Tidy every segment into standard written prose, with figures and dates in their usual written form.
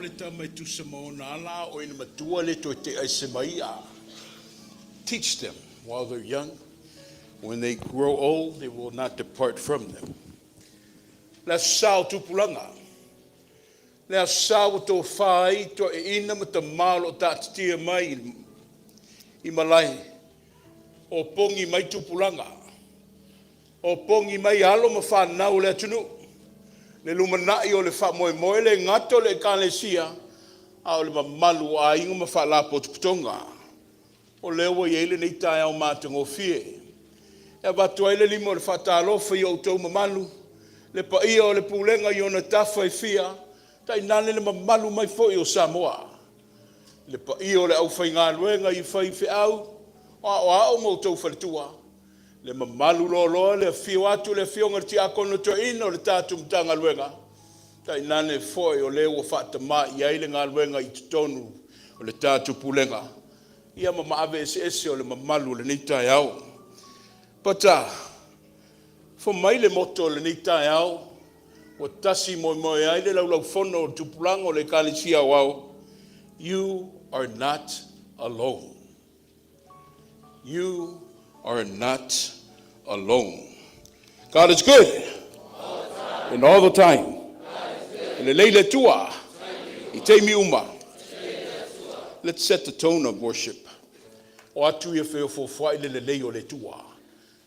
le tama II Samuelu ala o ina matua le to te aisemaia. Teach them while they're young. When they grow old, they will not depart from them. Let's sao tupulanga. Let's sao to fai to ina mata malo tatia mai I malai. O pongi mai tupulanga. O pongi mai alo mawhanau le tunu. Le lumanai o le whamoe le ngato le kalesia. A o le mamalu a ingo mawhalapo tuputonga. O lewa i ele nei tae au mātango fie. E watu aile limo le whatalofa I o tau mamalu. Le pa ia o le pulenga I ona tafa I fia. Tai nane le mamalu mai fo I o Samoa. Le pa ia o le au whai ngā luenga I whai whi au. O au mo tau whaletua. Le mamalu lo le fio atu le fio ngar ti akono to ino le tatu mtanga luenga. Tai nane foi o lewa whata ma I aile ngā luenga I tutonu o le tatu pulenga. Ia mama ave ese o le mamalu le neitai au. Pata, for mai le moto le neitai au, o tasi moi ai le lau fono o tupulanga o le kalisia au. You are not alone. You are not alone. God is good. And all the time. And le leile tua. I te mi uma. Let's set the tone of worship. O atu ia feo fo fai le lei o le tua.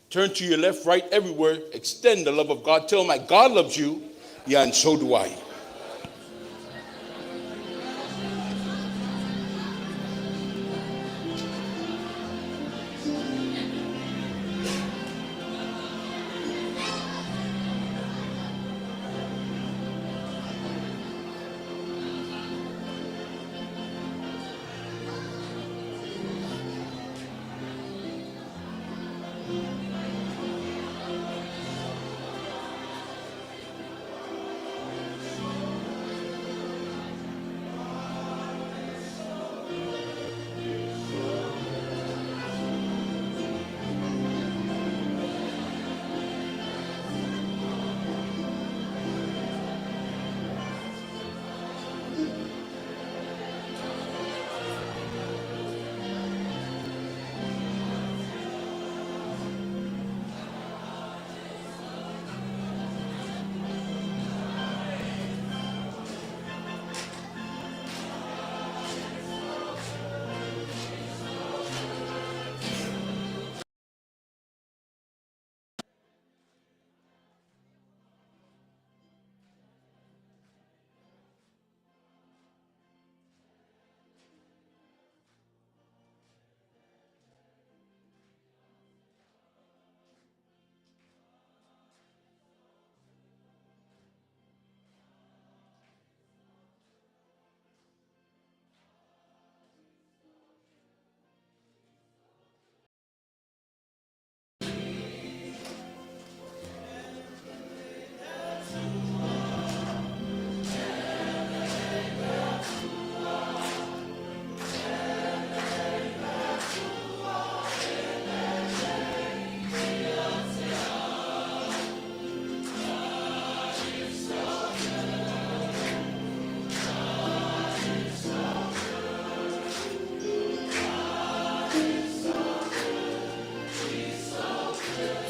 Turn to your left, right, everywhere. Extend the love of God. Tell my God loves you. Yeah, and so do I.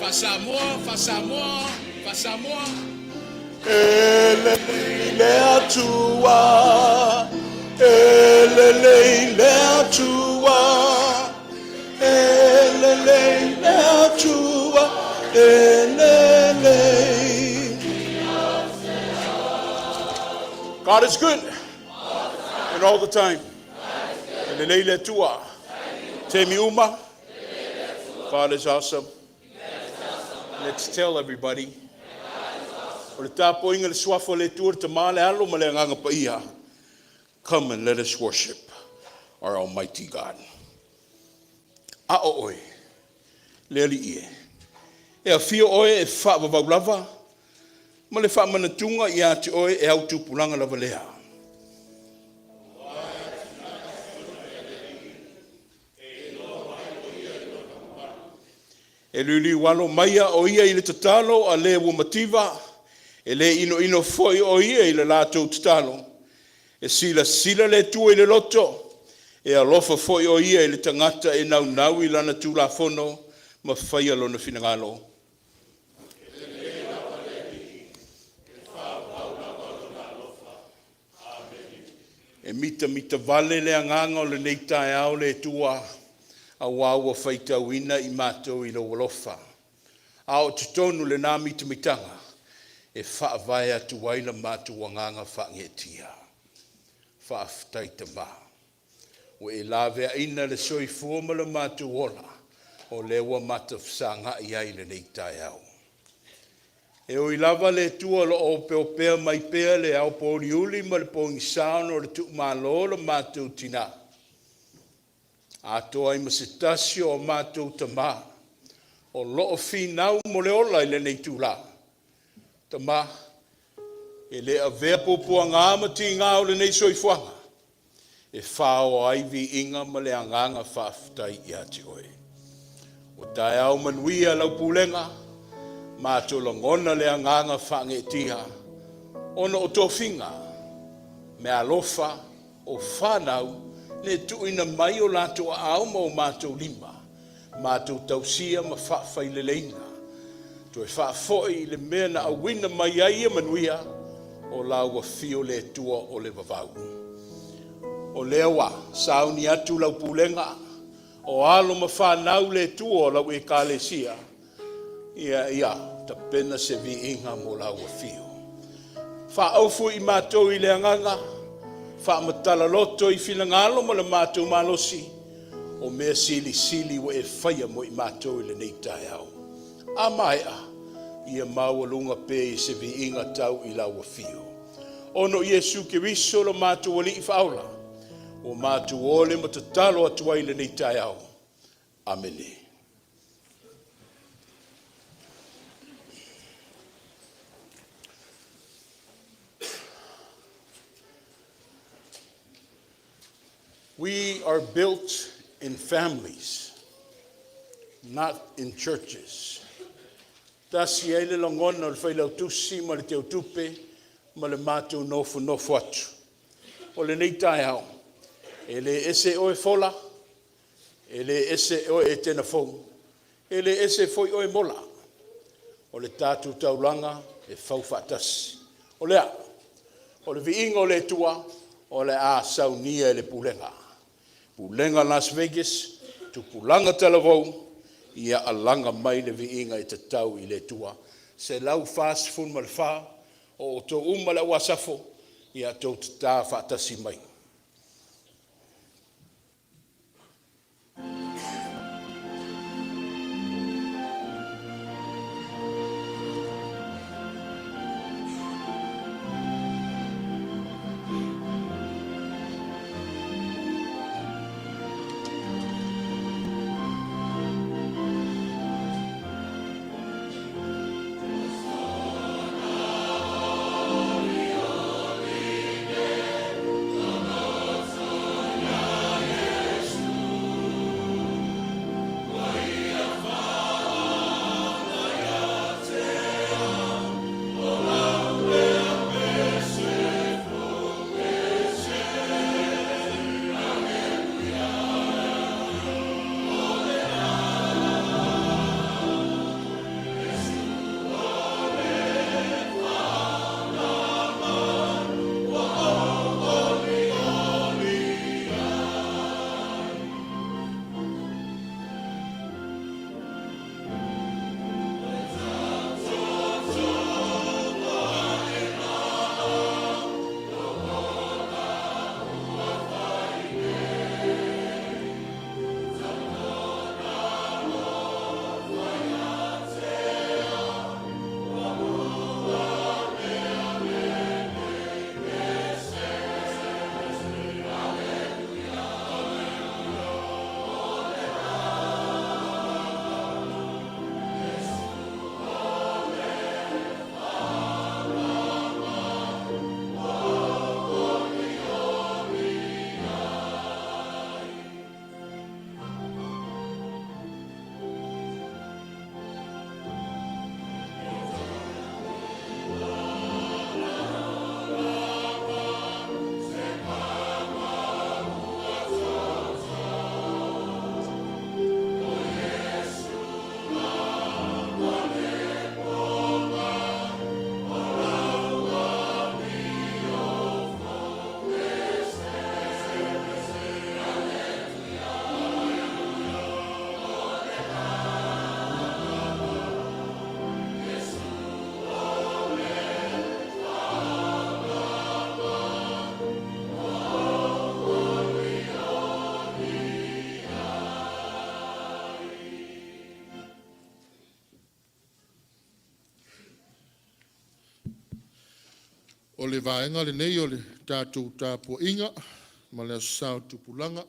Face à moi. Elle est tua, elle est tua, elle est tua, God is good, and all the time. Elle est tua, te mi uma. God is awesome. Let's tell everybody. Come and let us worship our Almighty God. A'oi. Leli ie. E a fio oe e wha wawawlava. Ma le wha manatunga I ati oe e au tupulanga lava lea. E luli walo maia o ia I le tatalo a le umativa. E le ino foi o ia I le lātou tatalo. E sila le tua i le loto. E alofa foi o ia i le tangata e nau i lana tulafono ma whaia lona finangalo. E mita vale le anganga o le neita e au le tua a waua whaita wina i mātou i lo walofa. A o tutonu le nā mitanga e wha vai atu waila mātou wanganga wha ngetia. Wha aftaita mā. O e lawe ina le soi fuoma le mātou ola o lewa mata wsanga i ai le neita e au. E o ilava le tua lo o peo mai pea le au pōri uli ma le pōngi sāno le tuk mālo le mātou tina. A toa i masitasi o mātou tamā. O loo whinau mo le ola i le nei tūla. Tamā, e le a vea pōpua ngā mati ngā o le nei soifuanga. E whao aivi inga ma le anganga whaafutai i ati oe. O tae au manuia lau Pulega. Mātou langona le anganga whangetia, ono o tofinga, me alofa o whanau, ne tuina mai o lato a au mo mātou lima, mātou tausia ma whawhai le leina, to e whawhoi le mea na awina mai ai manuia, o laua fio le tua o le vavau. O lewa, sauni atu lau Pulega, o alo ma whanau le tua o lau e kālesia, ia, ta pena se vi inga mo laua fio. Wha aufu i mātou i le anganga, wha matala loto i finangalo mo le mātou malosi, o mea sili wa e whaia mo i mātou i le neitai au. A maia, ia maualunga pe i se vi inga tau i laua fio. Ono Iesu Kiriso lo mātou wali i whaula, o mātou ole ma tatalo atua i le neitai au. Amene. We are built in families, not in churches. Tasi ele langona le whailau tusi ma le teo tupe ma le mātou nofu atu. O le neitai hao, ele ese oe fola, ele ese oe Etena Fou, ele ese foi oe mola. O le tātou taulanga e whau whaatasi. O lea, o le viinga o le tua, o le a saunia e le Pulega. Pulega Las Vegas, tupulaga talavou, ia alanga mai le viinga i te tau i le tua. Se lau whaasifun ma le wha, o to uma le wasafo, ia tau te tā whaatasi mai. O le vaenga le nei o le tātou tāpuainga, ma le asau tupulanga.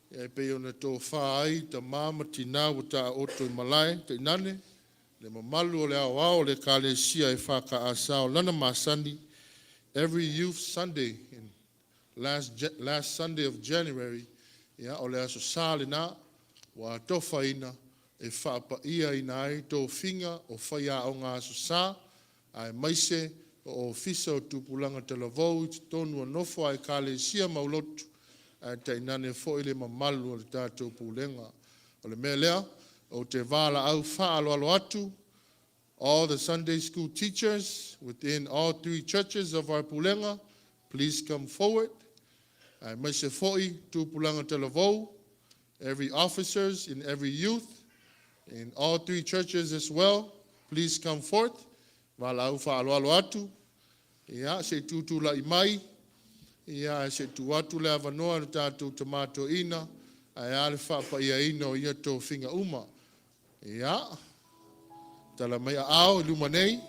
E pe o ne tō whaai ta māma tina o tā oto I malai, te inane, le mamalu o le au le kālesia e whaka asau lana masani, every youth Sunday, in last Sunday of January, o le aso sāle nā, wa Tofaeono, e whaapa ia ina ai tō whinga o whaia o ngā aso sā, ai maise o ofisa o tupulanga talavou I tonu anofo ai kālesia maulotu, ai te inane fo ile mamalu o le tātou pulenga. O le mea lea, o te wala au whaalo alo atu, all the Sunday school teachers within all 3 churches of our pulenga, please come forward. Ai maise foi tupulanga talavou, every officers in every youth, in all 3 churches as well, please come forth. Wala au whaalo alo atu, ia se tutu la imai, ia se tuatu le avanoa le tātou tamato ina, ai ale whapa ia ino ia tō whinga uma. Ia, tala mai a ao luma nei,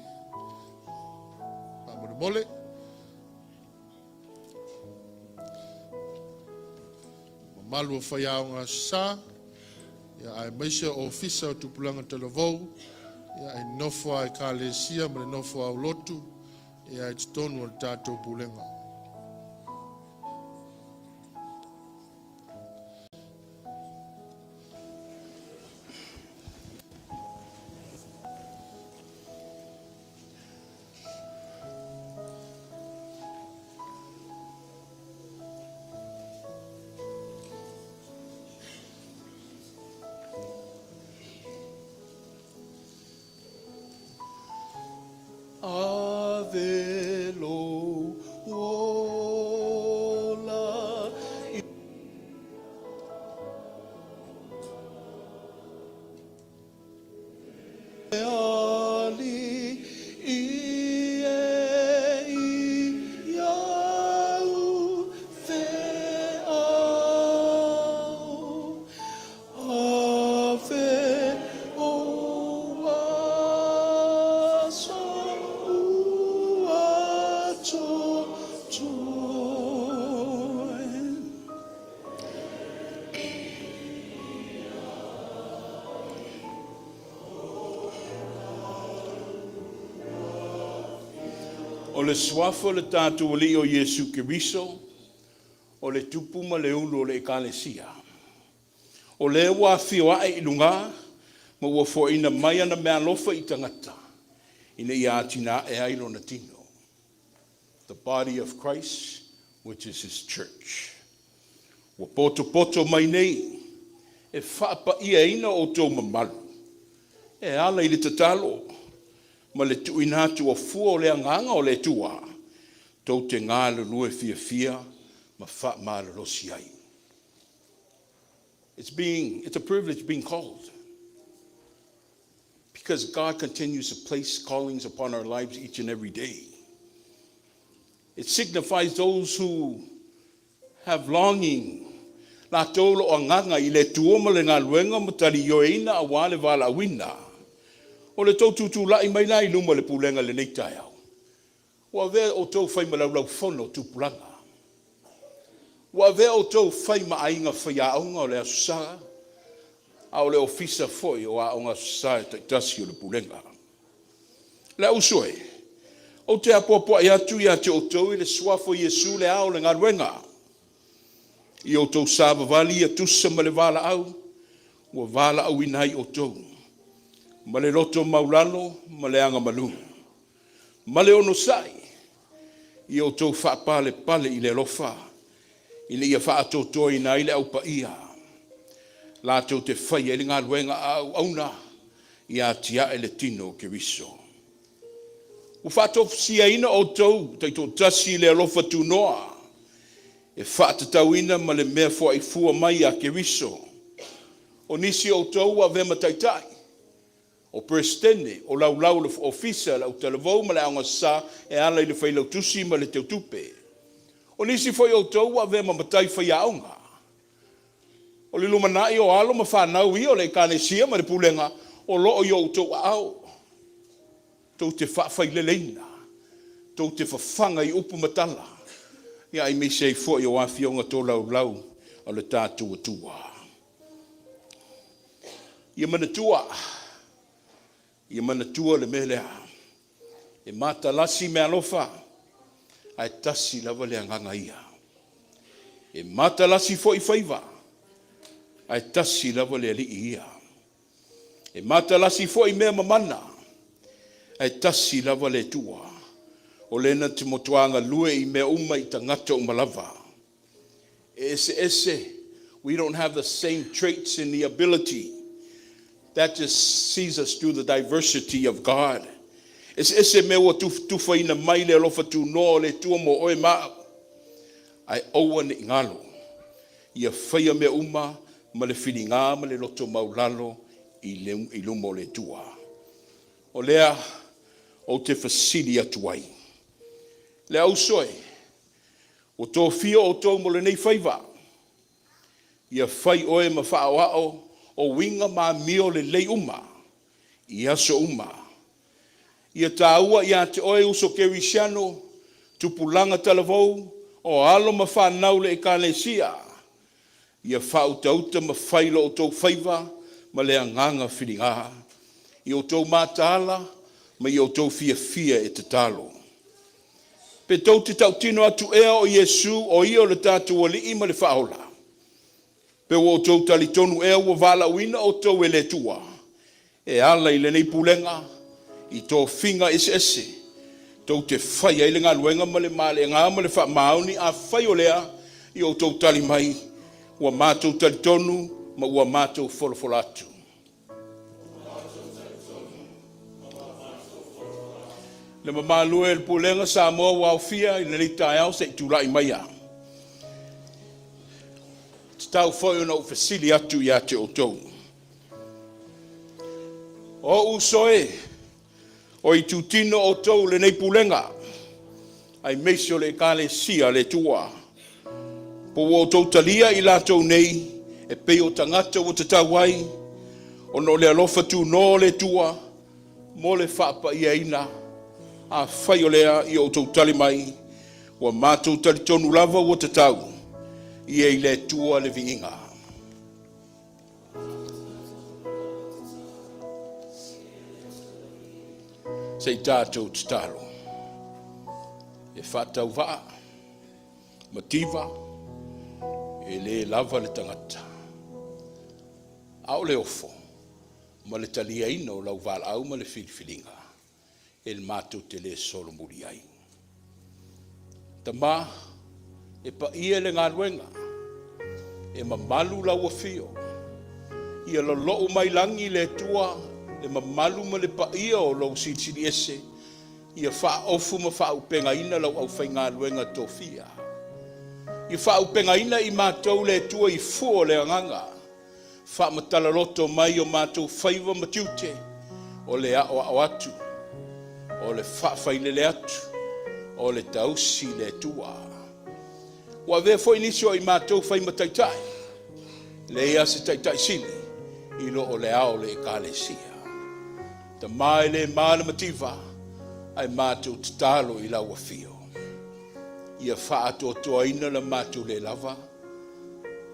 pāmone mole. Malu o whaiao ngā sā, ia ai maise o ofisa o tupulanga talavou, ia ai nofo ai kālesia, ma le nofo au lotu, ia ai tonu o tātou pulenga. Avelo wola ali iau fe au ave o o le swafo le tātou li o Yesu Kiriso, o le tupu ma le ulu o le ekalesia. O le wa whioa e ilunga, ma ua fo ina mai ana mea lofa I tangata, ina I atina e ailo na tino. The body of Christ, which is his church. Ua poto mai nei, e whaapa ia ina o tō mamalu. E ala I le tatalo, ma le tuinatu o fua o le anganga o le tua, tau te ngā le lue fia, ma wha ma le rosi ai. It's a privilege being called. Because God continues to place callings upon our lives each and every day. It signifies those who have longing. La tolo o nganga I le tuoma le ngā luenga matari yoeina a wale wala awina. O le tau tutu lai mai lai luma le pulenga le nei tai au. Wa vea o tau whai malau whono tupulanga. Wa vea o tau whai maainga whaia aunga o le asusaga. A o le ofisa foi o a onga susaga taitasi o le pulenga. Le usoi. O te apopo I atu I ate o tau I le swafo Yesu le ao le ngaruenga. I o tau sāba vali a tusa ma le vala au. Wa vala au inai o tau. Ma le loto maulano, ma le anga malu. Ma le ono sai, I o tau whaapale pale I le lofa, I le ia whaatoto I nai le au pa ia. La tau te whai e le ngā luenga au auna, I a tia e le tino ke riso. U whaatof sia ina o tau, taito tasi le lofa tu noa, e whaatatau ina ma le mea fua I fua mai a ke riso. O nisi o tau a vema taitai. O prestene, o lau le ofisa, lau talavou ma le anga sa, e ala I le whailau tusi ma le teu tupe. O nisi foi o tau a vema matai whai aunga. O le lumanai o alo ma whanau I o le kanesia ma le pulenga, o loo I o tau au. Tau te whawhai le leina. tau te whawhanga I upu matala. Ia I me sei fo I o awhionga tō lau o le tātua tua. Ia manatua le melea. E mata lasi me alofa, ai tasi lava le anganga ia. E mata lasi fo I whaiva, ai tasi lava le alii ia. E mata lasi fo I mea mamana, ai tasi lava le tua. O lena te motuanga lue I mea uma I tangata umalava. Ese, we don't have the same traits and the ability. That just sees us through the diversity of God. Ese me wa tufa ina mai le alofa tu no le tua mo oe maa. Ai oua ni ngalo. Ia whaia me uma ma le whiringa ma le loto maulalo I lumo le tua. O lea o te fasili atu ai. Le au soe. O tō fia o tō mo le nei whaiva. Ia whai oe ma whaawao o winga ma mio le lei uma. Ia so uma. Ia tāua ia te oe uso kerisiano, tupulanga talavou, o alo ma whanau le ekalesia. Ia whautauta ma whailo o tō whaiva, ma le anganga whiringa. I o tō mātala, ma I o tō fia e te talo. Pe tau te tau tino atu ea o Yesu, o I o le tātua li ima le whaola. Pe o tō talitonu ea ua wala uina o tō e le tua. E ala I le nei pulenga, I tō whinga ese. Tau te whai ai le ngā luenga ma le male, ngā ma le wha mauni, a whai o lea, I o tō tali mai, ua mātou talitonu, ma ua mātou wholawhola atu. Le mamalue le pulenga sa moa wau fia, I le nei tai au se tūlai mai a. Tau Tofaeono o fasili atu ia te o tau. O usoe, o I tutino o tau le nei pulenga, ai meisio le kale sia le tua. Po o tau talia I lātou nei, e pei o tangata o te tauai, o no le alofa tu no le tua, mo le whapa ia ina, a whai o lea I o tau tali mai, o mātou tali tonu lava o te tau. Ia I le tua le vinga. Sei tātou te talo. E whatau waa, mativa, e le lava le tangata. Au le ofo, ma le talia ino lau wala au ma le whiliwhilinga. E le mātou te le solo muri ai. Tama, e pa ia le ngā ruenga, e mamalu lau a fio, ia lo loo mai langi le tua, e mamalu ma le pa ia o lau sitsiri ese, ia wha ofu ma wha upenga ina lau au whai ngā ruenga tō fia. Ia wha upenga ina I mātou le tua I fuo le anganga, wha matala loto mai o mātou whaiva matiute, o le ao atu, o le wha whailele atu, o le tausi le tua. Wa ve foi inisio I mātou whai mataitai. Le ia se taitai sini. I lo o le ao le ekalesia. Ta mai le māna mativa. Ai mātou te talo I lau a fio. Ia wha atoa ina le mātou le lava.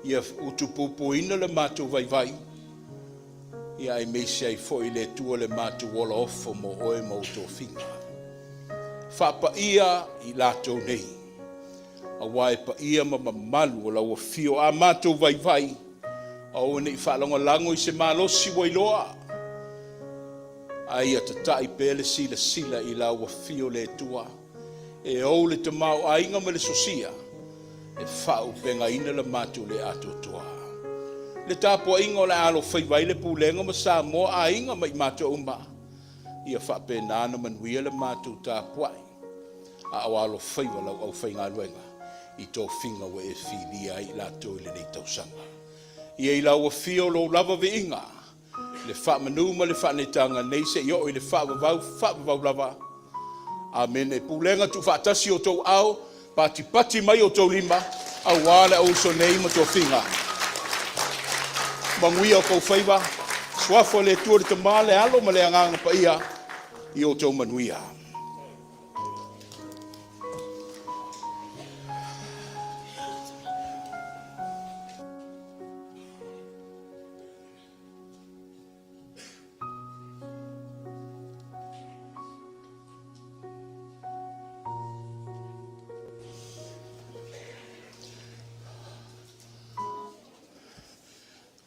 Ia utupupu ina le mātou vai vai. Ia ai meisi ai foi le tua le mātou wala ofo mo oe mo tō whinga. Whapa ia I lātou nei. A wai pa ia ma malu o lau a fio a mātou vai vai. A o nei whalonga lango I se malosi wailoa. Ai a tatai pele sila I lau a fio le tua. E o le te mau a inga ma le sosia. E whau penga ina le mātou le ato toa. Le tāpua inga o le alo whaiwai le pūlenga ma sa moa a inga ma I mātou umba. Ia whape nāna manuia le mātou tāpuai. A awalo whaiwa lau au whainga luenga. I tō whinga wa e whilia I lātou le nei tausanga. Ia I lau a whio lo lava ve inga. Le wha manu ma le wha netanga nei se io I le wha wavau lava. Amen. E pūlenga tu whaatasi o tō au, pati mai o tō lima, a wale au so nei ma tō whinga. Manguia o kou whaiva, swafo le tua le tamā le alo ma le anganga pa ia, I o tō manuia.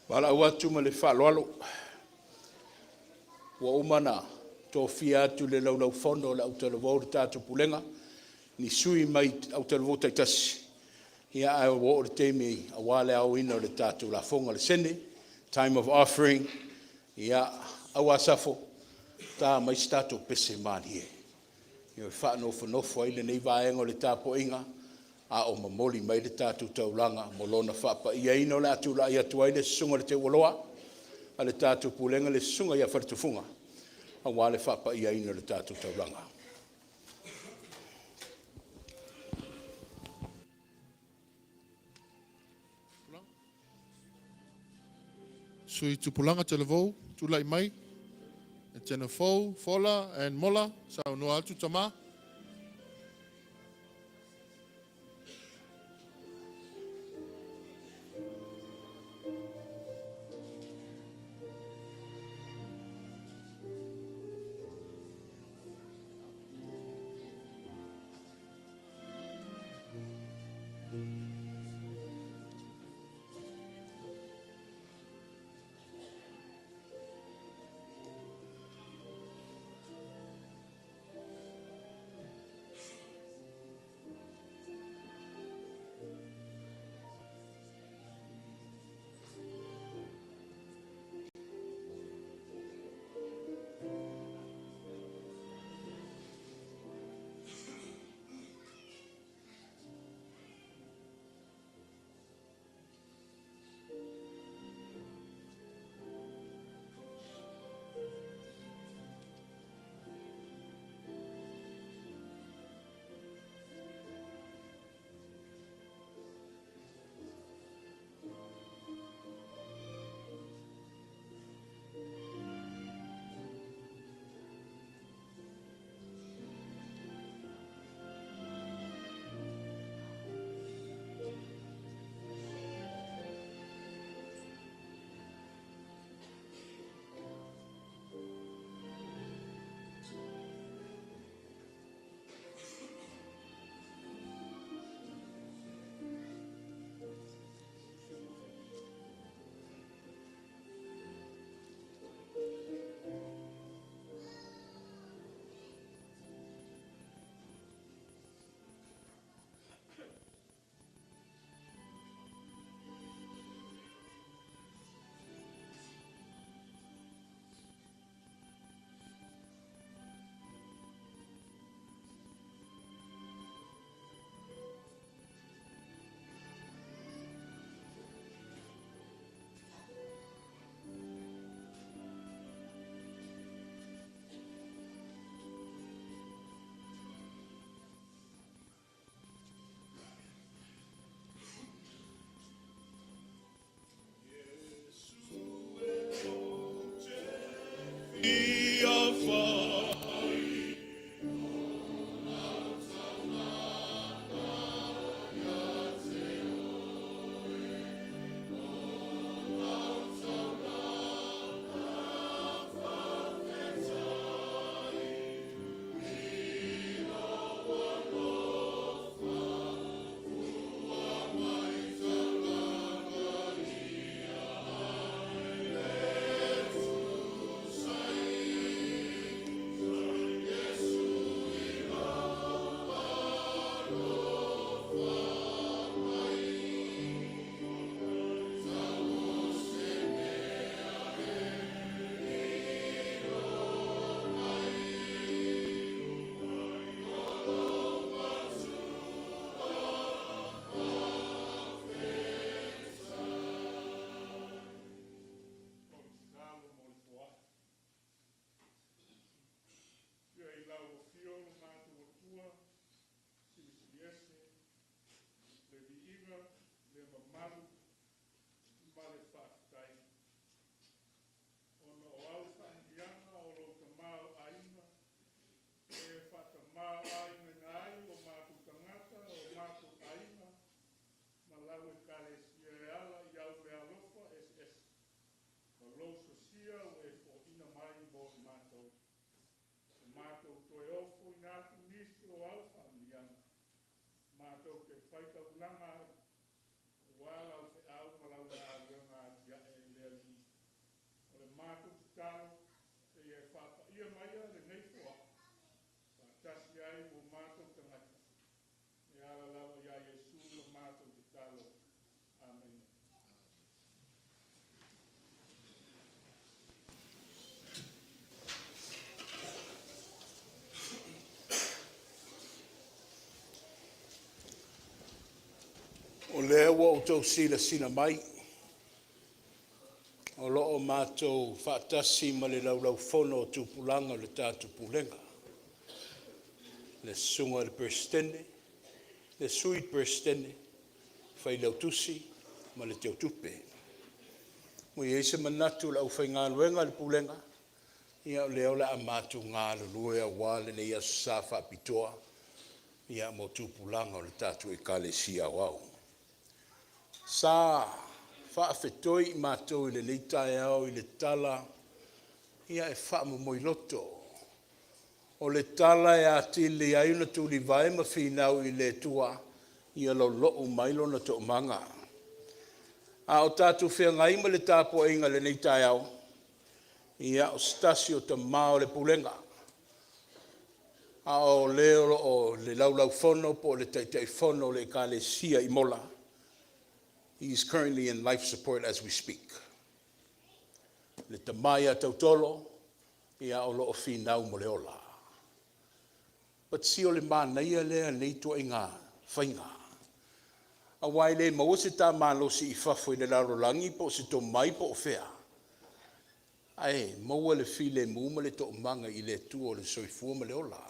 Wala watu ma le whaloalo. Wa umana tō fia atu le laulau whono le autalawau le tātou pulenga. Ni sui mai autalawau taitasi. Ia ai o le teimi a wale au ina le tātou la fonga le sene. Time of offering. Ia au asafo. Tā mai stato pese mani e. Ia whanofo ai le nei vaenga le tāpo inga. A o mamoli mai le tātou taulanga. Molona whapa ia ino le atu la ia tuai le sunga le te waloa. A le tātou pulenga le sunga ia whartufunga. A wale whapa ia ino le tātou taulanga. Sui tupulanga talavou, tulai mai. Etena Fou, Fola, and Mola, sao no atu tama. Wala o se au malau na mātou te tālo, e ia whapa ia mai a le nei fua. Tasi ai o mātou tangata. E ala lawa ia Yesu lo mātou te tālo. Amen. O lea ua o tau sina mai. O loo mātou whaatasi ma le laulau whono o tupulanga le tātu pulenga. Le sunga le perstene, le sui perstene, whai lau tusi ma le teo tupe. Mo i eise manatu la ufai ngā luenga le pulenga, ia o leo la a mātou ngā lue a wale le ia safa pitoa, ia mo tupulanga o le tātu e kale sia wau. Sa whaafetoi i mātou i le leitai au i le tala, ia e whaamu loto. O le tala e atili ai na tuli vai ma whinau i le tua, ia lo loo mailo na to manga. A o tātou whea ngai ma le tāpo inga le leitai au, ia o stasi o ta mao le pulenga. A o leo o le laulau whono po le taitai whono le ka le sia i mola. He is currently in life support as we speak. Le tamaya tautolo, ia o loo whinau mo le ola. But si o le mānaia lea nei tua inga, whainga. A wai le mawase tā mālosi i whafo i le larolangi po se to mai po o whea. Ai, maua le while mūma le to manga i le tua o le soifua ma le ola.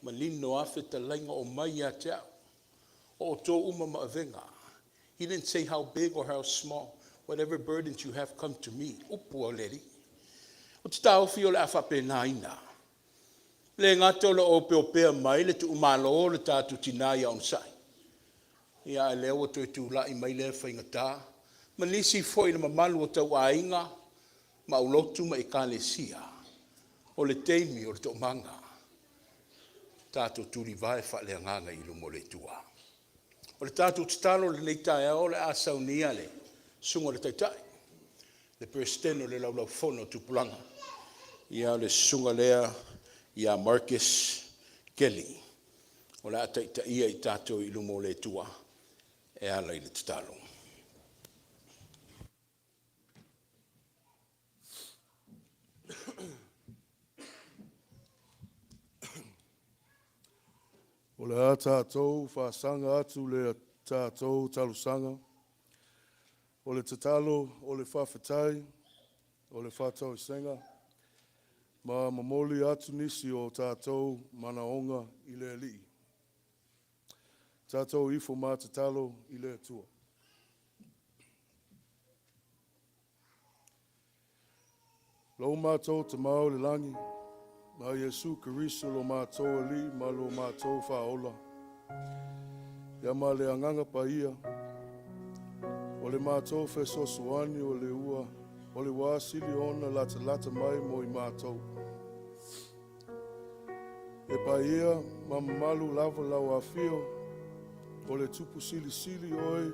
Ma lino afe ta lainga o mai a te au. O to uma ma avenga. He didn't say how big or how small. Whatever burdens you have come to me. Upu o leri. O te tau fio le awhape nā ina. Le ngato le ope o pea mai le tu umalo o le tātu tinai au nsai. Ia e leo to tu la I mai le whaingata. Ma nisi foi na mamalu o tau a inga. Ma ulotu ma ekalesia. O le teimi o le to manga. Tātu turi vai wha le nganga I lumo le tua. O le tātou titalo le leitai o le asaunia le sunga le taitai. Le persteno le laulau whono tupulanga. Ia le sunga lea ia Marcus Kelly. O le ataitai ia I tātou I lumo le tua. E ala I le titalo. O le a tātou whaasanga atu le tātou talusanga. O le tatalo, o le whawhetai, o le whātau I senga. Ma mamoli atu nisi o tātou manaonga I le li. Tātou ifo mā tatalo I le tua. Lau mātou te mao le langi. Ma Yesu Kiriso lo mātou ali, ma lo mātou whaola. Ia ma le anganga pa ia. O le mātou whesosuani o le ua. O le wāsili ona lata mai mo I mātou. E pa ia, ma malu lava lau a fio. O le tupu sili oi.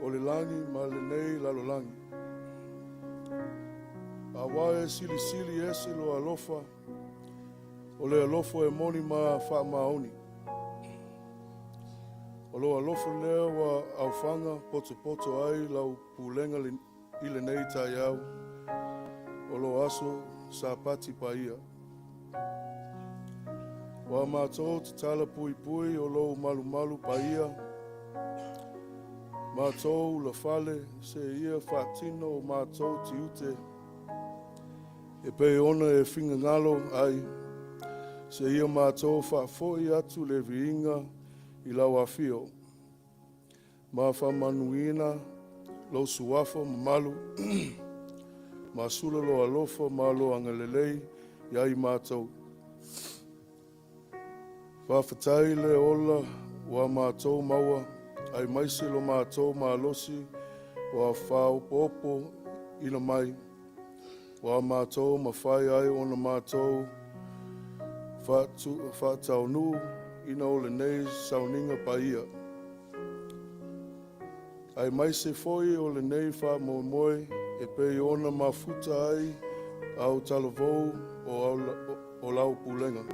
O le langi ma le nei lalo langi. A wae sili ese lo alofa. O le alofo e moni ma wha maoni. O lo alofo lea wa aufanga poto ai lau pulenga I le nei tai au. O lo aso sa pati pa ia. Wa mātou te tala pui o lo malu pa ia. Mātou la fale se ia whaatino o mātou ti ute. E pei ona e whinga ngalo ai. Se ia mātou whaafoi atu le viinga I lau awhio. Ma whamanuina lo suafa mamalu. Ma sula lo alofa ma lo angalelei iai mātou. Whawhatai le ola wa mātou maua. Ai maise lo mātou mālosi wa whaopopo ina mai. Wa mātou mawhai ai ona mātou Whātaunu ina o le nei sauninga pa ia. Ai mai se foi o le nei wha moe e pei ona mafuta ai au talavou o lau pulenga.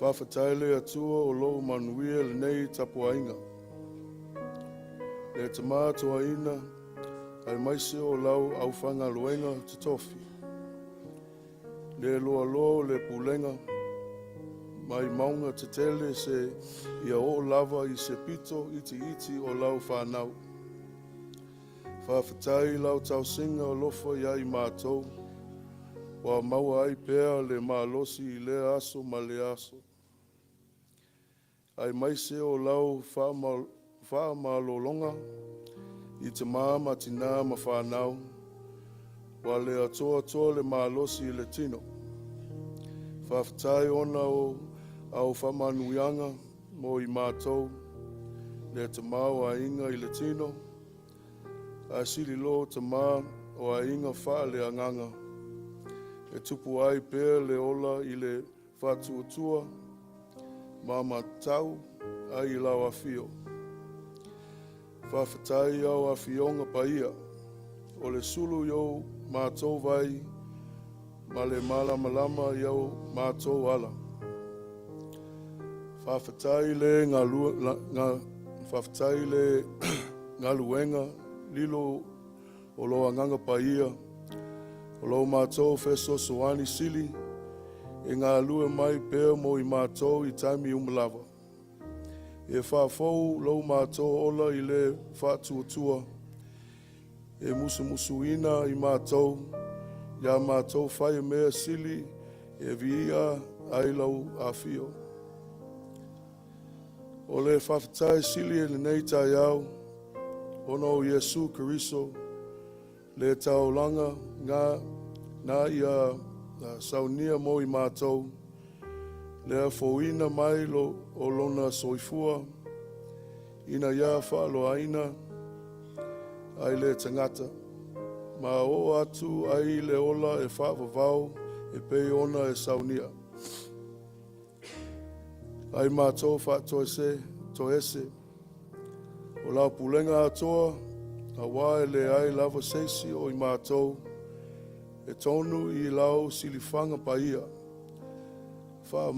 Whawhataile atua o lou manuia le nei tapuainga. Le te mātua ina ai maise o lau au whanga luenga te tofi. Le loa loa le pulenga mai maunga te tele se ia o lava i se pito iti o lau whanau. Whawhatai lau tau singa o lofa ia i mātou. Wa maua ai pēr le mālosi i le aso ma le aso. Ai maise o lau whaamalolonga i te māma tina ma whanau. Wa le atoa le mālosi i le tino. Whawhatai ona o au whamanuianga mo i mātou. Le te mau a inga i le tino. A sili lo te mā o a inga wha le anganga. E tupu ai pēr le ola i le whatuatua. Mama tau ai lau awhio. Whawhatai au awhionga paia. O le sulu iau mātou vai. Ma le malama iau mātou ala. Whawhatai le ngaluenga lilo o loa nganga paia. O lo mātou feso soani sili, e ngā lue mai pēr mo i mātou i taimi umalawa. E whāwhou lo mātou ola i le whātuatua, e musu ina i mātou, ia mātou whai mea sili, e via Ailao a whio. O le whawhatai sili e le nei tai au, ono o Iesu Keriso, le taulanga ngā ia saunia mo i mātou. Le fōina mai o lona soifua. Ina ia whaaloaina ai le tangata. Ma o atu ai le ola e whaavavau e pei ona e saunia. Ai mātou toese. O lau pulenga atoa. A wā le ai lava seisi o i mātou, e tonu i lau silifanga paia. Wha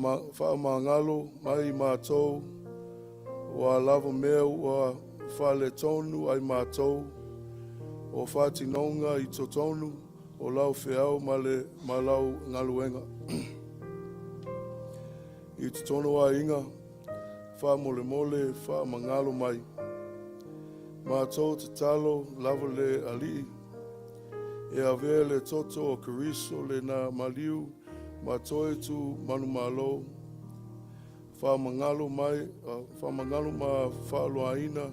mangalo mai i mātou, o a lava mea ua wha le tonu ai mātou, o wha tinonga i to tonu, o lau whiau ma lau ngaluenga. I te tonu a inga, wha mole wha mangalo mai. Mātou te talo lava le ali, e ave le toto o Keriso le na maliu, mātou tu manu malo, whamangalo ma whaaloaina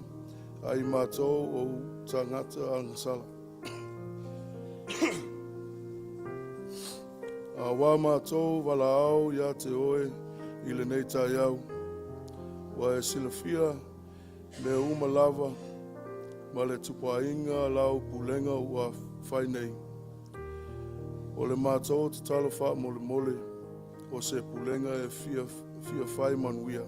ai mātou o tangata angasala. A wā mātou wala au ia te oe i le nei tai au, wa e silafia me umalava, ma le tupuainga lau pulenga ua whai nei. O le mātou te talo wha mole, o se pulenga e fia whai manuia.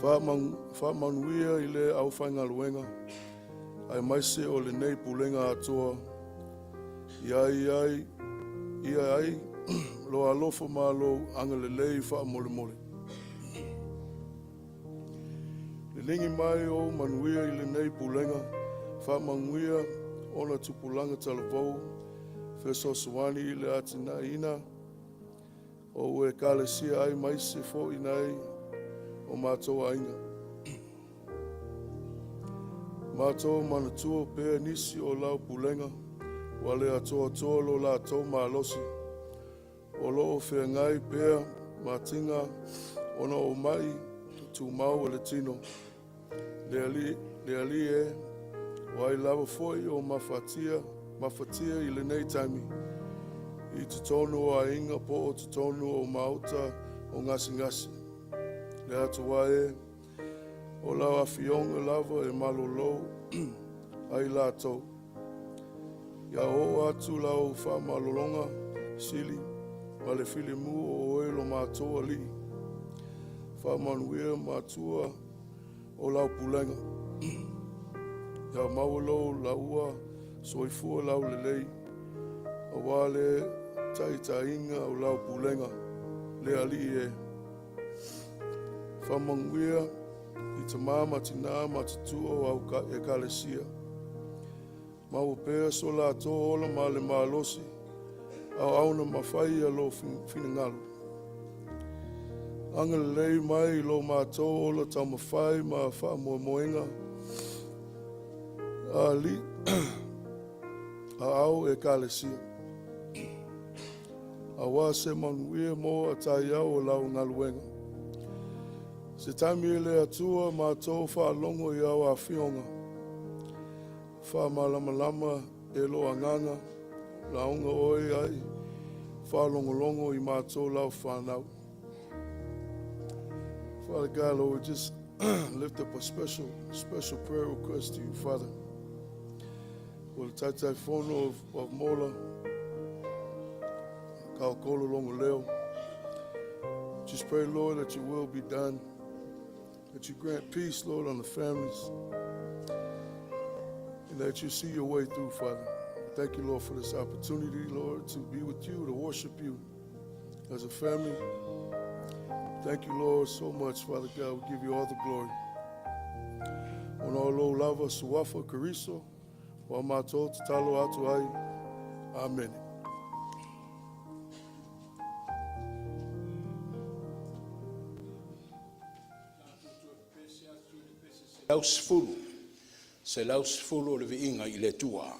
Wha manuia i le au whai ngaluenga, ai maise o le nei pulenga atoa. Ia ai, lo alofa ma lo angalelei wha mole. Lingi mai o manuia i le nei pulenga, wha manuia ona tupulaga talavou, feso suani i le atina ina, o e kalesia ai maise fo inai o mātou ainga. Mātou manatua pēr nisi o lau pulenga, wale atoa lo lātou mālosi, o loo whengai pēr mātinga ona o mai tu mau le tino. Le ali e, wai lava foi o mafatia i le nei taimi. I te tonu o a inga po o te tonu o mauta o ngasi. Le atu wae, o lau a fionga lava e malolo ai lātou. Ia o atu lau wha malolonga sili, ma le filimu o oelo mātou ali. Wha manuia mātua o lau pulenga. Ia maulo laua soifua lau lelei. A wale taitainga o lau pulenga le ali e. Whamanguia i te mama tina matutua au e kalesia. Mau pēr so la tō ola ma le malosi. Au auna mawhai a lo whiningalu. Anga lei mai lo mātou ola tau mawhai ma wha moenga. A li a au e kalesia. A wā se manuia mo a tai au o lau ngaluenga. Se taimi e le atua mātou wha longo i au a whionga. Wha malamalama e lo anganga, launga oi ai, wha longo i mātou lau whanau. Father God, Lord, we just lift up a special prayer request to you, Father. For the Tofaeono of Mola, Kaukolo Longo Leo. Just pray, Lord, that your will be done, that you grant peace, Lord, on the families, and that you see your way through, Father. Thank you, Lord, for this opportunity, Lord, to be with you, to worship you as a family. Thank you, Lord, so much, Father God. We give you all the glory. On all lo lava suafa kariso, wa mato talo atu ai. Amen. Lausfulu. Se lausfulu o le viinga i le tua.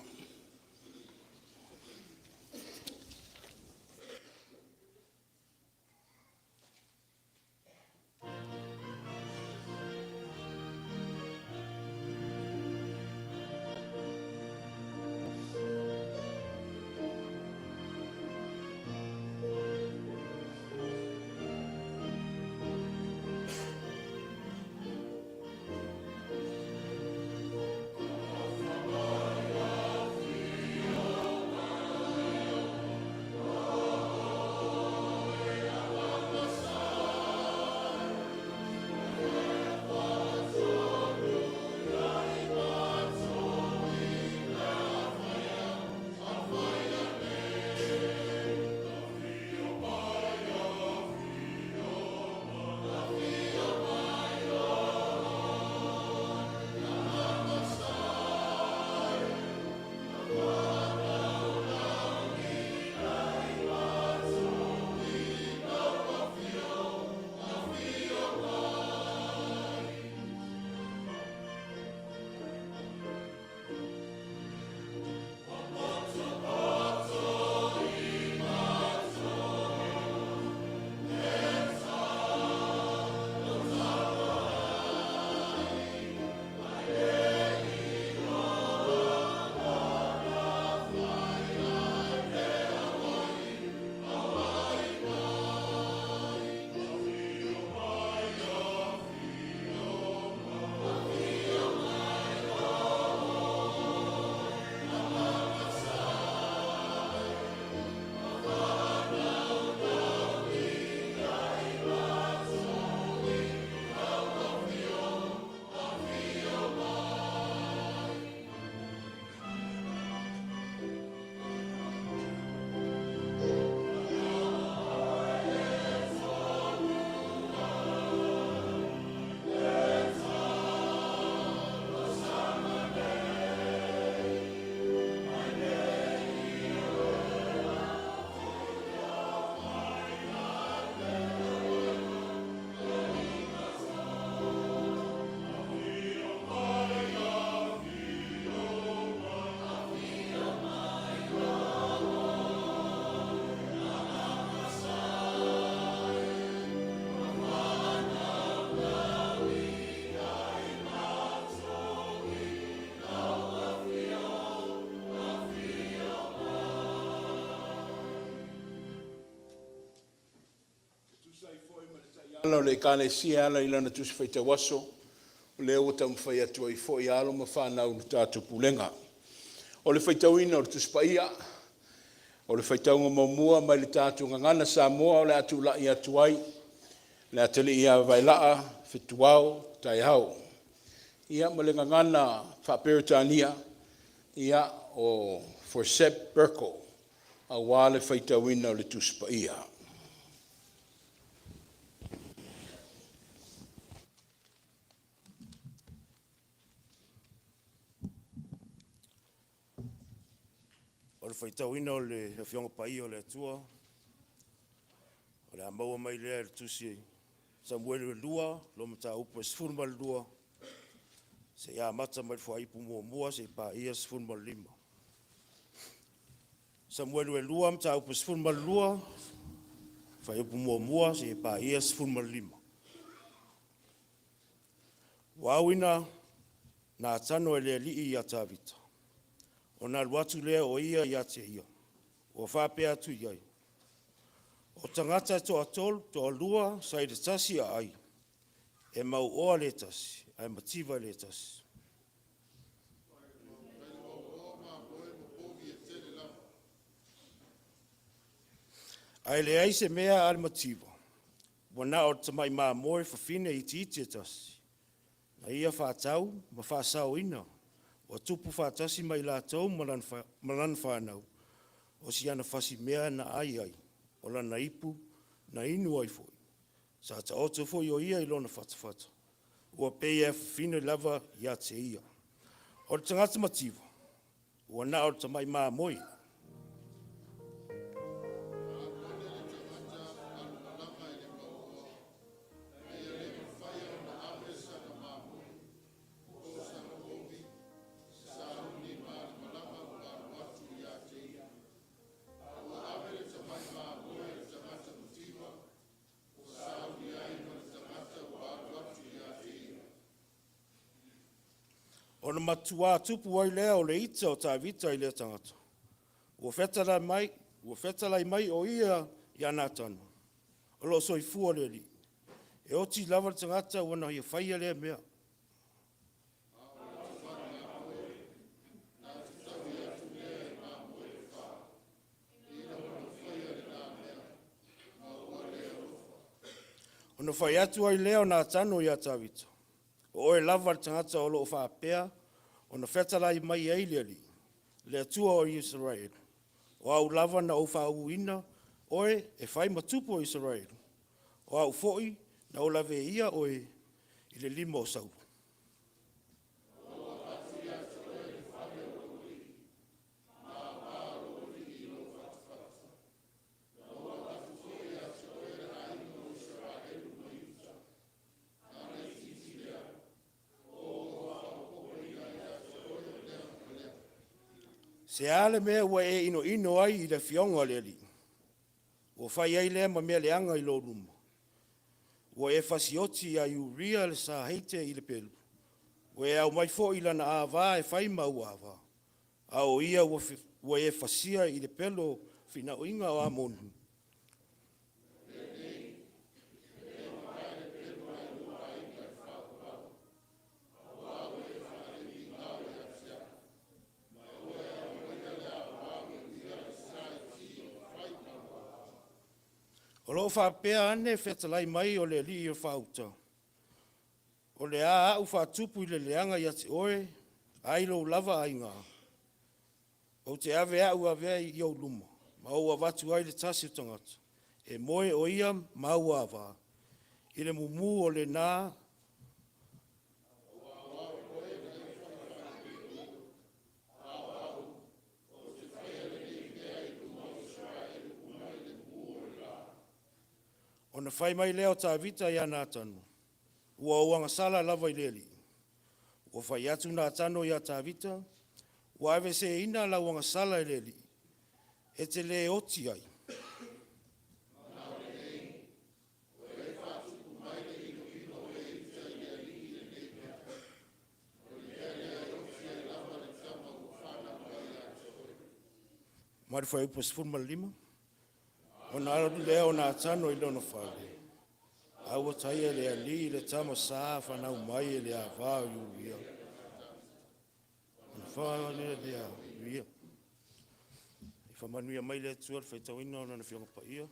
Ala le kalesia ala ilana tusi faita waso le o tam fai atu ai foi alo ma fa na u tatu pulenga o le faita wina o tusi paia o le faita ngo mamua mai le tatu ngana Samoa o le atu la ia tuai le atele ia vai laa fituao tai hau ia malengangana whaperitania ia o for Sep Berko a wale whaitawina o le tuspaia. O le whaitawina o le whionga pai o le atua. O le amaua mai lea le tusi Samuelu e lua, lo mata upo e sifurma le lua. Se ia mata mai whaipu mua se pa ia sifurma le lima. Samuelu e lua mata upo e sifurma le lua, whaipu mua se pa ia sifurma le lima. Wawina na tano e lea lii ia tawita. O nā luatu lea o ia ia te ia. O whapea tu iai. O tangata to atol, to alua, sai te tasi a ai. E mau oa le tasi, ai mativa le tasi. Ai le ai se mea al mativa. Wana o tamai maa moe whawhine i ti te tasi. Na ia whātau, ma whāsau ina. O tupu whātasi mai la tau malan whānau. O si ana whasi mea na ai ai. O lana ipu, na inu ai foi. Sa ta oto foi o ia ilona whatawhata. Ua pei e whine lava ia te ia. O le tangata mativa. Ua na o le tamai maa moi. Ona matua tupu ai lea o le ita o tāwita i lea tangata. Ua whetalai mai o ia i ana tanu. O lo soi fua le li. E oti lava le tangata wana ia whaia lea mea. Ona whai atu ai lea o nā tanu i a tāwita. O e lava le tangata o loo whapea, o na whetalai mai eileri, le atua o Israel. O au lava na o whauina, oe e whai matupo o Israel. O au foi na o lave ia oe i le lima o sauru. Se ale mea ua e ino ai i le fionga le li. Ua whai ai lea ma mea leanga i lo ruma. Ua e fasioti a Uria le sa heite i le pelu. Ua e au mai fo i lana awa e whai mau awa. A o ia ua e fasia i le pelu fina o inga o amonu. O lo whapea ane whetalai mai o le li o whauta. O le a au whatupu i le leanga i ati oe, ailo lava ai ngā. O te ave au avea i au luma, ma o avatu ai le tasi o tangata. E moe o ia mau ava. I le mumu o le nā. O na whai mai leo tā vita i ana tanu. Ua uanga sala lava i leli. Ua whai atu nā tano i a tā vita. Ua ave se ina la uanga sala i leli. E te le oti ai. Mari whai upa sifurma lima. O nā leo nā tano i lona whale. Aua tai e lea li le tama saa whanau mai e lea vāu i uia. Ona whale lea uia. I whamanuia mai lea tuar whaitawina o nana whionga pa ia.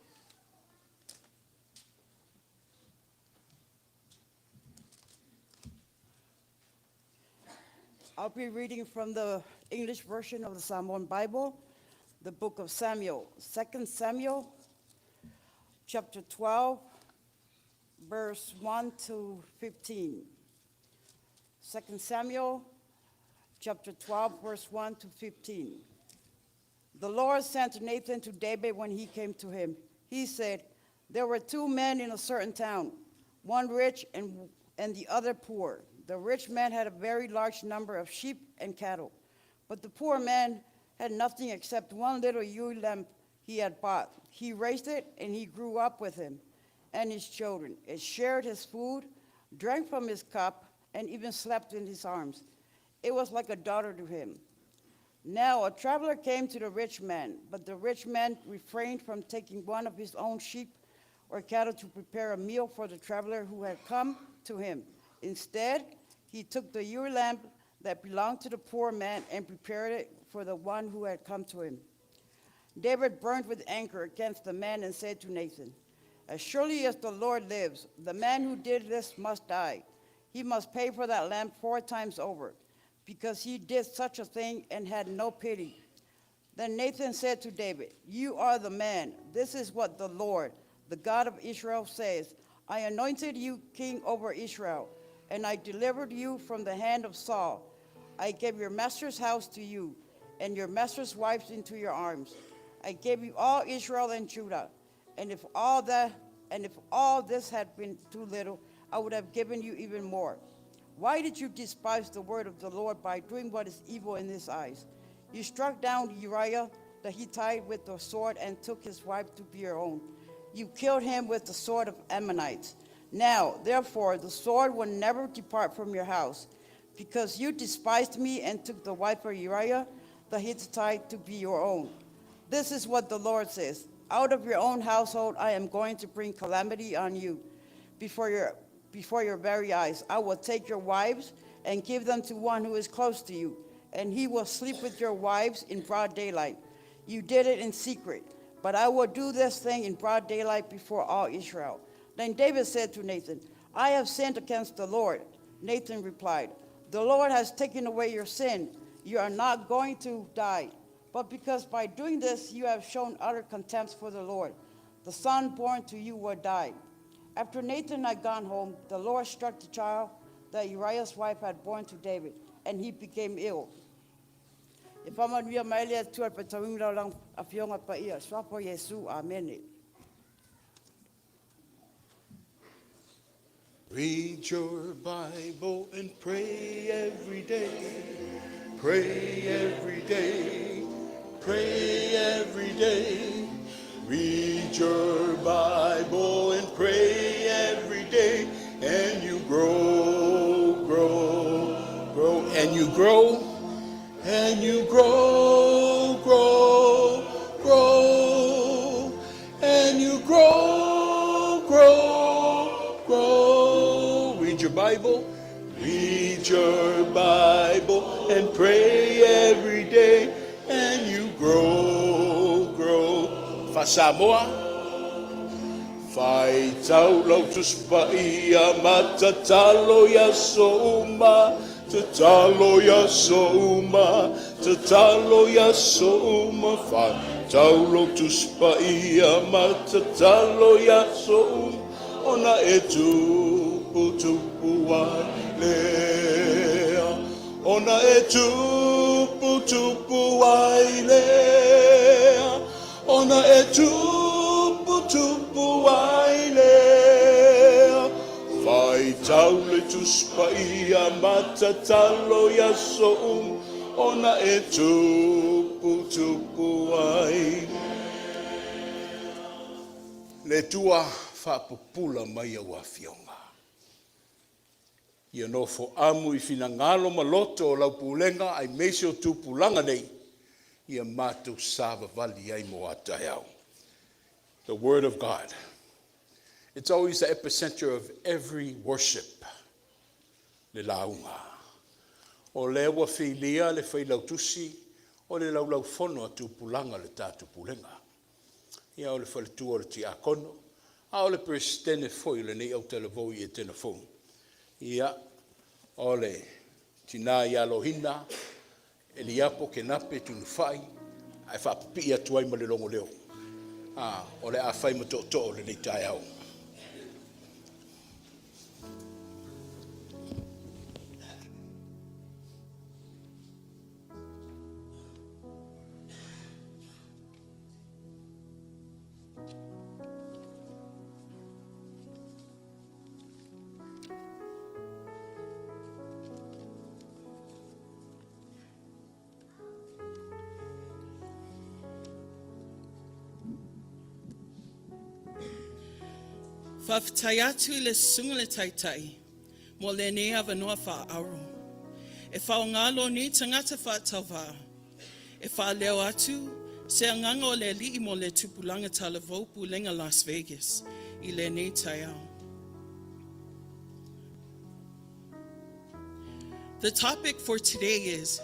I'll be reading from the English version of the Samoan Bible, the book of Samuel, 2 Samuel, chapter 12, verse 1 to 15. 2 Samuel, chapter 12, verse 1 to 15. The Lord sent Nathan to David when he came to him. He said, there were two men in a certain town, one rich and the other poor. The rich man had a very large number of sheep and cattle, but the poor man had nothing except one little ewe lamb he had bought. He raised it, and he grew up with him and his children. It shared his food, drank from his cup, and even slept in his arms. It was like a daughter to him. Now a traveler came to the rich man, but the rich man refrained from taking one of his own sheep or cattle to prepare a meal for the traveler who had come to him. Instead, he took the ewe lamb that belonged to the poor man and prepared it for the one who had come to him. David burned with anger against the man and said to Nathan, as surely as the Lord lives, the man who did this must die. He must pay for that lamb 4 times over, because he did such a thing and had no pity. Then Nathan said to David, you are the man. This is what the Lord, the God of Israel, says. I anointed you king over Israel, and I delivered you from the hand of Saul. I gave your master's house to you, and your master's wives into your arms. I gave you all Israel and Judah, and if all this had been too little, I would have given you even more. Why did you despise the word of the Lord by doing what is evil in his eyes? You struck down Uriah the Hittite with the sword and took his wife to be your own. You killed him with the sword of Ammonites. Now, therefore, the sword will never depart from your house, because you despised me and took the wife of Uriah the Hittite to be your own. This is what the Lord says. Out of your own household I am going to bring calamity on you. Before your very eyes, I will take your wives and give them to one who is close to you, and he will sleep with your wives in broad daylight. You did it in secret, but I will do this thing in broad daylight before all Israel. Then David said to Nathan, I have sinned against the Lord. Nathan replied, the Lord has taken away your sin. You are not going to die. But because by doing this you have shown utter contempt for the Lord, the son born to you will die. After Nathan had gone home, the Lord struck the child that Uriah's wife had born to David, and he became ill. Amen. Read your Bible and pray every day. Pray every day. Pray every day. Read your Bible and pray every day. And you grow, grow, grow. And you grow. And you grow, grow, grow. And you grow, grow, grow. Read your Bible. Read your Bible and pray every day. And you grow, grow. Fa Samoa. Fai tau lau tuspaia matatalo ya souma. Tatalo ya souma. Tatalo ya souma. Fai tau lau tuspaia matatalo ya souma. Ona etu tupu wailea. Ona etu tupu wailea. Ona etu tupu wailea. Vai taule tuspaia matatalo ya soum. Ona etu tupu wailea. Le tua whapupula mai au awhionga. Ia no fo amu I finangalo maloto o lau pulenga ai meise o tupulanga nei. Ia mātou sāwa vali ai mo atahau. The Word of God. It's always the epicenter of every worship. Le launga. O le wa whilia le whailautusi, o le laulau whono a tupulanga le tātu pulenga. Ia o le whaletua o le ti akono. A o le prestene foi le nei au televoi Etena Fou. Ia o le tina ia lohina, e liapo ke nape tunufai, ai whapapi atu ai ma le longo leo. O le a whai ma to'o le nei tai au. Whawhitai atu I le sunga le taitai, mo le nea wanoa wha auru. E whao ngalo ni tangata wha tauwa. E wha leo atu, se anganga o le li mo le tupulanga talavou Pulega Las Vegas, I le nei tai au. The topic for today is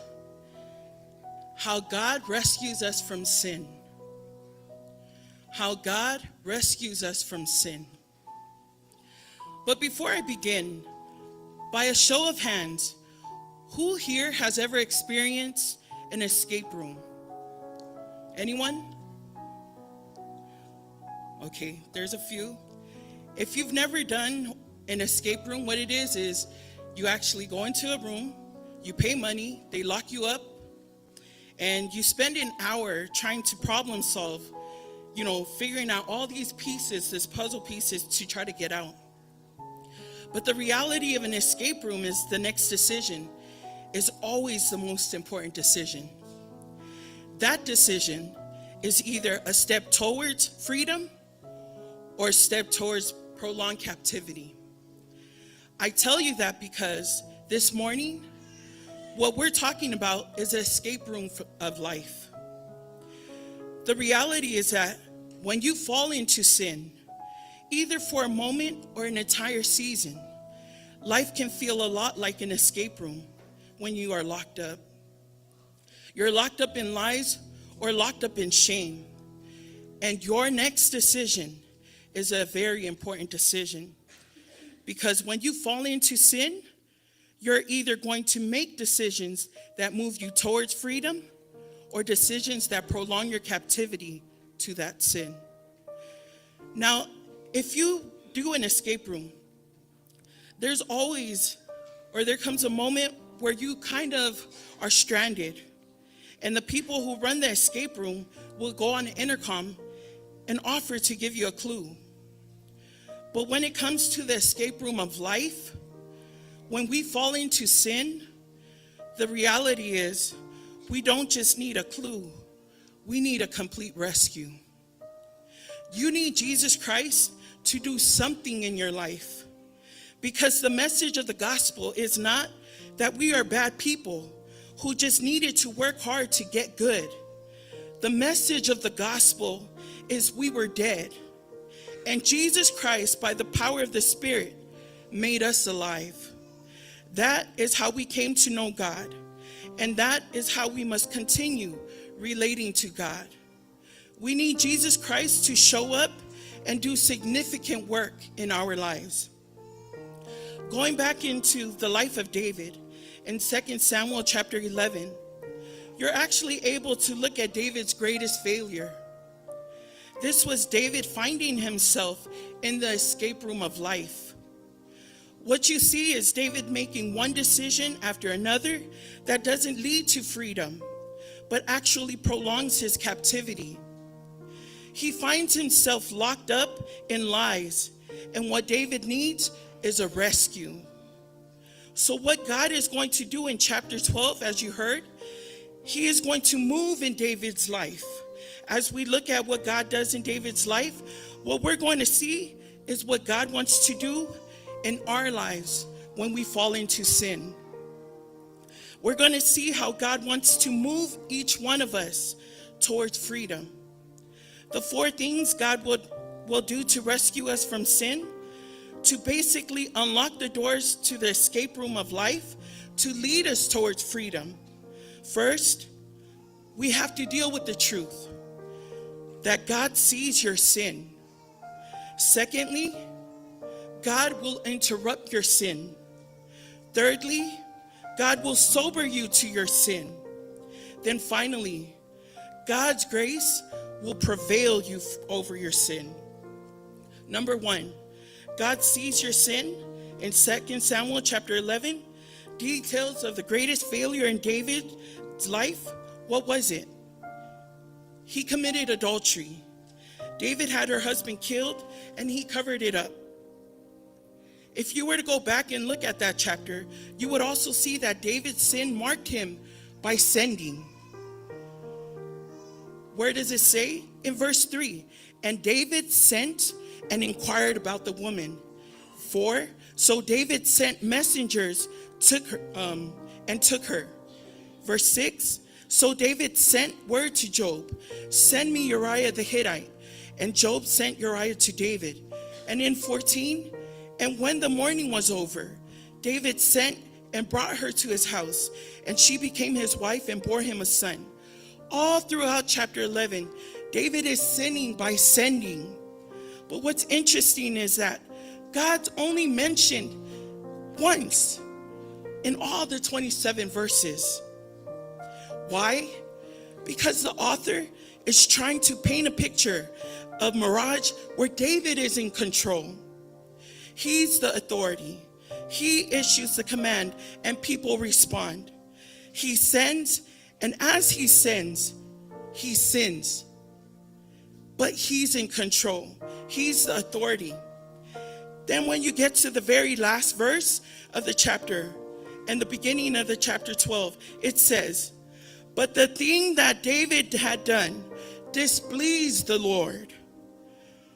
how God rescues us from sin. How God rescues us from sin. But before I begin, by a show of hands, who here has ever experienced an escape room? Anyone? Okay, there's a few. If you've never done an escape room, what it is you actually go into a room, you pay money, they lock you up, and you spend an hour trying to problem solve, figuring out all these pieces, this puzzle pieces to try to get out. But the reality of an escape room is the next decision is always the most important decision. That decision is either a step towards freedom or a step towards prolonged captivity. I tell you that because this morning, what we're talking about is an escape room of life. The reality is that when you fall into sin, either for a moment or an entire season, life can feel a lot like an escape room when you are locked up. You're locked up in lies or locked up in shame. And your next decision is a very important decision. Because when you fall into sin, you're either going to make decisions that move you towards freedom or decisions that prolong your captivity to that sin. Now, if you do an escape room, there comes a moment where you kind of are stranded. And the people who run the escape room will go on the intercom and offer to give you a clue. But when it comes to the escape room of life, when we fall into sin, the reality is we don't just need a clue, we need a complete rescue. You need Jesus Christ to do something in your life. Because the message of the gospel is not that we are bad people who just needed to work hard to get good. The message of the gospel is we were dead. And Jesus Christ, by the power of the Spirit, made us alive. That is how we came to know God. And that is how we must continue relating to God. We need Jesus Christ to show up and do significant work in our lives. Going back into the life of David in 2 Samuel chapter 11, you're actually able to look at David's greatest failure. This was David finding himself in the escape room of life. What you see is David making one decision after another that doesn't lead to freedom, but actually prolongs his captivity. He finds himself locked up in lies, and what David needs is a rescue. So what God is going to do in chapter 12, as you heard, he is going to move in David's life. As we look at what God does in David's life, what we're going to see is what God wants to do in our lives when we fall into sin. We're going to see how God wants to move each one of us towards freedom. The 4 things God will do to rescue us from sin, to basically unlock the doors to the escape room of life, to lead us towards freedom. First, we have to deal with the truth that God sees your sin. Secondly, God will interrupt your sin. Thirdly, God will sober you to your sin. Then finally, God's grace will prevail you over your sin. Number 1, God sees your sin in 2 Samuel chapter 11. Details of the greatest failure in David's life. What was it? He committed adultery. David had her husband killed, and he covered it up. If you were to go back and look at that chapter, you would also see that David's sin marked him by sending. Where does it say? In verse 3, and David sent and inquired about the woman. 4, so David sent messengers took her. Verse 6, so David sent word to Job, send me Uriah the Hittite. And Job sent Uriah to David. And in 14, and when the morning was over, David sent and brought her to his house, and she became his wife and bore him a son. All throughout chapter 11, David is sinning by sending. But what's interesting is that God's only mentioned once in all the 27 verses. Why? Because the author is trying to paint a picture of mirage where David is in control. He's the authority. He issues the command and people respond. He sends, and as he sends, he sins. But he's in control. He's the authority. Then when you get to the very last verse of the chapter and the beginning of the chapter 12, it says, but the thing that David had done displeased the Lord.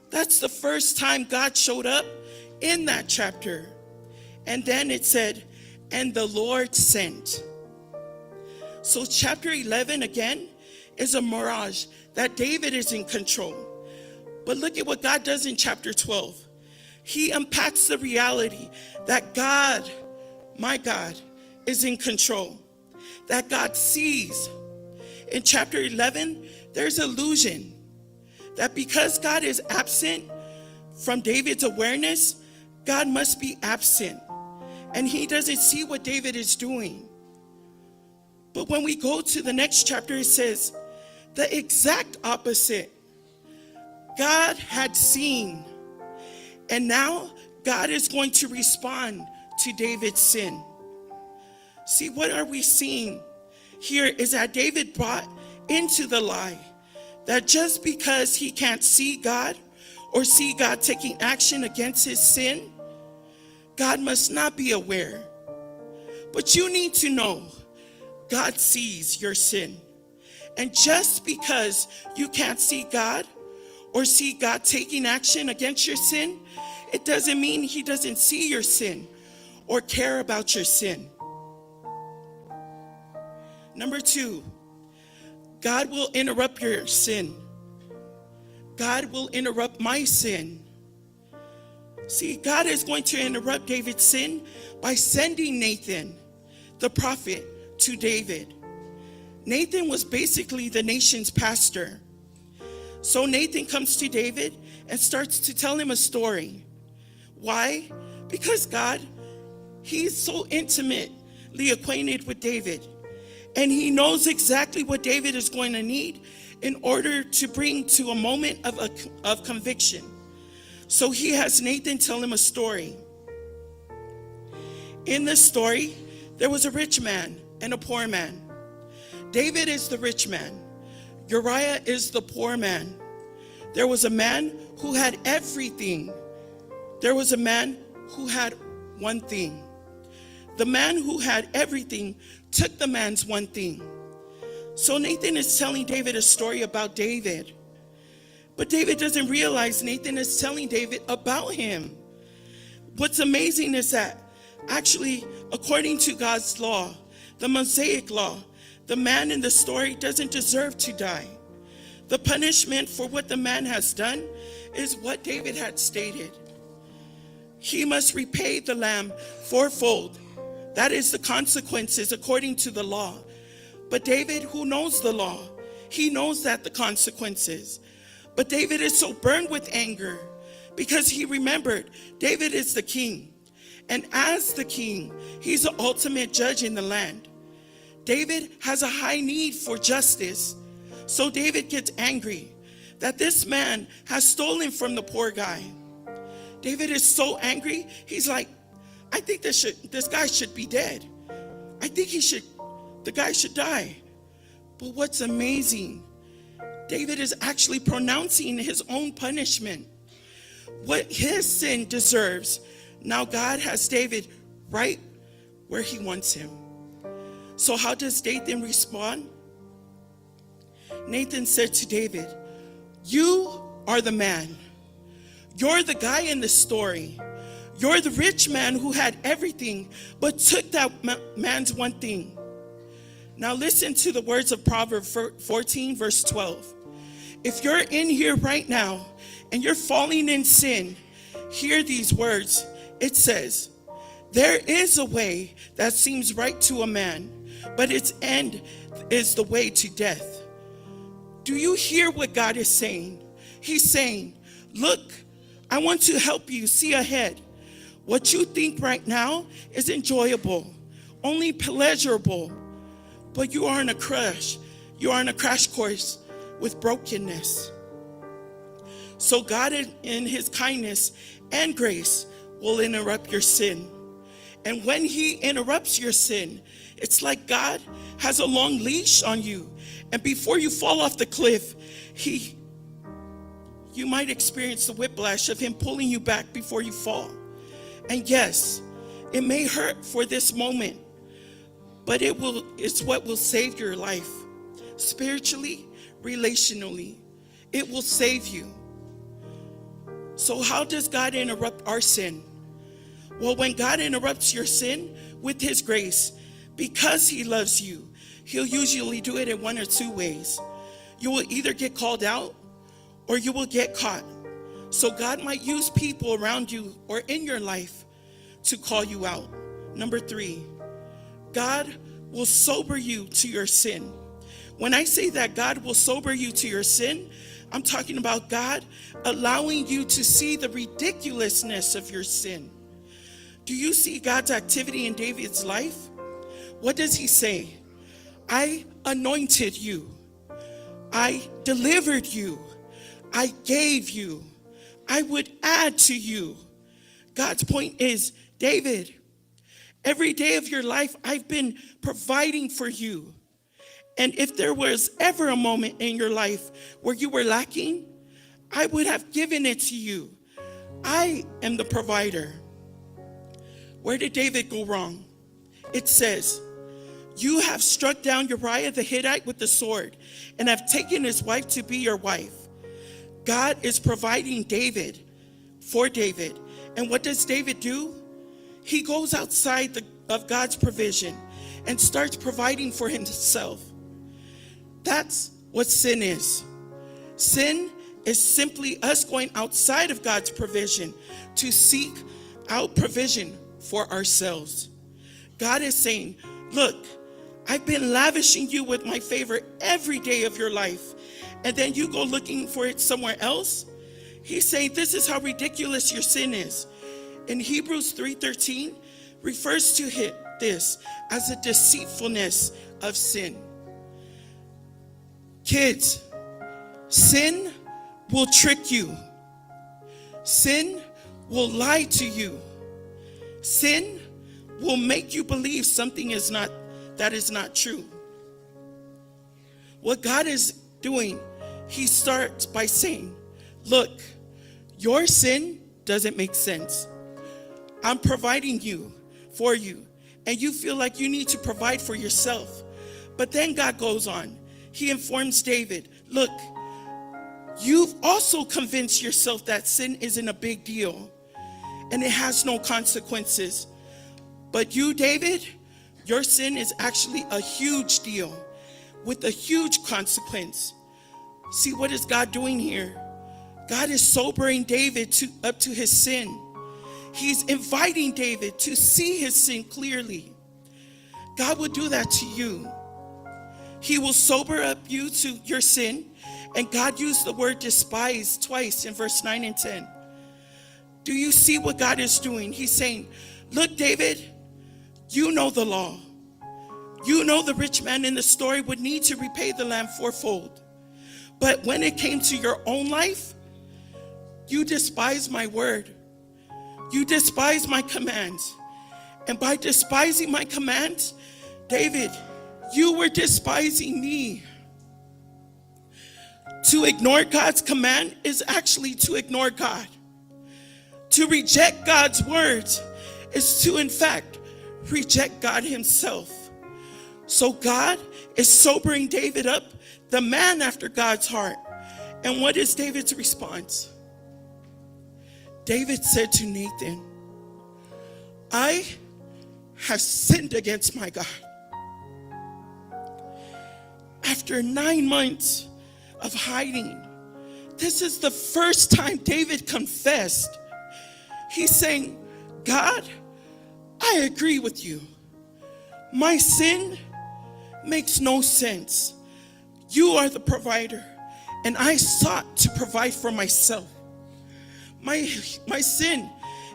That's the first time God showed up in that chapter. And then it said, and the Lord sent. So chapter 11 again is a mirage that David is in control. But look at what God does in chapter 12. He unpacks the reality that God, my God, is in control. That God sees. In chapter 11, there's illusion that because God is absent from David's awareness, God must be absent. And he doesn't see what David is doing. But when we go to the next chapter, it says the exact opposite. God had seen, and now God is going to respond to David's sin. See, what are we seeing here is that David brought into the lie that just because he can't see God or see God taking action against his sin, God must not be aware. But you need to know God sees your sin. And just because you can't see God or see God taking action against your sin, it doesn't mean he doesn't see your sin or care about your sin. Number 2, God will interrupt your sin. God will interrupt my sin. See, God is going to interrupt David's sin by sending Nathan, the prophet, to David. Nathan was basically the nation's pastor. So Nathan comes to David and starts to tell him a story. Why? Because God, he's so intimately acquainted with David. And he knows exactly what David is going to need in order to bring to a moment of conviction. So he has Nathan tell him a story. In this story, there was a rich man and a poor man. David is the rich man. Uriah is the poor man. There was a man who had everything. There was a man who had one thing. The man who had everything took the man's one thing. So Nathan is telling David a story about David. But David doesn't realize Nathan is telling David about him. What's amazing is that actually, according to God's law, the Mosaic law, the man in the story doesn't deserve to die. The punishment for what the man has done is what David had stated. He must repay the lamb fourfold. That is the consequences according to the law. But David, who knows the law, he knows that the consequences. But David is so burned with anger because he remembered David is the king. And as the king, he's the ultimate judge in the land. David has a high need for justice. So David gets angry that this man has stolen from the poor guy. David is so angry, he's like, I think this guy should be dead. I think the guy should die. But what's amazing, David is actually pronouncing his own punishment. What his sin deserves, now God has David right where he wants him. So how does Nathan respond? Nathan said to David, you are the man. You're the guy in the story. You're the rich man who had everything, but took that man's one thing. Now listen to the words of Proverbs 14, verse 12. If you're in here right now and you're falling in sin, hear these words. It says, there is a way that seems right to a man, but its end is the way to death. Do you hear what God is saying? He's saying, look, I want to help you see ahead. What you think right now is enjoyable, only pleasurable, but you are in a crash. You are in a crash course with brokenness. So God in his kindness and grace will interrupt your sin. And when he interrupts your sin, it's like God has a long leash on you. And before you fall off the cliff, you might experience the whiplash of him pulling you back before you fall. And yes, it may hurt for this moment, but it's what will save your life. Spiritually, relationally, it will save you. So how does God interrupt our sin? Well, when God interrupts your sin with his grace, because he loves you, he'll usually do it in one or two ways. You will either get called out or you will get caught. So God might use people around you or in your life to call you out. Number 3, God will sober you to your sin. When I say that God will sober you to your sin, I'm talking about God allowing you to see the ridiculousness of your sin. Do you see God's activity in David's life? What does he say? I anointed you. I delivered you. I gave you. I would add to you. God's point is, David, every day of your life, I've been providing for you. And if there was ever a moment in your life where you were lacking, I would have given it to you. I am the provider. Where did David go wrong? It says, you have struck down Uriah the Hittite with the sword and have taken his wife to be your wife. God is providing for David. And what does David do? He goes outside of God's provision and starts providing for himself. That's what sin is. Sin is simply us going outside of God's provision to seek out provision for ourselves. God is saying, look, I've been lavishing you with my favor every day of your life, and then you go looking for it somewhere else. He's saying this is how ridiculous your sin is. In Hebrews 3:13 refers to this as the deceitfulness of sin. Kids, sin will trick you. Sin will lie to you. Sin will make you believe something that is not true. What God is doing, he starts by saying, look, your sin doesn't make sense. I'm providing for you, and you feel like you need to provide for yourself. But then God goes on. He informs David, look, you've also convinced yourself that sin isn't a big deal and it has no consequences. But you, David, your sin is actually a huge deal with a huge consequence. See, what is God doing here? God is sobering David up to his sin. He's inviting David to see his sin clearly. God will do that to you. He will sober up you to your sin. And God used the word despise twice in verse 9 and 10. Do you see what God is doing? He's saying, Look, David, you know the law. You know the rich man in the story would need to repay the lamb fourfold. But when it came to your own life, you despised my word. You despised my commands. And by despising my commands, David, you were despising me. To ignore God's command is actually to ignore God. To reject God's words is to, in fact, reject God himself. So God is sobering David up, the man after God's heart. And what is David's response? David said to Nathan, I have sinned against my God. After 9 months of hiding, this is the first time David confessed. He's saying, God, I agree with you. My sin makes no sense. You are the provider, and I sought to provide for myself. My sin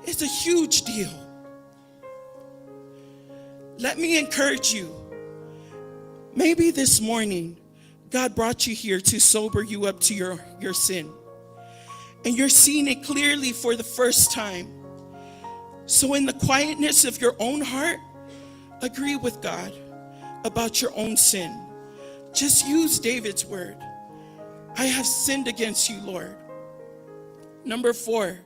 is a huge deal. Let me encourage you. Maybe this morning, God brought you here to sober you up to your sin. And you're seeing it clearly for the first time. So in the quietness of your own heart, agree with God about your own sin. Just use David's word. I have sinned against you, Lord. Number 4,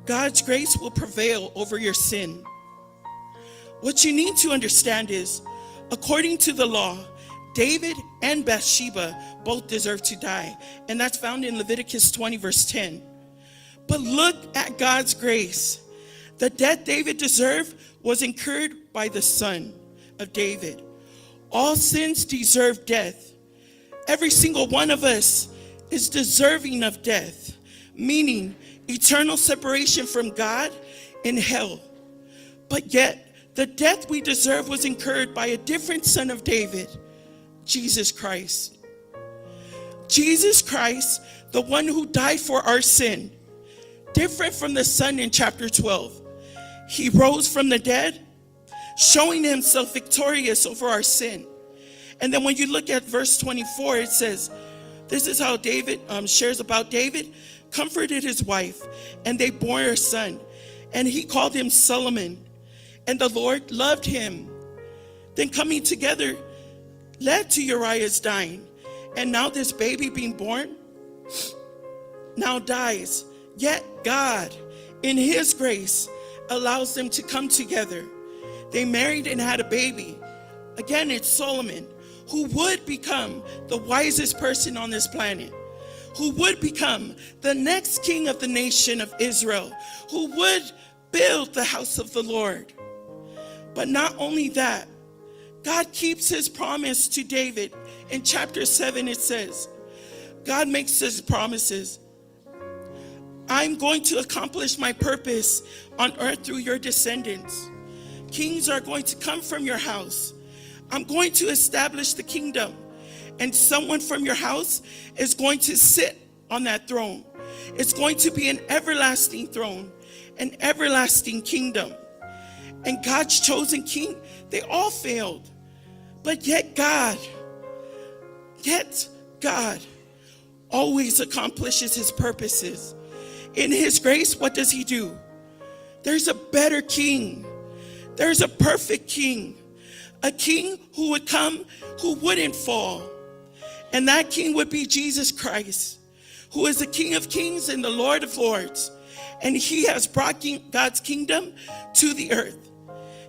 God's grace will prevail over your sin. What you need to understand is, according to the law, David and Bathsheba both deserve to die. And that's found in Leviticus 20, verse 10. But look at God's grace. The death David deserved was incurred by the son of David. All sins deserve death. Every single one of us is deserving of death, meaning eternal separation from God in hell. But yet, the death we deserve was incurred by a different son of David, Jesus Christ. Jesus Christ, the one who died for our sin, different from the son in chapter 12. He rose from the dead, showing himself victorious over our sin. And then when you look at verse 24, it says, this is how David shares about David, comforted his wife, and they bore a son, and he called him Solomon. And the Lord loved him. Then coming together led to Uriah's dying. And now this baby being born now dies. Yet God, in his grace, allows them to come together. They married and had a baby. Again, it's Solomon, who would become the wisest person on this planet, who would become the next king of the nation of Israel, who would build the house of the Lord. But not only that, God keeps his promise to David. In chapter 7, it says, God makes his promises. I'm going to accomplish my purpose on earth through your descendants. Kings are going to come from your house. I'm going to establish the kingdom. And someone from your house is going to sit on that throne. It's going to be an everlasting throne, an everlasting kingdom. And God's chosen king, they all failed. But yet God always accomplishes his purposes. In his grace, what does he do? There's a better king. There's a perfect king. A king who would come, who wouldn't fall. And that king would be Jesus Christ, who is the King of Kings and the Lord of Lords. And he has brought God's kingdom to the earth.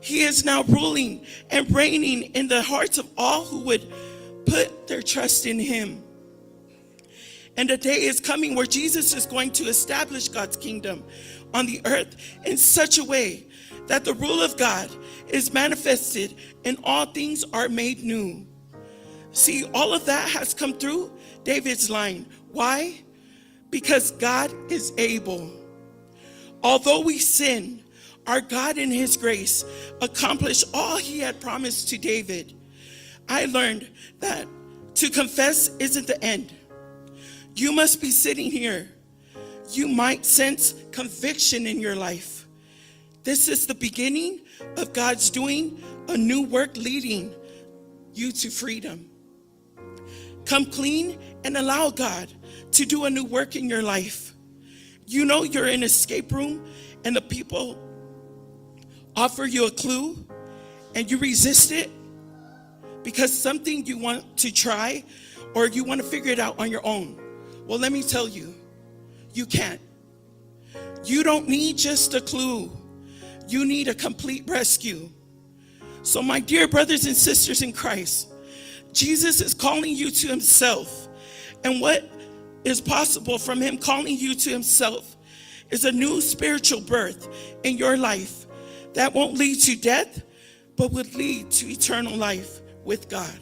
He is now ruling and reigning in the hearts of all who would put their trust in him. And a day is coming where Jesus is going to establish God's kingdom on the earth in such a way that the rule of God is manifested and all things are made new. See, all of that has come through David's line. Why? Because God is able. Although we sin, our God in his grace accomplished all he had promised to David. I learned that to confess isn't the end. You must be sitting here. You might sense conviction in your life. This is the beginning of God's doing a new work leading you to freedom. Come clean and allow God to do a new work in your life. You know you're in an escape room and the people offer you a clue and you resist it because something you want to try or you want to figure it out on your own. Well, let me tell you, you can't. You don't need just a clue. You need a complete rescue. So my dear brothers and sisters in Christ, Jesus is calling you to himself. And what is possible from him calling you to himself is a new spiritual birth in your life that won't lead to death, but would lead to eternal life with God.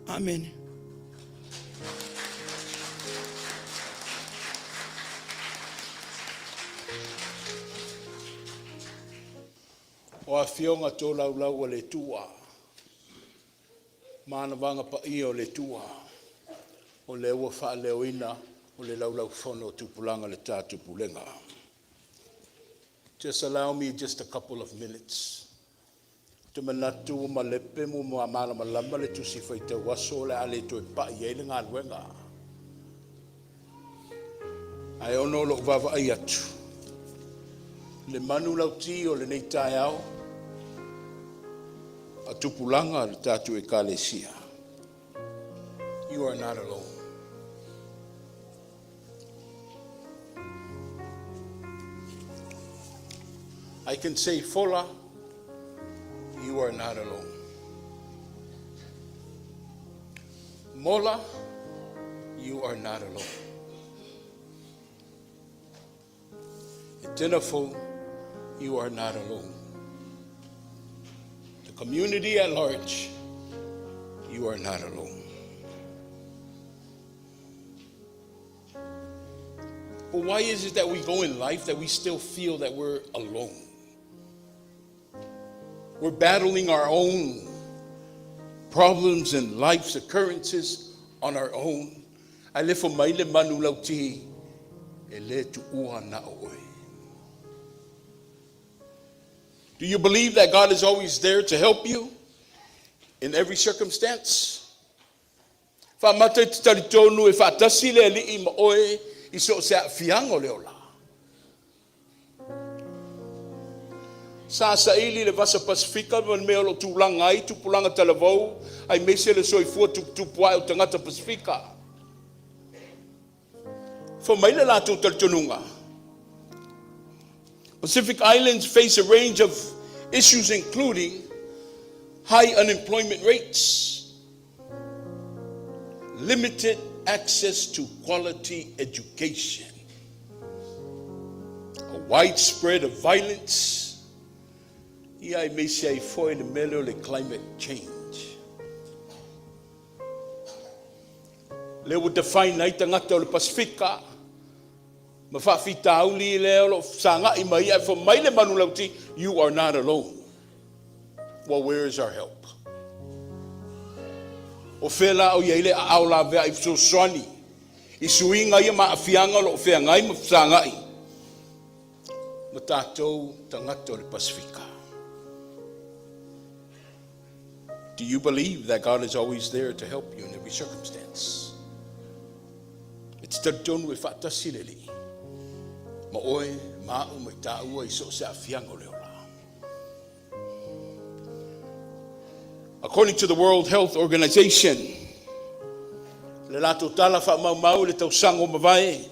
Amen. O a fionga tō laulau o le tua. Mana wanga pa ia o le tua. O le ua wha leo ina o le laulau whono tupulanga le tā tupulenga. Just allow me just a couple of minutes. Te manatu o malepe mo mo amala malama le tusi whaita waso le ale to e pa ia le ngā luenga. Ai ono lo vava ai atu. Le manu lau ti o le nei tai au. A tupulanga le tatu e kalesia. You are not alone. I can say fola, you are not alone. Mola, you are not alone. Etena Fou, you are not alone. The community at large, you are not alone. But why is it that we go in life that we still feel that we're alone? We're battling our own problems and life's occurrences on our own. I live for my le manu lauti ele tu ua na oe. Do you believe that God is always there to help you in every circumstance? Fa mate talitonu e fa tasile li ima oe iso se fiango leola. Sa ili le vasa Pasifika man me lo tulanga ai tupulanga talavou ai mese le soifua tupuai o tangata Pasifika. Fa mai le latou talitonunga. Pacific Islands face a range of issues including high unemployment rates, limited access to quality education, a widespread of violence, I may say for in the middle of climate change. Le would define night and at the Pacifica. Mafafita uli leo sanga imaya for maile manulauti, you are not alone. Well, where is our help? O fela o yele aula vea ifso swani. Isuinga ya maafianga lo feangai mafsangai. Matato tangato le Pacifica. Do you believe that God is always there to help you in every circumstance? It's the done with fatasileli. Maoe, ma'u, mai ta'ua, iso se afiango leola. According to the World Health Organization, le lato tala fa mau le tausango mawai,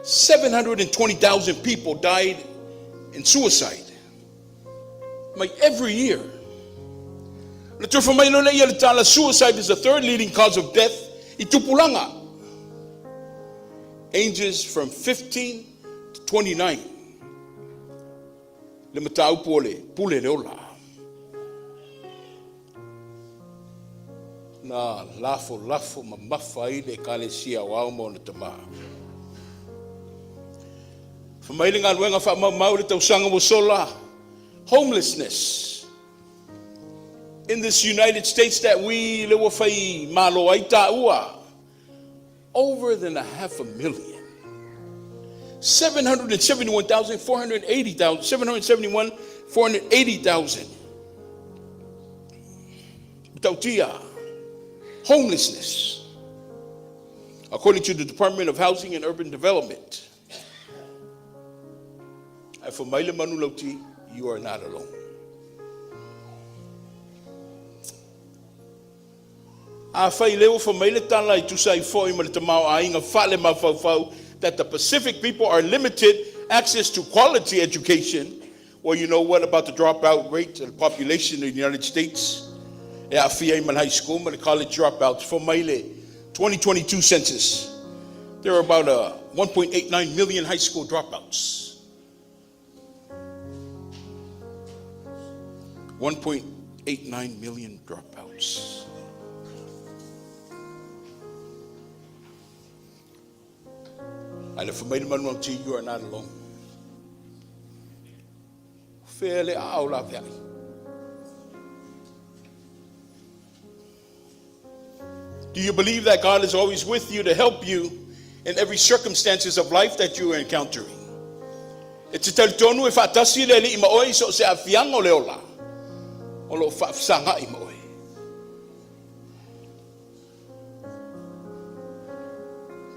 720,000 people died in suicide. Every year. Suicide is the third leading cause of death in Tupulanga. Ages from 15 to 29. Le matau pule leola. Na lafo mamafai le kalesia wao mo le tama. Famailing alwenga fa mau le tausanga mo sola. Homelessness. In this United States that we live with malo ai ta'ua. over than 500,000. 771,480,000. Tautia, homelessness. According to the Department of Housing and Urban Development. And for Maile Manulauti, you are not alone. A fai leo for Maile Tala I tusai foi ma le tamao ainga fale ma fau that the Pacific people are limited access to quality education. Well, you know what about the dropout rate of the population in the United States? Yeah, high school, but the college dropouts for Maile 2022 census. There are about 1.89 million high school dropouts. 1.89 million dropouts. And if I you are not alone. Fairly out of that. Do you believe that God is always with you to help you in every circumstances of life that you are encountering? It's a teltonu if atasi leli imaoi so se afiang o leola. Olo fafsanga imaoi.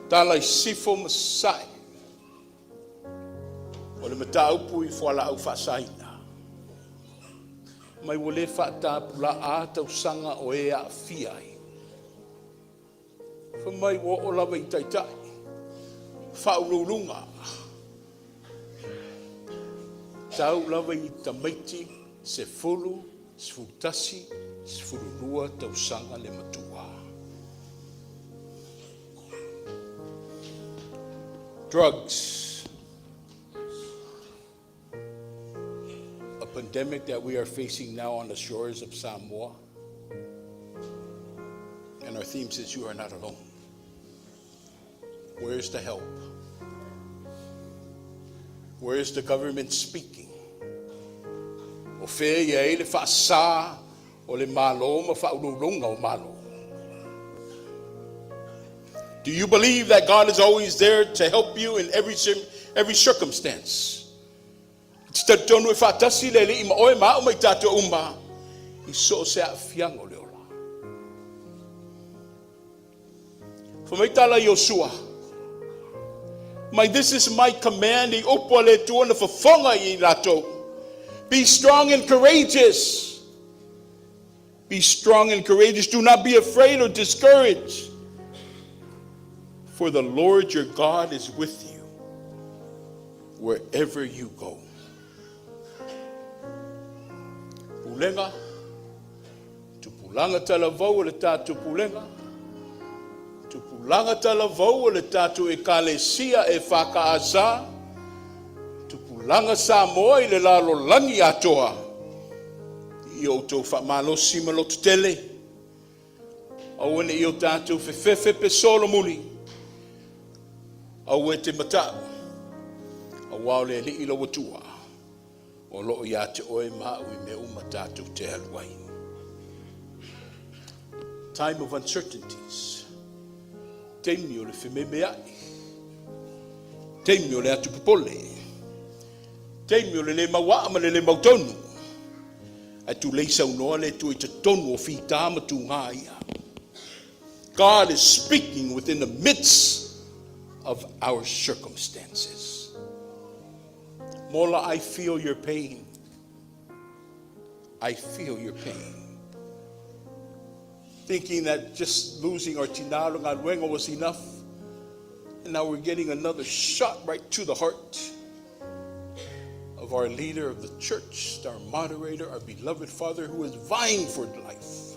Talai sifo masai. Ole mataupu I fuala au fasaina. Mai wole fata pula a tau sanga o ea afiai. For my wo o lava I taitai. Whaururunga. Tau lava I tamaiti, se fulu, se futasi, se fulurua tau sanga le matua. Drugs. A pandemic that we are facing now on the shores of Samoa. And our theme says you are not alone. Where's the help? Where's the government speaking? O fe ia ele fa sa o le malo ma fa ulunga o malo. Do you believe that God is always there to help you in every circumstance? It's the tonu fa tasi le ima o ma o mai tato umba. I so se afiango leola. For mai tala Yosua. This is my command. Be strong and courageous. Be strong and courageous. Do not be afraid or discouraged. For the Lord your God is with you wherever you go. Pulega, tupulanga talavou le tatu pulega. Tupulaga talavou le tatu ekalesia e whakaasa. Tupulanga Samoa I le lalo langi atoa. I o tau whamalosi malotu tele. Au ene I o tatu whewhewe pe solo muli. Au e te matau. Au wao le li ilo watua. O loo ia te oe maa ui me uma tatu te haluai. Time of uncertainties. Teimio le whememeai. Teimio le atu popole. Teimio le maua ama le mautonu. Atu leisa unoa le tu I te tonu o whita matu ngā ia. God is speaking within the midst of our circumstances. Mola, I feel your pain. I feel your pain. Thinking that just losing our Tinalo Ngalwengo was enough. And now we're getting another shot right to the heart of our leader of the church, our moderator, our beloved father who is vying for life.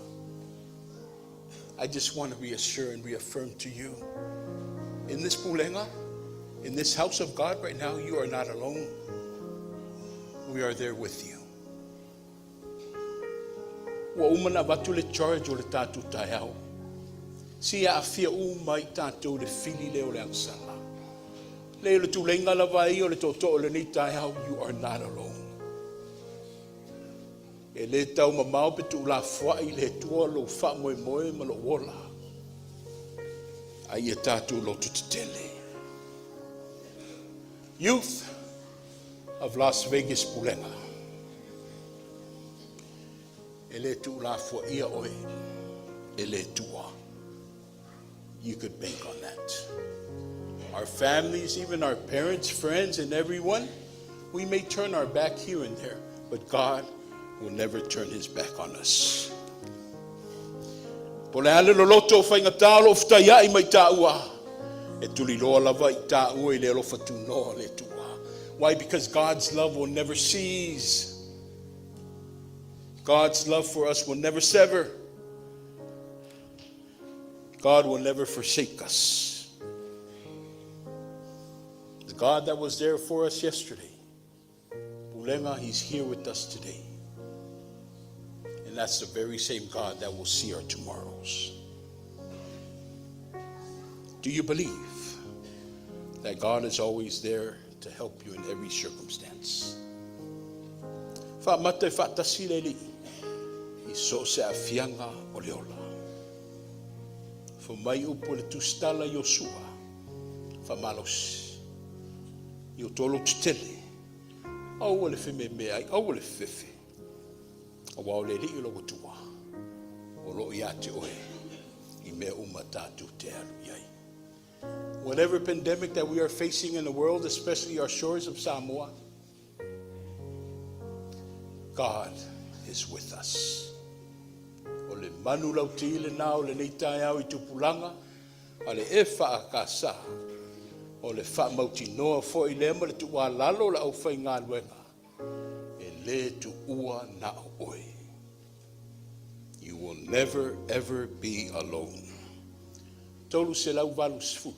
I just want to reassure and reaffirm to you, in this Pulega, in this house of God right now, you are not alone. We are there with you. Wa umana batu le charge o le tatu taeau. Sia afia umai tatu le fili leo le ansala. Le le tulenga la vai o le toto o le ni taeau, you are not alone. E le tau mamau pe tu la fwai le tua lo fa moe moe ma lo wola. ai e tātou lotu te tele. Youth of Las Vegas, Pulega. Ele tu la fo ia oe. Ele tua. You could bank on that. Our families, even our parents, friends, and everyone, we may turn our back here and there, but God will never turn his back on us. Po le ale lo loto whainga tālo whtaia I mai tāua. E tuli loa lava I tāua I le alofa tu noa le tua. Why? Because God's love will never cease. God's love for us will never sever. God will never forsake us. The God that was there for us yesterday, Pulega, he's here with us today. And that's the very same God that will see our tomorrows. Do you believe that God is always there to help you in every circumstance? Fa mate fa tasileli I so se afianga o leola. Fa mai upo le tustala Yosua fa malos. Yo tolo tutele. Au le feme mea, au le fefe. Au le li lo tua. O lo iate oe. I me umatatu te alu yai. Whatever pandemic that we are facing in the world, especially our shores of Samoa, God is with us. O le manu lau tile nao le neitai au I tupulanga, a le e whaakasa, o le wha mauti noa fo I lema le tuwa lalo la au whai ngā luenga, e le tu ua na oe. You will never ever be alone. Tolu se lau valu sfulu.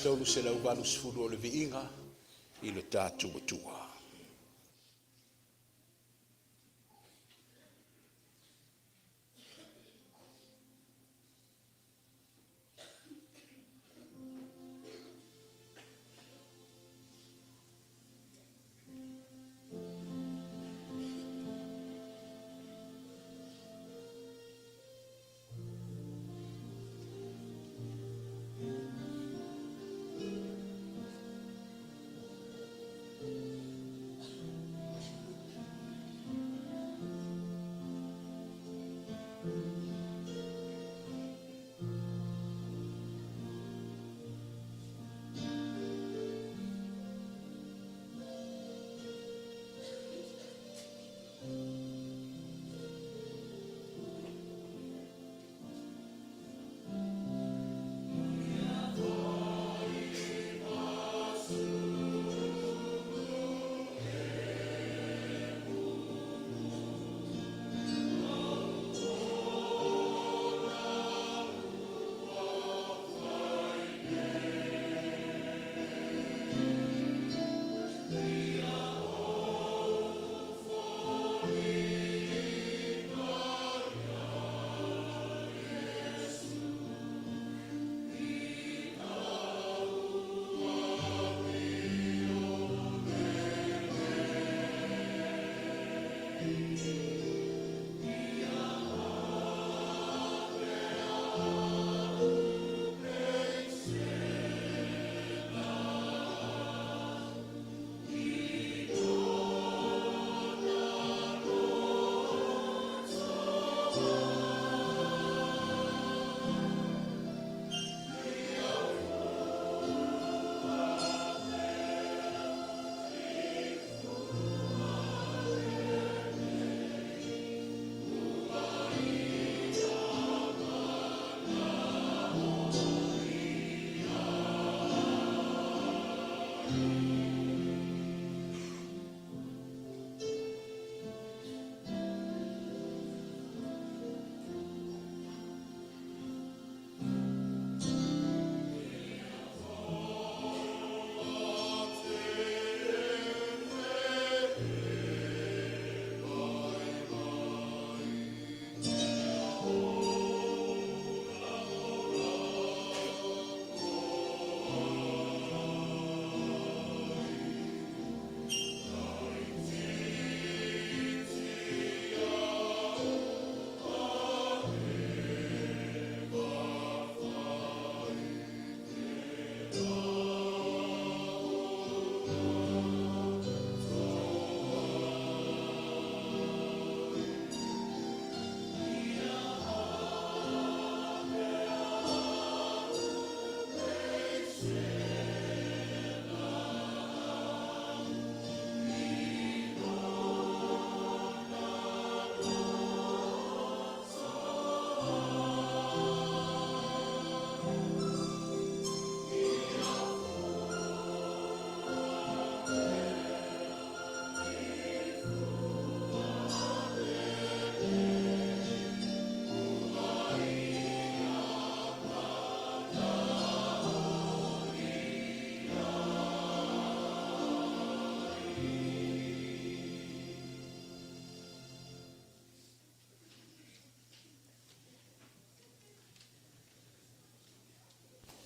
Tolu se lau valu sfulu o le viinga I le tātua tua.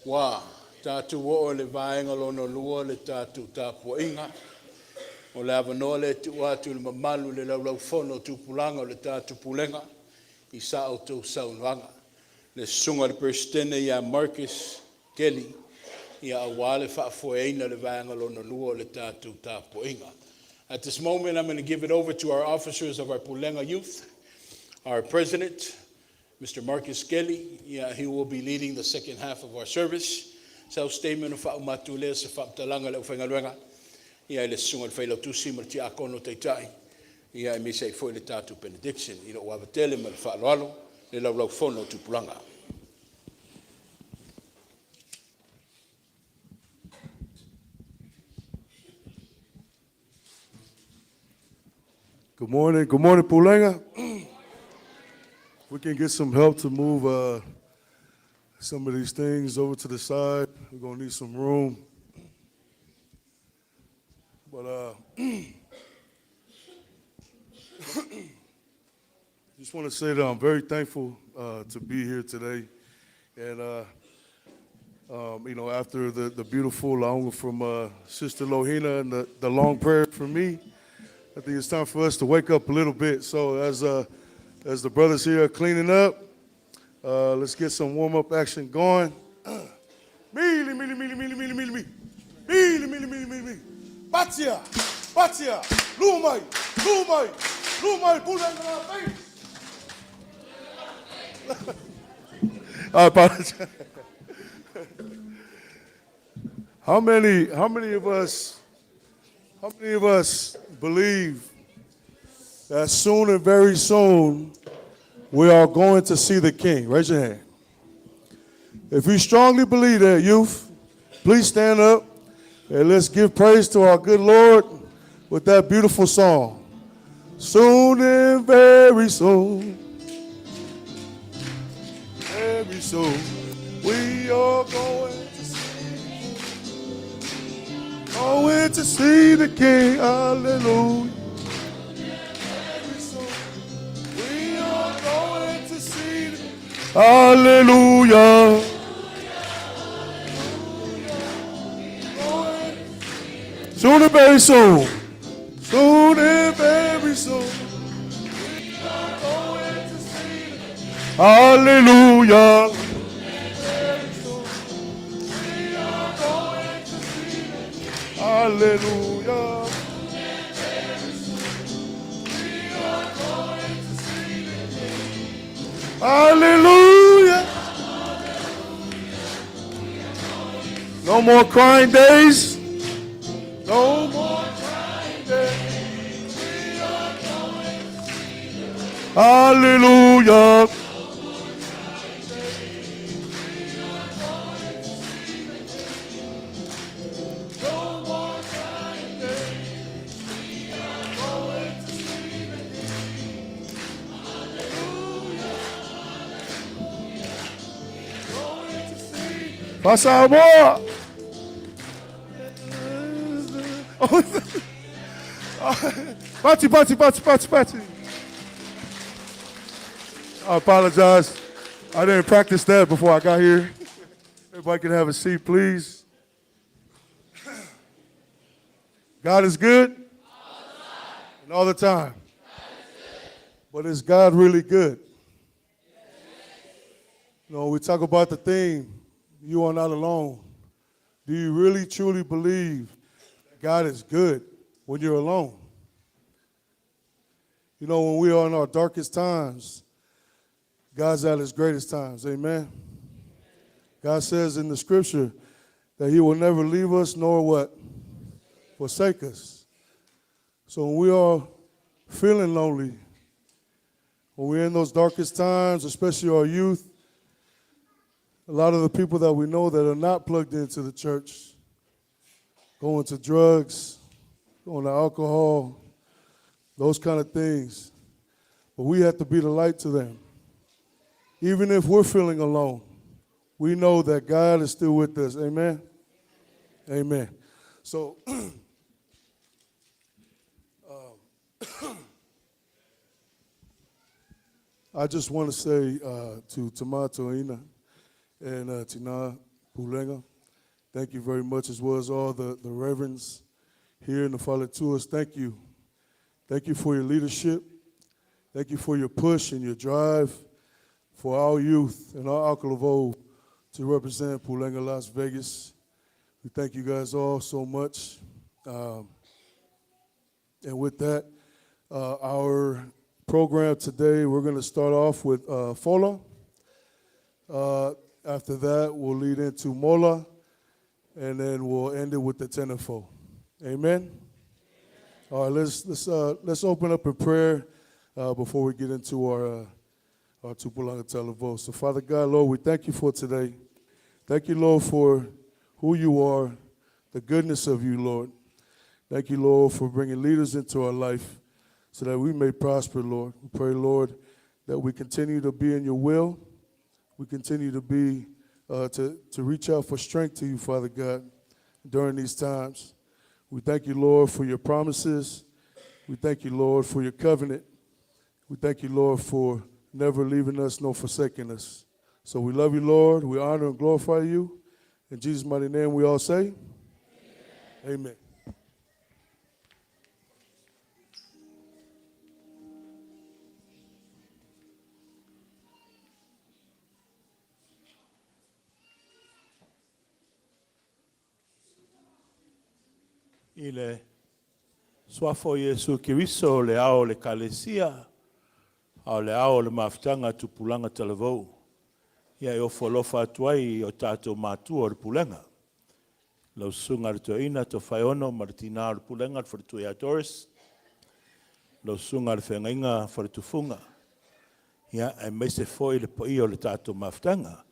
Wa, tātou o le vaenga lono lua le tātou tāpua inga. O le avanoa le tu atu le mamalu le laulau fono tupulanga o le tātou pulenga. I sa o tau saunuanga. Le sunga le perstene ia Marcus Kelly. Ia awale whaafoeina le vaenga lono lua le tātou tāpua inga. At this moment, I'm going to give it over to our officers of our Pulenga youth, our president, Mr. Marcus Kelly. Yeah, he will be leading the second half of our service. Self-statement of Fa'umatule sa Fa'utalanga le Ufengaluenga. Yeah, le sunga le Whailau Tusi ma ti akono teitai. Yeah, me say foi le tātou benediction. I lo wavatele ma le Fa'aloalo, le laulau fono tupulanga. Good morning, Pulega. We can get some help to move some of these things over to the side. We're gonna need some room. But just want to say that I'm very thankful to be here today. And you know, after the beautiful launga from Sister Lohina and the long prayer from me, I think it's time for us to wake up a little bit. So as the brothers here are cleaning up, let's get some warm-up action going. Mili, mili, mili, mili, mili, mili, mili. Mili, mili, mili, mili, mili. Batia, batia, lumai, lumai, lumai, Pulega Las Vegas. I apologize. How many of us believe that soon and very soon we are going to see the King? Raise your hand. If you strongly believe that, youth, please stand up and let's give praise to our good Lord with that beautiful song. Soon and very soon, we are going to see the King. Hallelujah. We are going to see the King. Hallelujah. Soon and very soon. Soon and very soon. We are going to see the King. Hallelujah. Hallelujah. Hallelujah. No more crying days. No more crying days. Hallelujah. Passa amor. Bate. I apologize. I didn't practice that before I got here. Everybody can have a seat, please. God is good. And all the time. But is God really good? You know, we talk about the theme, you are not alone. Do you really, truly believe that God is good when you're alone? You know, when we are in our darkest times, God's at his greatest times, amen? God says in the scripture that he will never leave us nor what? Forsake us. So when we are feeling lonely, when we're in those darkest times, especially our youth, a lot of the people that we know that are not plugged into the church, going to drugs, going to alcohol, those kind of things. But we have to be the light to them. Even if we're feeling alone, we know that God is still with us. Amen? Amen. So, I just want to say to Tomato Ina and Tina, Pulega. Thank you very much, as well as all the reverends here in the Falatuas. Thank you. Thank you for your leadership. Thank you for your push and your drive for our youth and our Akalavo to represent Pulega Las Vegas. We thank you guys all so much. And with that, our program today, we're going to start off with Fola. After that, we'll lead into Mola, and then we'll end it with the Etena Fou. Amen? All right, let's open up in prayer before we get into our Tupulaga Talavou. So, Father God, Lord, we thank you for today. Thank you, Lord, for who you are, the goodness of you, Lord. Thank you, Lord, for bringing leaders into our life so that we may prosper, Lord. We pray, Lord, that we continue to be in your will. We continue to be, to reach out for strength to you, Father God, during these times. We thank you, Lord, for your promises. We thank you, Lord, for your covenant. We thank you, Lord, for never leaving us nor forsaking us. So we love you, Lord. We honor and glorify you. In Jesus' mighty name, we all say, amen. Amen. Ile swafo Yesu Kiriso le ao le kalesia, au le ao le maftanga tupulanga talavou. Ia e ofolofa atuai o tātou mātua o le pulenga. Lau sunga le toina Tofaeono Martina o le pulenga le wharetui a Doris. Lau sunga le whengainga wharetufunga. Ia e meise foi le poi o le tātou maftanga.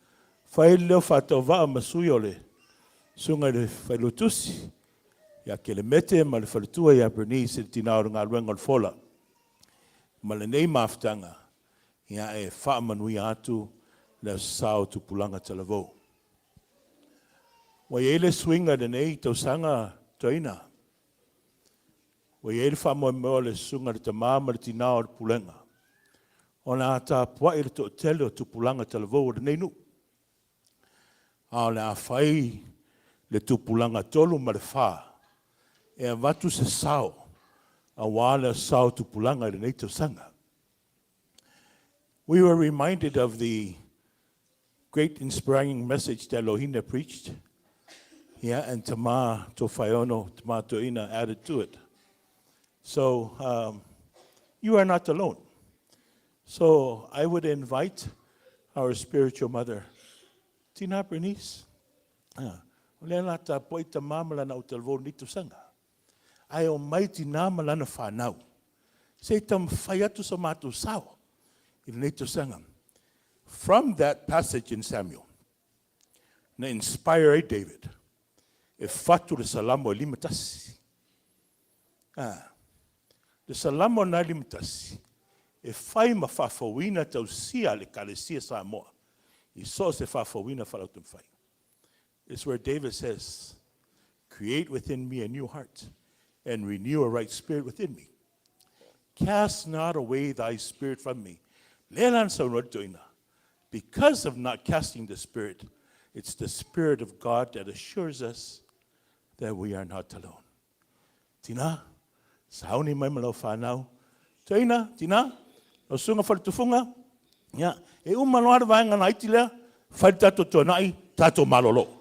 Whai leo whatau waa masui o le sunga le whailutusi. Ia ke le mete ma le wharetua ia Bernice e tina o ngā ruenga le fola. Ma le nei maftanga. Ia e whaamanui atu le sao tupulanga talavou. Wa ele swinga de nei tausanga toina. Wa ele whamoe le sunga le tamama le tina o le pulenga. O na ata pua ele to tele o tupulanga talavou le nei nu. A le a whai le tupulanga tolu ma le wha. E a watu se sao. A wale sao tupulanga le nei tausanga. We were reminded of the great inspiring message that Lohina preached. Yeah, and Tama Tofaeono, Tama Toina added to it. So you are not alone. So I would invite our spiritual mother, Tina Bernice. Lena ta poita mamala na utalvo nito sanga. Ai o maiti namala na whanau. Se tam whaiatu sa matu sao. I nito sanga. From that passage in Samuel, na inspire David, e fatu le salamo limitasi. Le salamo na limitasi, e fai ma fafawina tau sia le kalesia sa moa. I so se fafawina falautum fai. It's where David says, create within me a new heart, and renew a right spirit within me. Cast not away thy spirit from me. Lelan sa rodoina. Because of not casting the Spirit, it's the Spirit of God that assures us that we are not alone. Tina, sauni mai malo whanau. Tina, o sunga whalitufunga. Ya, e umanoa vanga na itilea, whaitato tonai, tato malolo.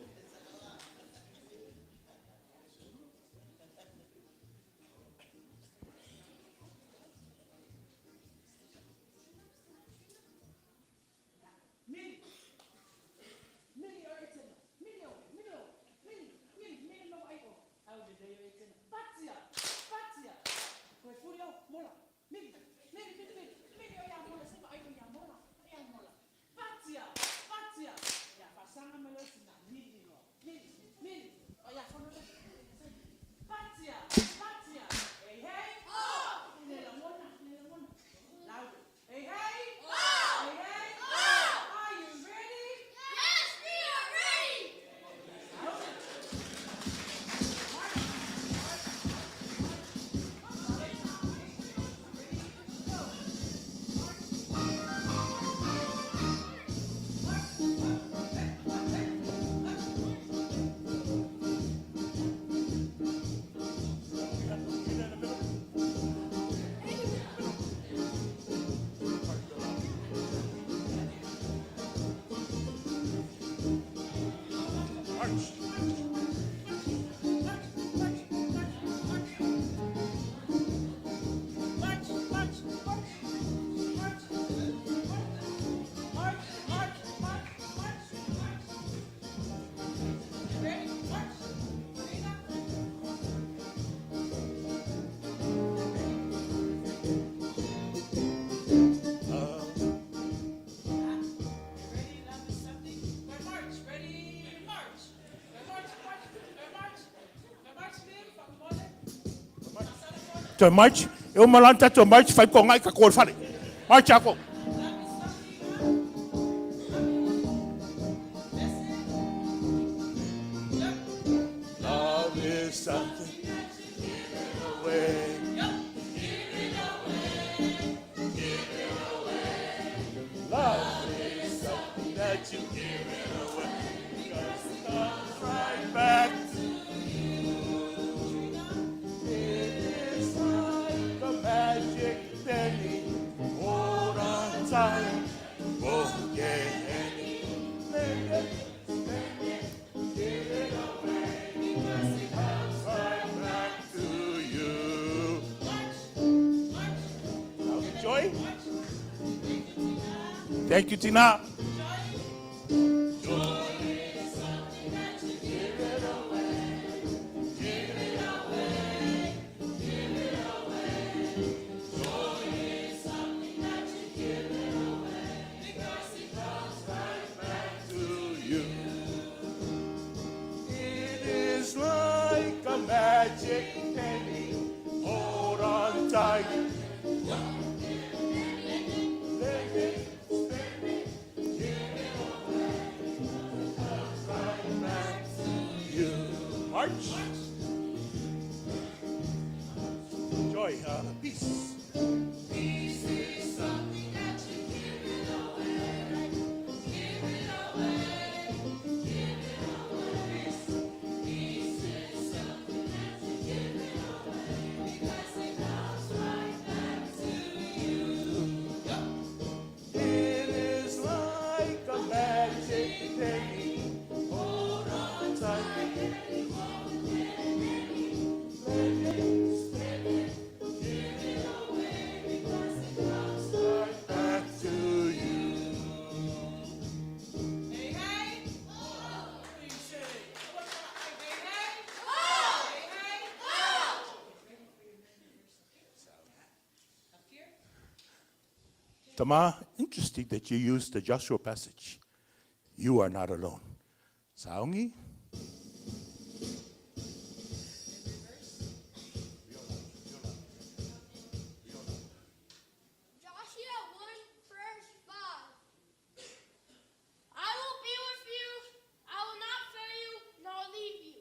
To march, eu malanta to march fai ko ngai ka ko fale. March ako. Love is something away. Love is something that you give it away. Because it comes right back to you. It is like a magic penny. Hold on tight. Won't get any. Spend it, give it away. Because it comes right back to you. Now enjoy. Thank you, Tina. It is like a magic penny. Hold on tight. Spend it, give it away. Comes right back to you. March. Joy, peace. Peace is something that you give it away. Give it away. Give it away. Peace is something that you give it away. Because it comes right back to you. It is like a magic penny. Hold on tight. Spend it, give it away. Because it comes right back to you. Hey, hey. Oh. What do you say? Hey, hey. Oh. Hey, hey. Oh. Up here? Tama, interesting that you used the Joshua passage. You are not alone. Saongi? Joshua 1 verse 5. I will be with you. I will not fail you nor leave you.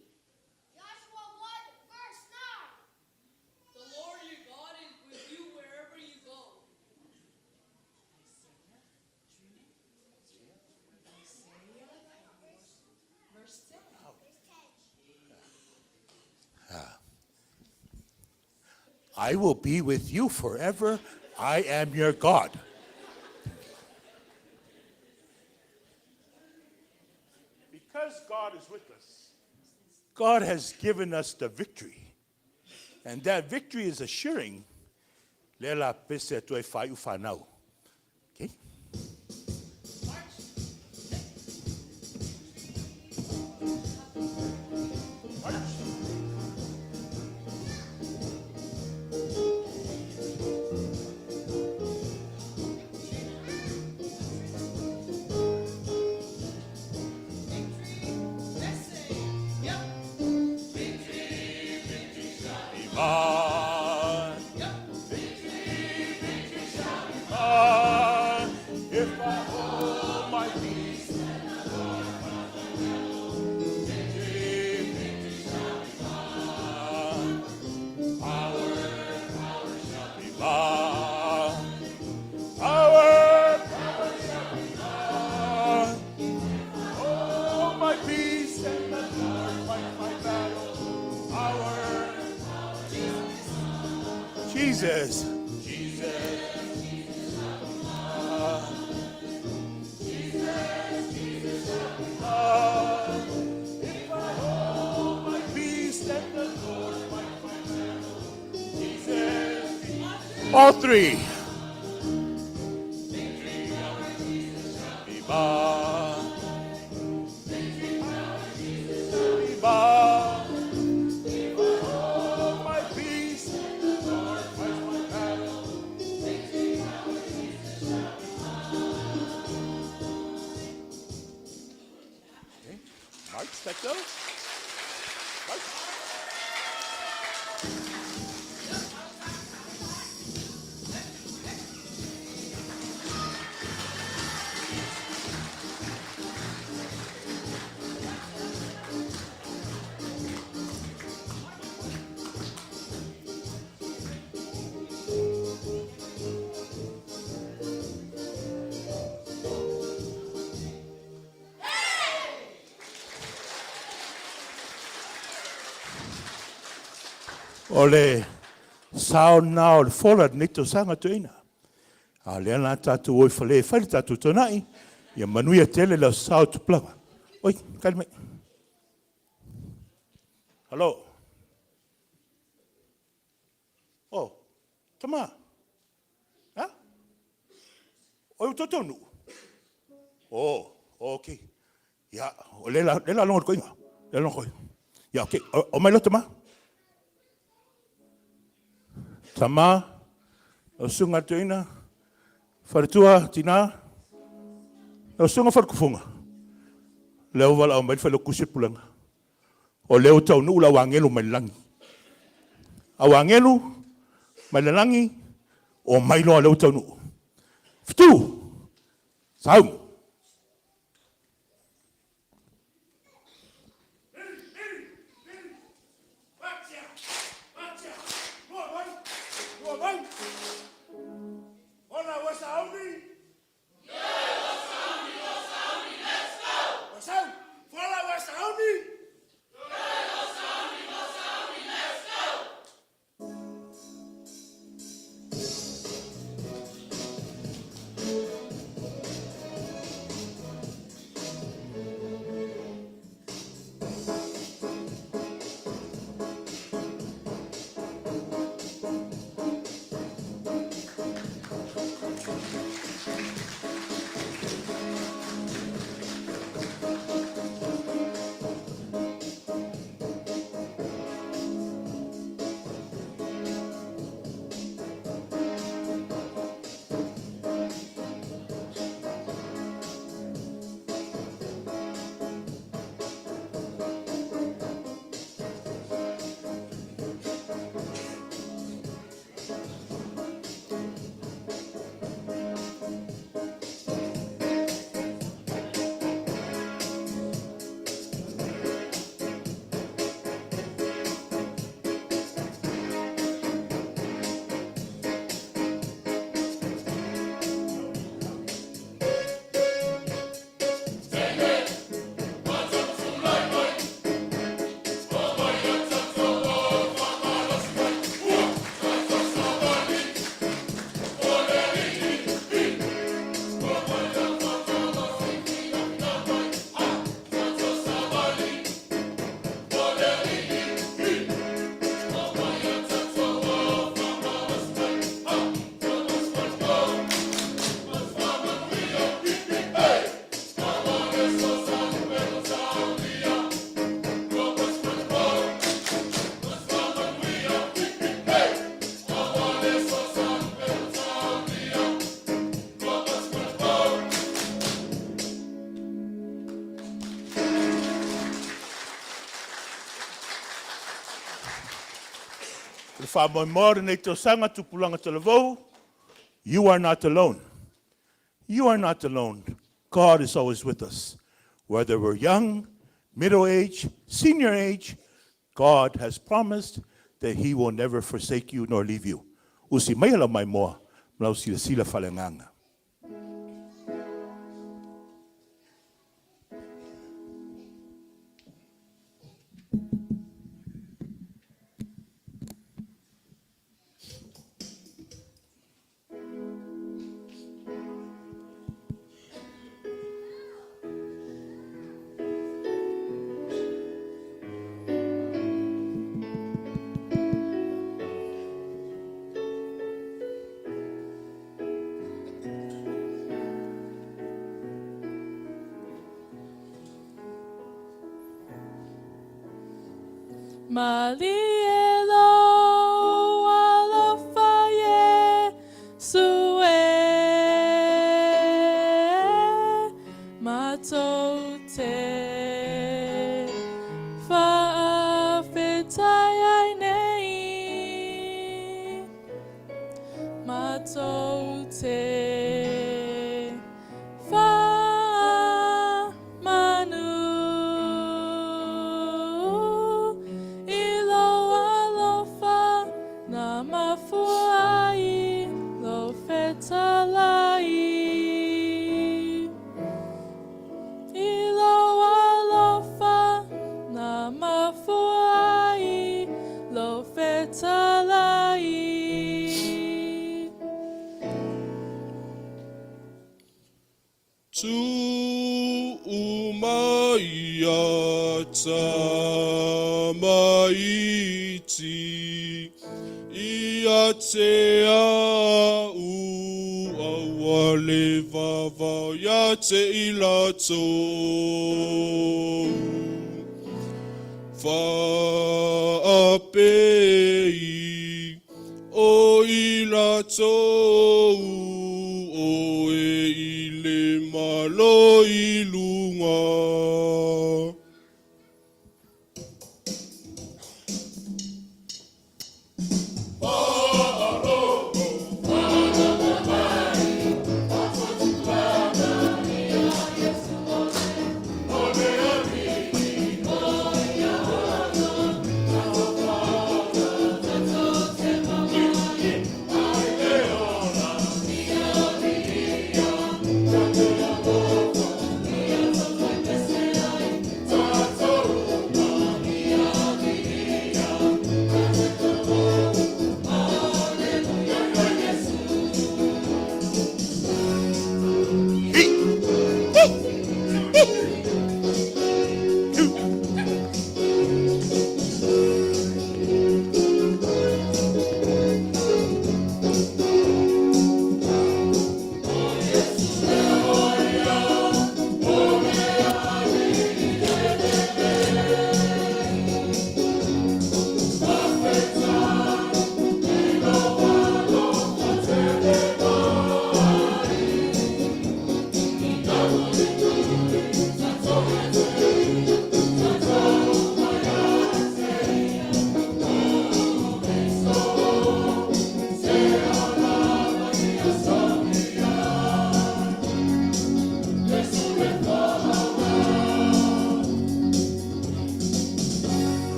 Joshua 1 verse 9. The Lord your God is with you wherever you go. Verse 10. I will be with you forever. I am your God. Because God is with us, God has given us the victory. And that victory is assuring. Lela pese toi fai ufanau. Okay? if I hold my peace, victory shall be mine. Power shall be mine. Power shall be mine. Hold my peace and the Lord fight my battle. Power, Jesus. If I hold my peace and the Lord fight my battle. Jesus, All three. be mine. Be mine. If I hold my peace and the Lord fight my battle. March, let go. March. O le sao na o le fola ni to sanga tuina. A le ana tatu oi fale fale tatu tonai. Ia manuia tele la sao tupulaga. Oi, kalme. Hello. Oh, tama. Ha? Oi totonu. Oh, okay. Ya, o lela longo ko inga. Lela longo. Ya, okay. O mai lo tama. Tama. O sunga tuina. Fartua tina. O sunga farkufunga. Leo wala o mai falo kusipulanga. O leo tau nu la wangelu mai langi. A wangelu mai langi o mai lo leo tau nu. Fitu. Saum. You are not alone. You are not alone. God is always with us. Whether we're young, middle age, senior age, God has promised that He will never forsake you nor leave you. Usi mai ala mai moa, mlau sila sila falenganga. Malielo alofaye sue matote faafetai nei matote Tu umaya tamaiti ia te au awale vava ia te ilato Whaapei o ilato o e ile malo ilunga.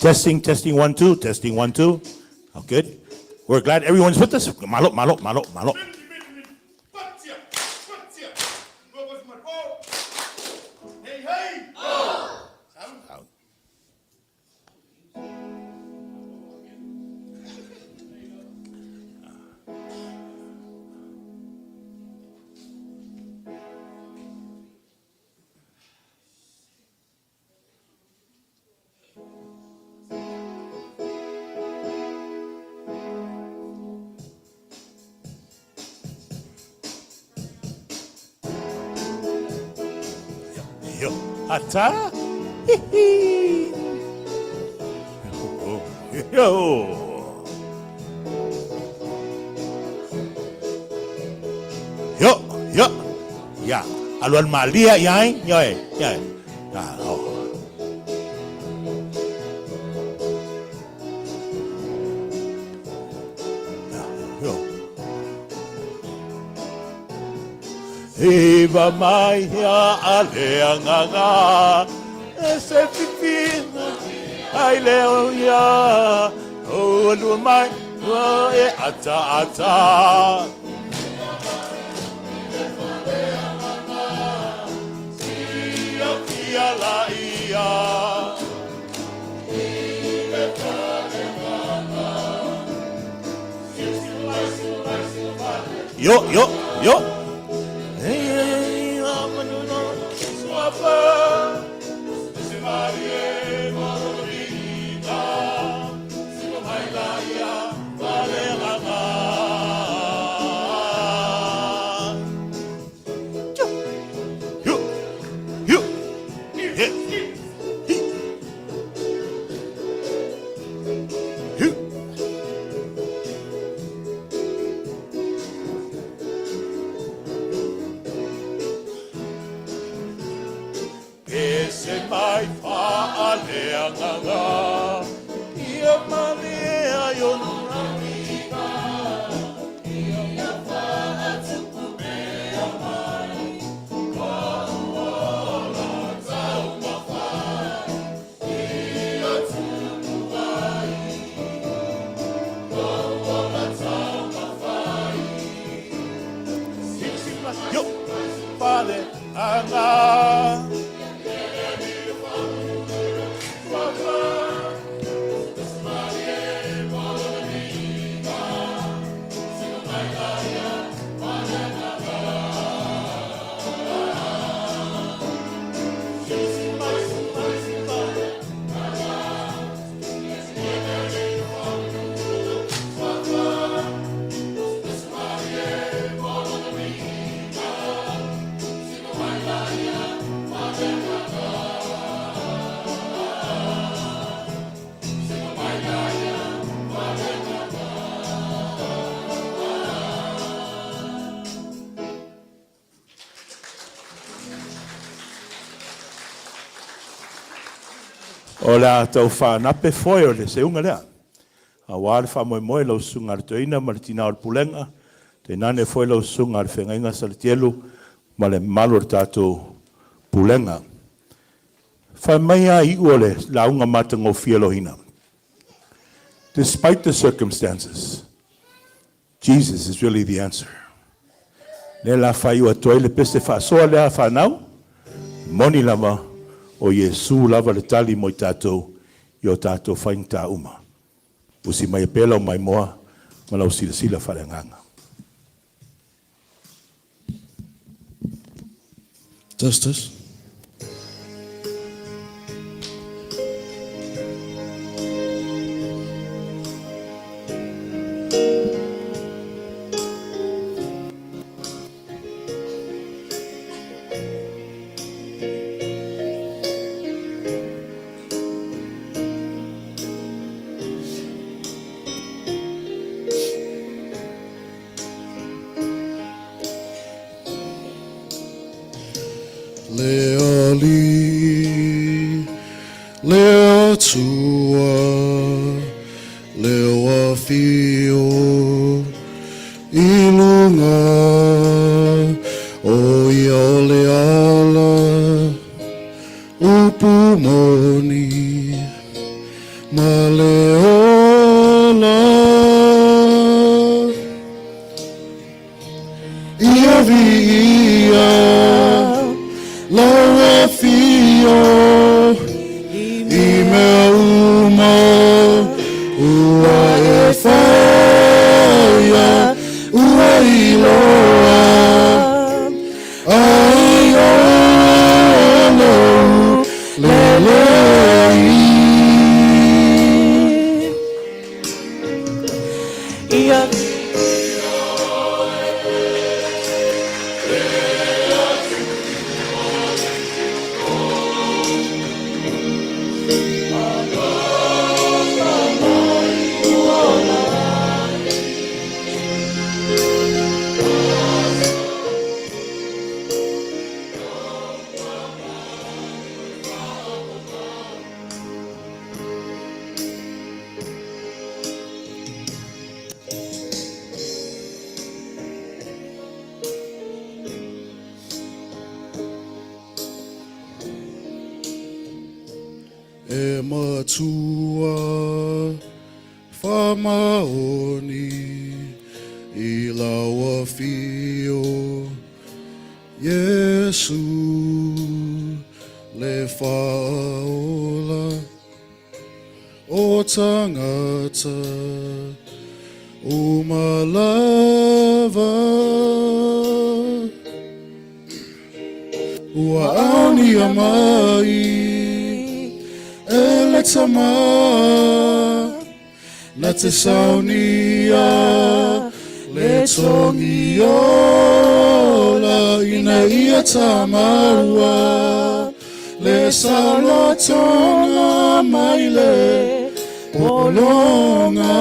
Testing, 1, 2, testing, 1, 2. Oh, good. We're glad everyone's with us. Malo. Yo, ata. Yo. Yo. Ya. Aluan malia yai. Ya. Oh. Yo. Iba mai ya aleanga ese pipina Ailao ya o lu mai wa e ata Sia la ia Yo. Hey, Ese mai fa aleanga ia malea yo nunga ia fa atupu mea mai koala tau mawhai ia tupu ai koala tau mawhai yo pale anga O la tau whanape foi o le seunga lea. A wāre wha moe lau sunga ar tuina maritina o pulenga. Te nane foi lau sunga ar whengainga salitielu ma le malo ar tātou pulenga. Wha mai a i ua le launga matanga o fialohina. Despite the circumstances, Jesus is really the answer. Le la whai ua toi le peste wha soa lea whanau. Moni lama o Yesu lava le tali mo i tātou i o tātou whaing tā uma. Usi mai pela o mai moa, ma lau sila whareanganga. Justice. Leo tua, leo afio, ilunga, o iole ala, upumoni, ia via, laua fio, i mea uma, ua e whaia, ua i loa, ai olo, lelei. Ia E matua whamaoni i laua fio Yesu le whaola o tangata o malava ua aoni a mai ele tama na te saunia le tongi ola ina ia tamaua le salotonga mai le polonga.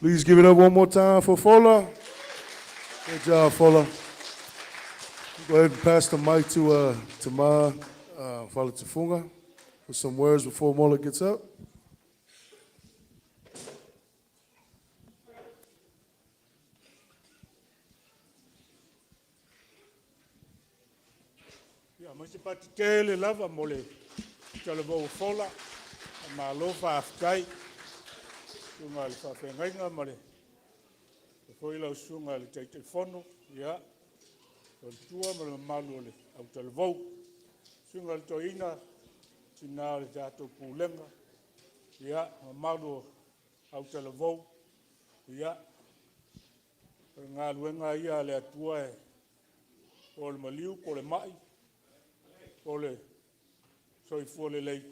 Please give it up one more time for Fola. Good job, Fola. Go ahead and pass the mic to Ma Fala Tufunga for some words before Mola gets up. Ia mai se pati tele lava mo le talavou fola ma lo faafetai sunga le faafegaiga ma le foi lau sunga le taitaifono ia o le tua ma le mamalu o le au talavou sunga le toina tina le tatou pulega ia mamalu o au talavou ia o le galuega ia le atua e o le maliu po le ma'i o le soifua lelei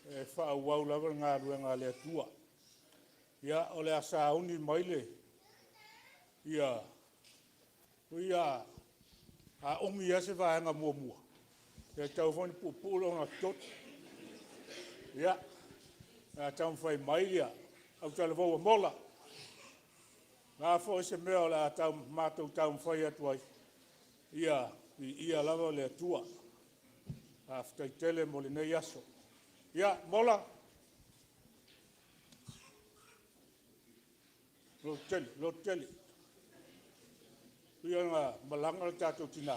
e fa'auau lava le galuega a le atua ia o le asauni mai le ia ia a'omi ia se vaega muamua e tau foni pu'upu'u lona toto ia a taumafai mai ia au talavou a mola la fo'i se mea o le a matou taumafai atu ai ia ia lava le atua afetaitele mo lenei aso ia mola lo tele ia nga malanga le tatou tina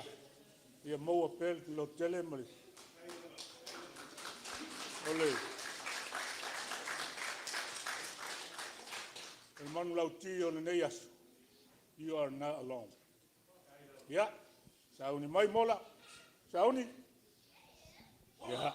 ia maua pel lo tele mo le ole el manu lauti o lenei aso you are not alone ia sauni mai mola sauni ia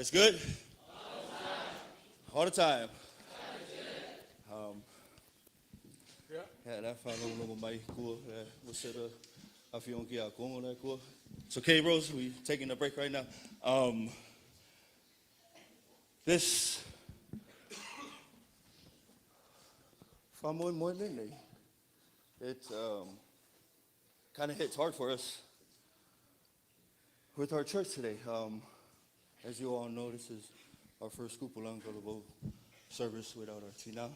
God is good. All the time. That whānau mai kua. Wasera awhiong ki a kongo nei kua. It's okay, bros. We taking a break right now. This whamoe moe nei. It kind of hits hard for us with our church today. As you all know, this is our first Pulega Talavou service without our tina.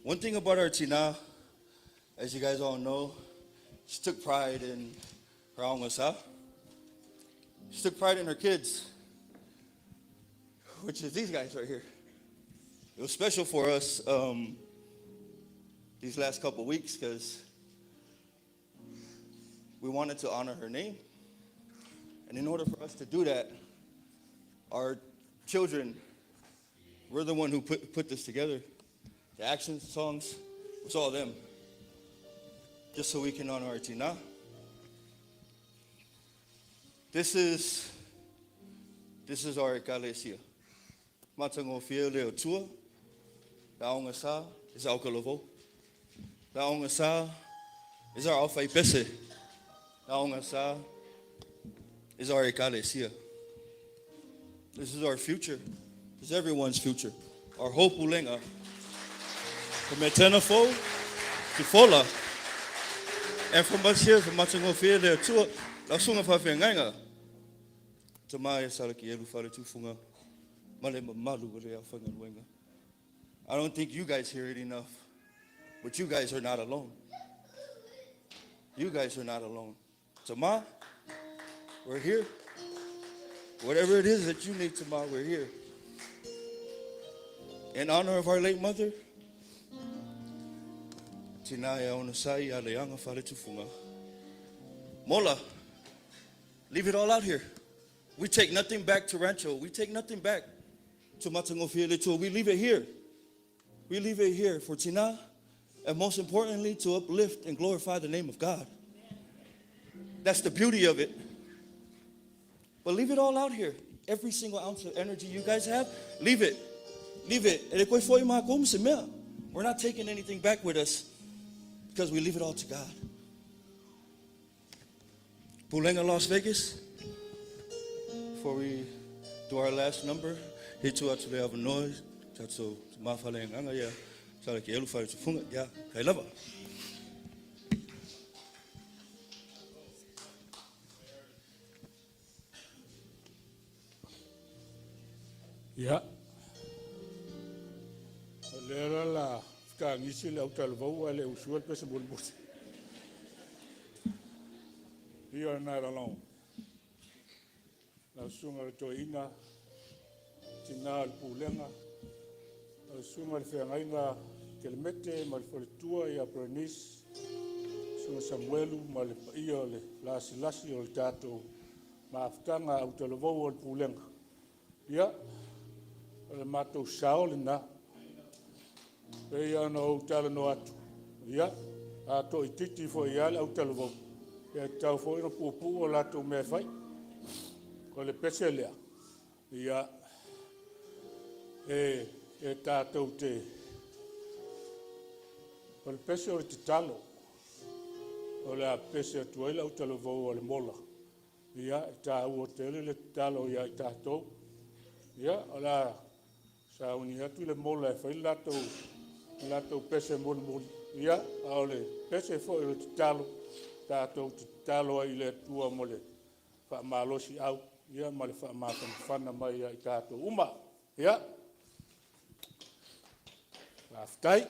One thing about our tina, as you guys all know, she took pride in her aongasa. She took pride in her kids, which is these guys right here. It was special for us these last couple weeks because we wanted to honor her name. And in order for us to do that, our children, we're the one who put this together. The action songs, it's all them. Just so we can honor our tina. This is our ekalesia. Matango fia leo tua. La onga sa is our kalavo. La onga sa is our alfai pese. La onga sa is our ekalesia. This is our future. This is everyone's future. Our whole pulenga. From Etena Fou to Fola. And from us here, from Matango Fia, there too, la sunga whawhia ngainga. Te mai salaki elu whare tufunga. Male malu rea whanga luenga. I don't think you guys hear it enough. But you guys are not alone. You guys are not alone. Tama, we're here. Whatever it is that you need, Tama, we're here. In honor of our late mother, Tinaya Onasai Aleanga Fale Tufunga. Mola, leave it all out here. We take nothing back to Rancho. We take nothing back to Matango Fieletua. We leave it here. We leave it here for Tina, and most importantly, to uplift and glorify the name of God. That's the beauty of it. But leave it all out here. Every single ounce of energy you guys have, leave it. Leave it. We're not taking anything back with us because we leave it all to God. Pulega Las Vegas. Before we do our last number, hitu atu le avanoi, tatso mafale nganga ya, sala ki elu fale tufunga ya, kai lava. Ya. Lera la ka ngisi le Talavou ale usual pese bulbus. You are not alone. La sunga to ina tina pulenga. La sunga le ngainga kelmete mal fortua ya pronis. II Samuelu Malepeai le lasi o tato maftanga au Talavou o pulenga. Ya. Le matou sao le na. Pei ana o tala no atu. Ia, ato I titi fo ia le au Talavou. Ia tau fo ina pupu o lato mea fai. Ko le pese lea. Ia, e tātou te. Ko le pese o le te talo. O le a pese atu ai le au Talavou o le mola. Ia, e tāu o te le talo ia I tātou. Ia, o la sa uni atu le mola e fai lato pese mon. Ia, o le pese fo le talo. Tātou te talo ai le tua mo le whaamalosi au. Ia, ma le whaamawhana mai ai tātou uma. Ia, whaftai.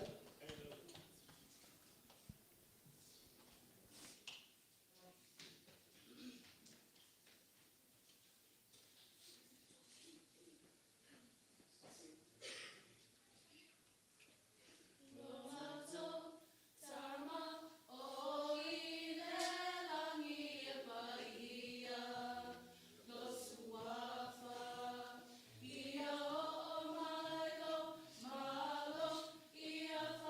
Ia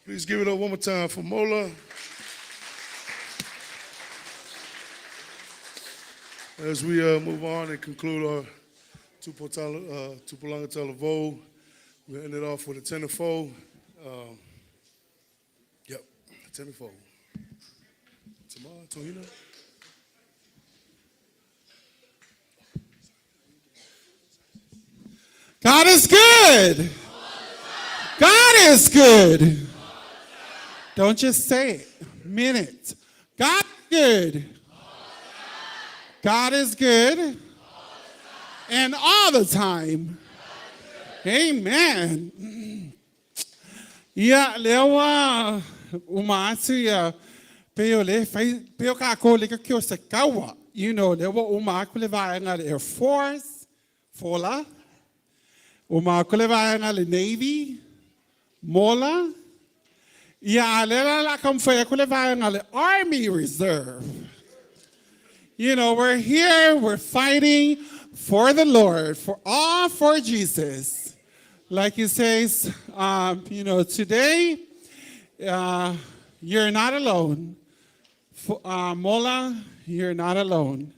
Please give it up one more time for Mola. As we move on and conclude our Tupulaga Talavou, we'll end it off with Etena Fou. Etena Fou. Tomorrow, Tohina. God is good. God is good. Don't just say it. Mean it. God is good. God is good. And all the time. Amen. Yeah, lewa umatu ya peo ka ko le ka kyo se kawa. You know, lewa umaku le va nga Air Force, fola. Umaku le va nga le Navy, mola. Yeah, la comfort the Army Reserve. You know, we're here, we're fighting for the Lord, for Jesus. Like he says, you know, today, you're not alone. Mola, you're not alone.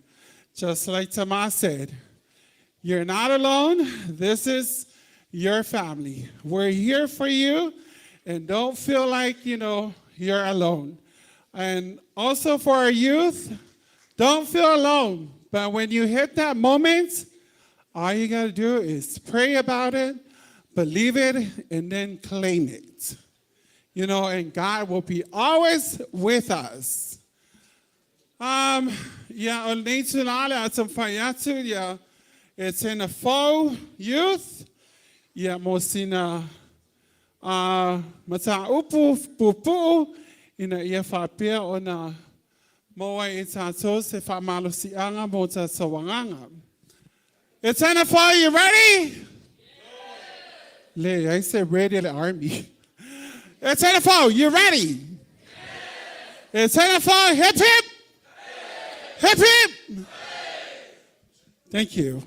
Just like Tomas said, you're not alone. This is your family. We're here for you. And don't feel like, you know, you're alone. And also for our youth, don't feel alone. But when you hit that moment, all you got to do is pray about it, believe it, and then claim it. You know, and God will be always with us. Yeah, it's in a full youth. Yeah, Mosina. Mata upu pupu ina ia whapea o na moa e tātou se whamalo si anga mo ta sawanganga. Etena Fou, you ready? Yeah. I said ready at the army. Etena Fou, you ready? Yeah. Etena Fou, hip hip. Yeah. Hip hip. Yeah. Thank you.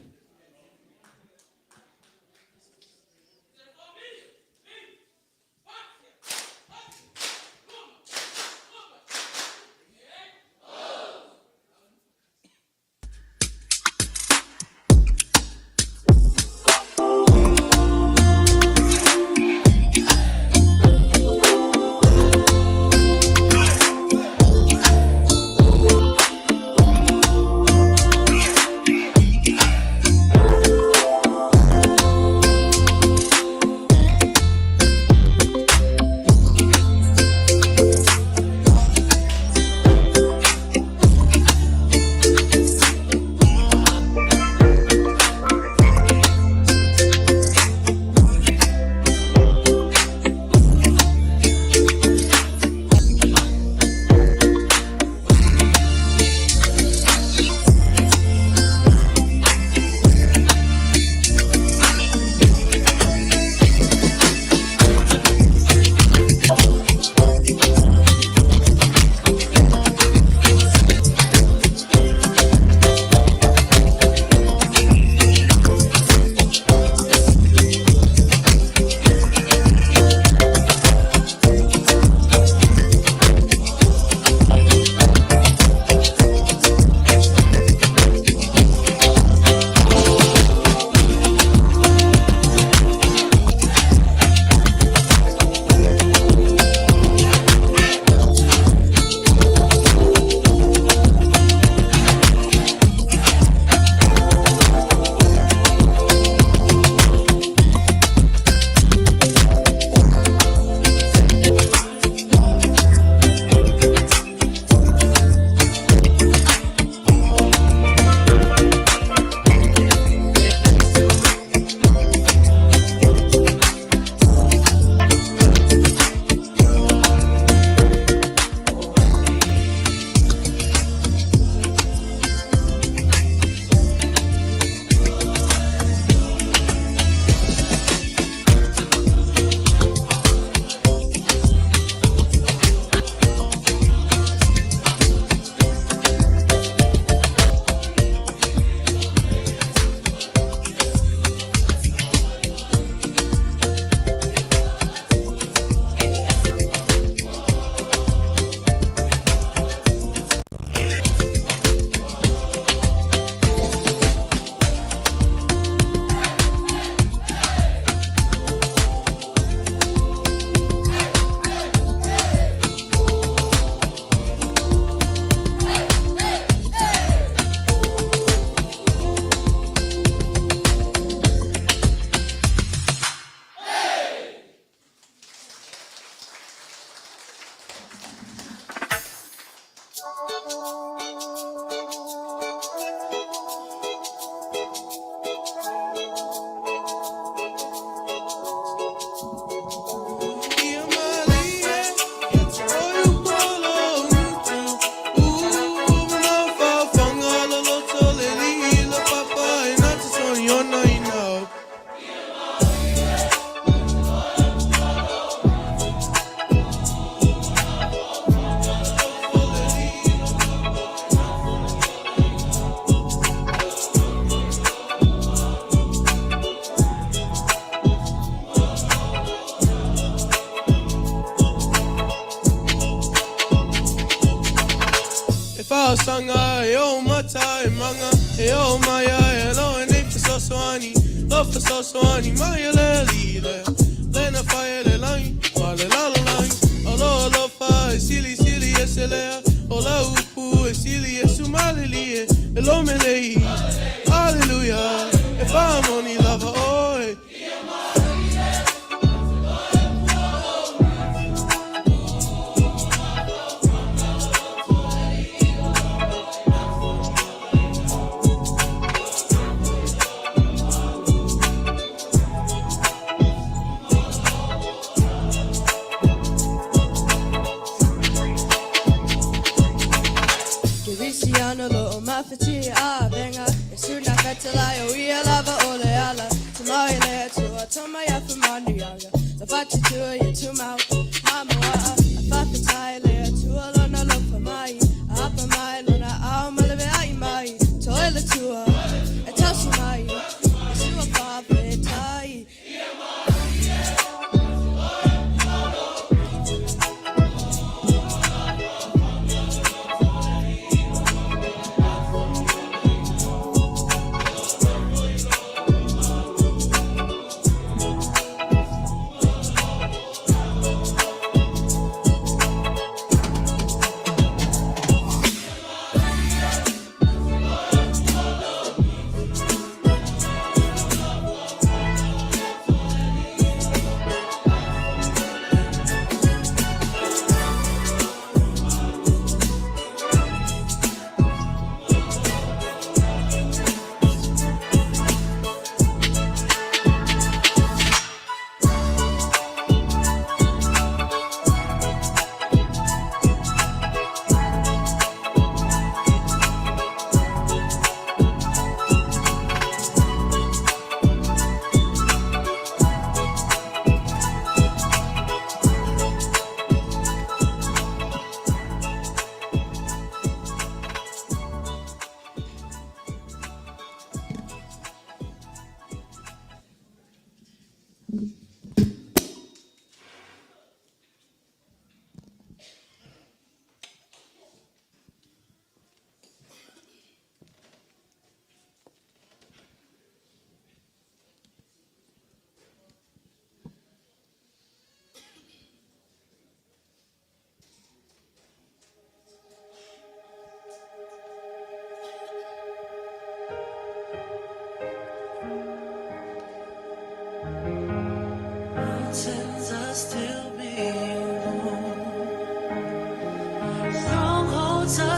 Aloha sanga, e o mata e manga, e o maya, e lo e ne fisosoani, lo fisosoani, maya le lile, le na fae le lai, ma le la lai, alo alo fa, e sili sili e se lea, o la upu e sili e sumale lie, e lo me lei, hallelujah, e fa moni lava oi. Ano lo mafiti a venga esuna katala yo ia lava ole ala tomai le to tomai afa mandianga the fati to you to mau mama wa afa tai le to ala na lo pa mai apa mai lo na a malve ai mai toilet to a tasu mai su a pa tai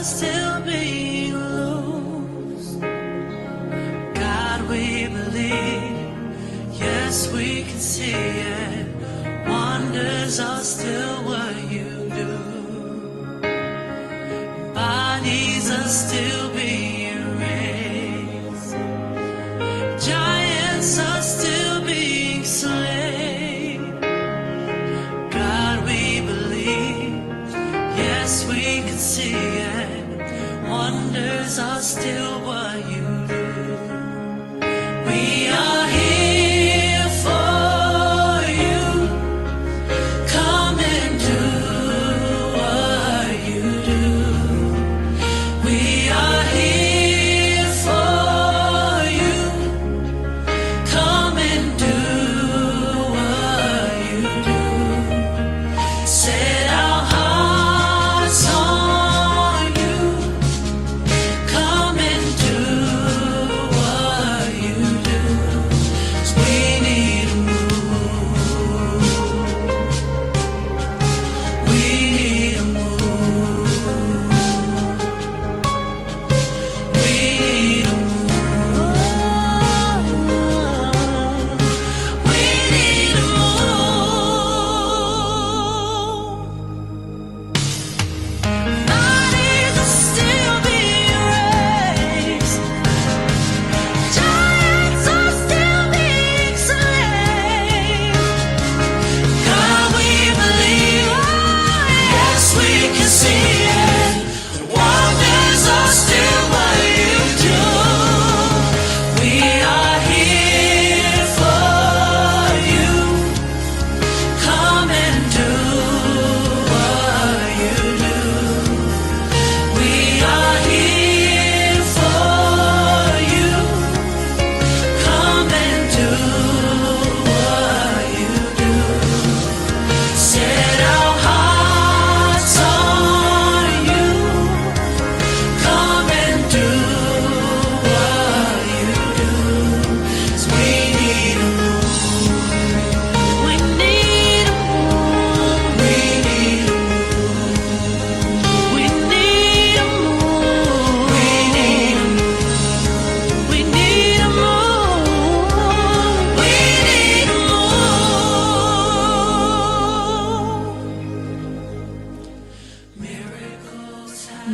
Still being loose. God, we believe. Yes, we can see it. Wonders are still what you do. Bodies are still being raised. Giants are still being slain. God, we believe. Yes, we can see it. Wonders are still what you do. We are here for you. Come and do what you do. We are here for you. Come and do what you do. Set our hearts on you. Come and do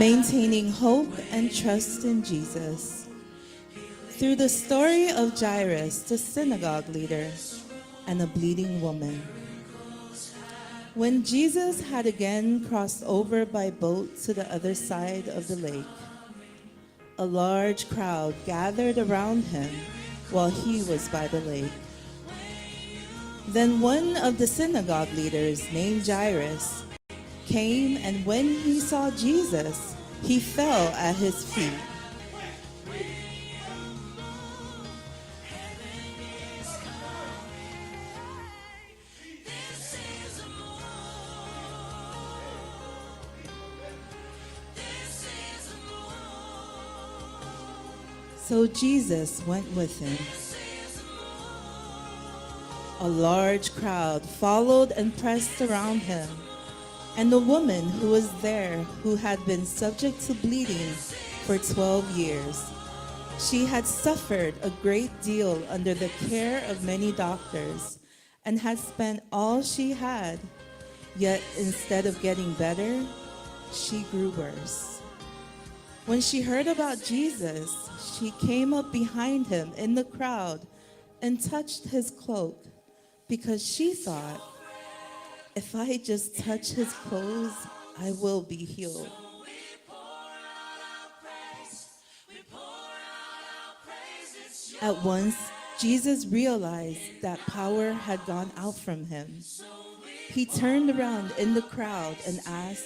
maintaining hope and trust in Jesus. Through the story of Jairus, the synagogue leader, and a bleeding woman. When Jesus had again crossed over by boat to the other side of the lake, a large crowd gathered around him while he was by the lake. Then one of the synagogue leaders, named Jairus, came, and when he saw Jesus, he fell at his feet. So Jesus went with him. A large crowd followed and pressed around him, and the woman who was there, who had been subject to bleeding for 12 years. She had suffered a great deal under the care of many doctors and had spent all she had, yet instead of getting better, she grew worse. When she heard about Jesus, she came up behind him in the crowd and touched his cloak, because she thought, if I just touch his clothes, I will be healed. At once, Jesus realized that power had gone out from him. He turned around in the crowd and asked,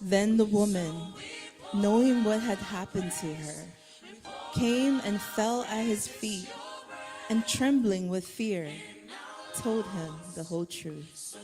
then the woman, knowing what had happened to her, came and fell at his feet, and trembling with fear, told him the whole truth.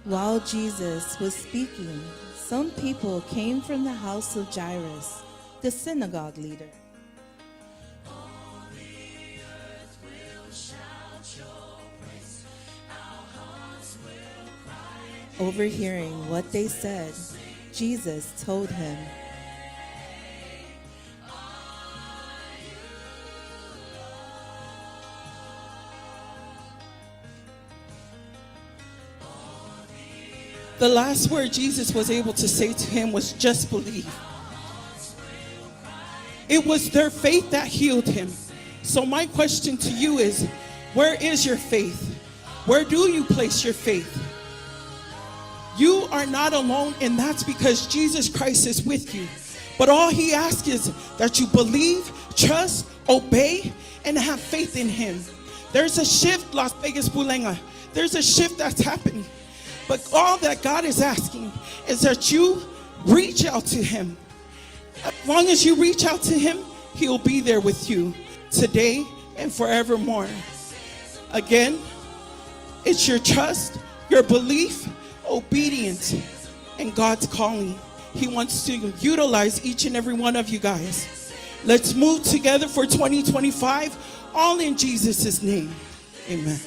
While Jesus was speaking, some people came from the house of Jairus, the synagogue leader. Overhearing what they said, Jesus told him, the last word Jesus was able to say to him was, just believe. It was their faith that healed him. So my question to you is, where is your faith? Where do you place your faith? You are not alone, and that's because Jesus Christ is with you. But all he asks is that you believe, trust, obey, and have faith in him. There's a shift, Las Vegas, Pulega. There's a shift that's happening. But all that God is asking is that you reach out to him. As long as you reach out to him, he'll be there with you today and forevermore. Again, it's your trust, your belief, obedience, and God's calling. He wants to utilize each and every one of you guys. Let's move together for 2025, all in Jesus' name. Amen.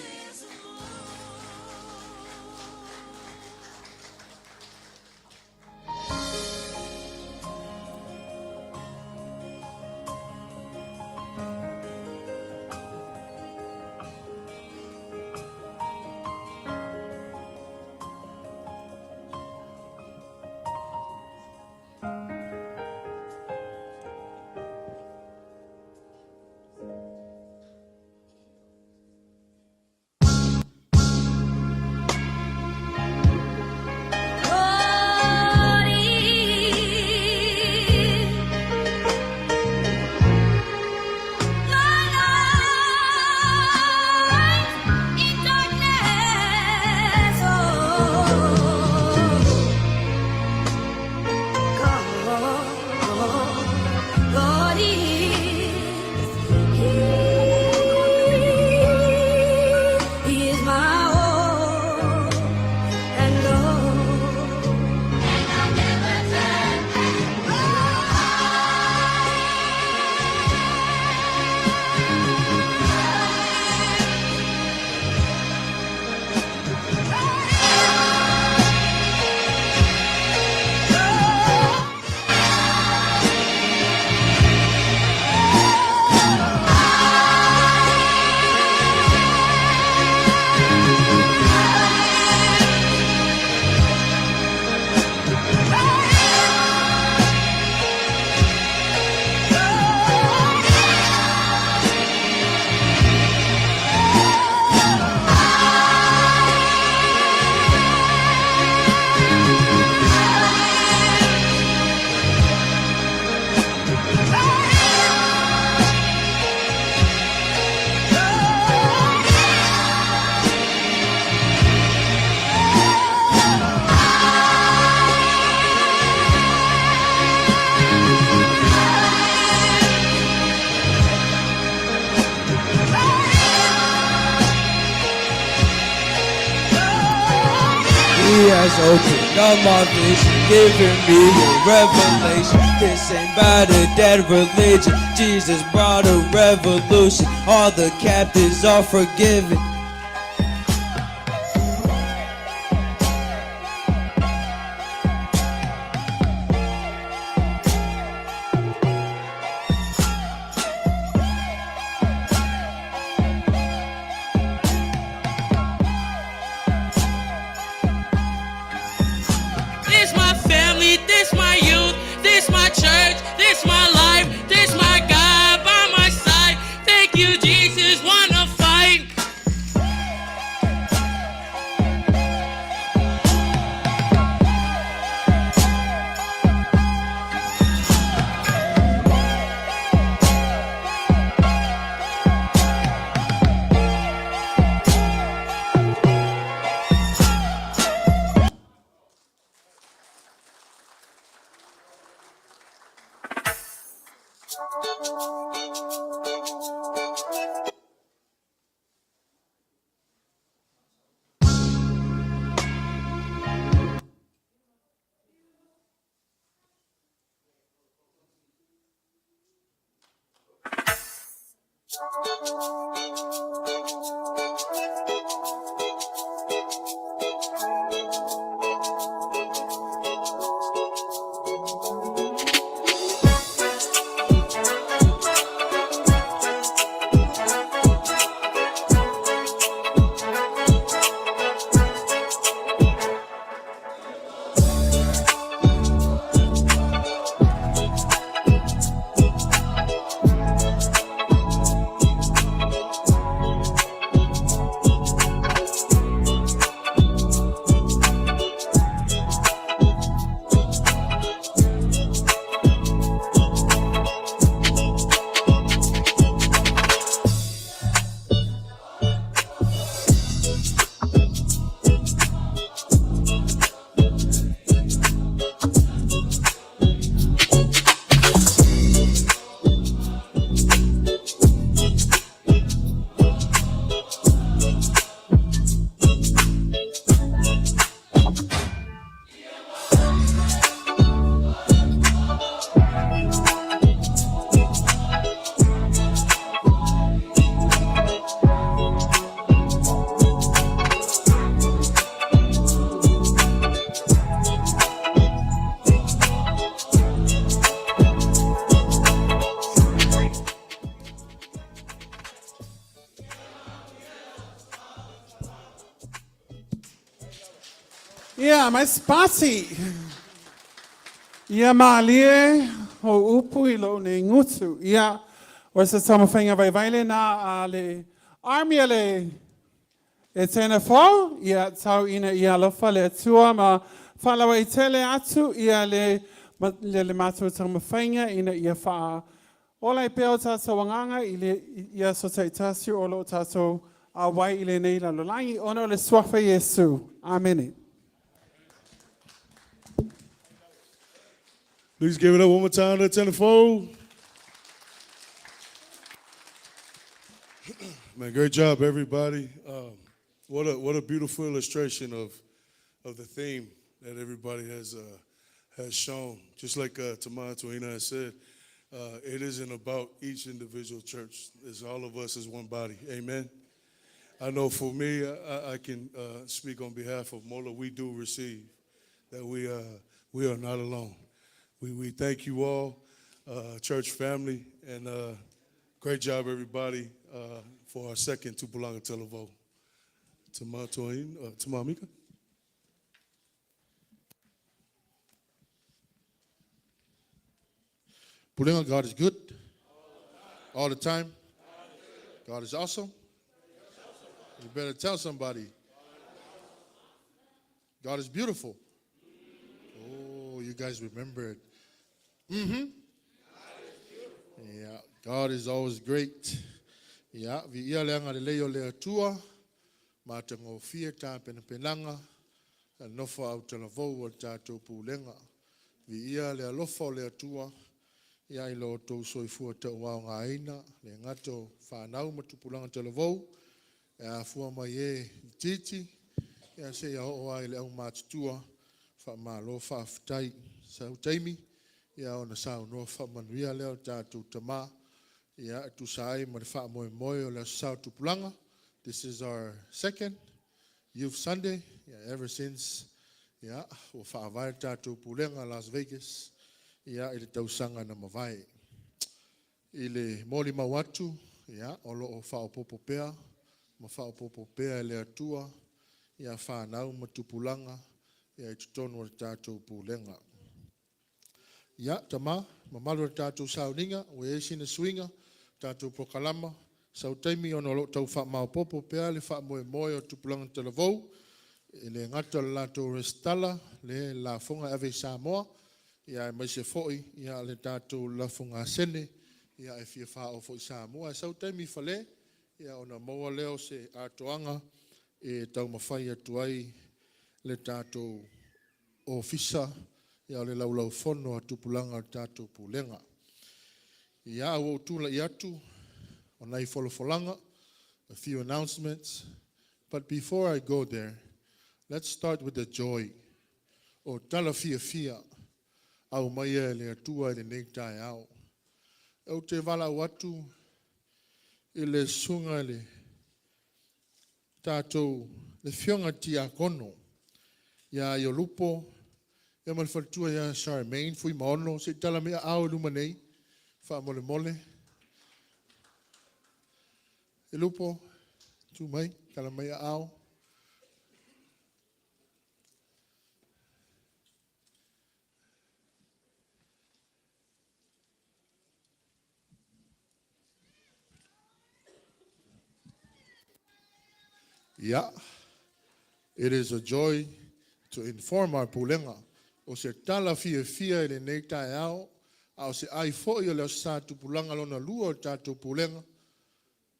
eyes open up my vision, giving me a revelation. This ain't about a dead religion. Jesus brought a revolution. All the captives are forgiven. This my family, this my youth, this my church, this my life, this my God by my side. Thank you, Jesus, wanna fight. Yeah, my spicy. Yeah, malie ho upu ilo ne ngutu. Yeah, wasa sama whainga vai vaile na ale army ale Etena Fou. Yeah, tau ina ia lofa le atua ma whalawa I tele atu ia le matu tama whainga ina ia wha ola I peo tātou wanganga ia so te tasi o lo tātou a wai I le nei la lolangi ono le swafa Yesu. Amen. Please give it up one more time to Etena Fou. Man, great job, everybody. What a beautiful illustration of the theme that everybody has shown. Just like Tofaeono has said, it isn't about each individual church. It's all of us as one body. Amen. I know for me, I can speak on behalf of Mola. We do receive that we are not alone. We thank you all, church family, and great job, everybody, for our second Tupulaga Talavou. Tamamika. Pulega, God is good. All the time. God is awesome. You better tell somebody. God is beautiful. Oh, you guys remember it. Yeah, God is always great. Yeah, vi ia leanga le leo le atua, ma te ngofia tā penanga, e nofa au tana vau o tātou pulenga. Vi ia le alofa o le atua, ia I lo tau soifua te wao ngā ina, le ngato whanau ma tupulanga te lavou, e a fua mai e titi, Ia se ia o ai le au mātutua, wha mālo wha fitai, sau taimi, ia ona sau no wha manuia leo tātou tamā, ia tu sai ma le wha moe moe o leo sau tupulanga. This is our second Youth Sunday, ever since, o wha avai tātou Pulega Las Vegas, ia i le tausanga na mawai. I le moli mawatu, olo o wha o popo pea, ma wha o popo pea le atua, ia whanau ma tupulanga, ia i tutonu o tātou Pulega. Ia, tama, ma malu o tātou sauninga, o e sina swinga, tātou prokalama, sau taimi ono lo tau wha mao popo pea le wha moe moe o tupulanga talavou, le ngata le lato restala, le la fonga ave Samoa, ia mai se foi, ia le tātou la fonga sene, ia e fia wha o foi Samoa, sau taimi whale, ia ona maua leo se atoanga, e tau mawhai atu ai le tātou ofisa, ia le laulau fono a tupulanga tātou Pulega. Ia au tula i atu, ona I folofolanga, a few announcements. But before I go there, let's start with the joy. O tala fia fia, au maia le atua le neiktai au. Au te wala watu, I le sunga le tātou, le fionga ti a kono. Ia I o lupo, ia malwhatua ia Charmaine, fui maono, se tala mea au luma nei, wha mole mole. E lupo, tu mai, tala mea au. Yeah, it is a joy to inform our Pulega o se tala fia fia I le neiktai au, au se ai foi o leo sa tupulanga lona lua o tātou Pulega,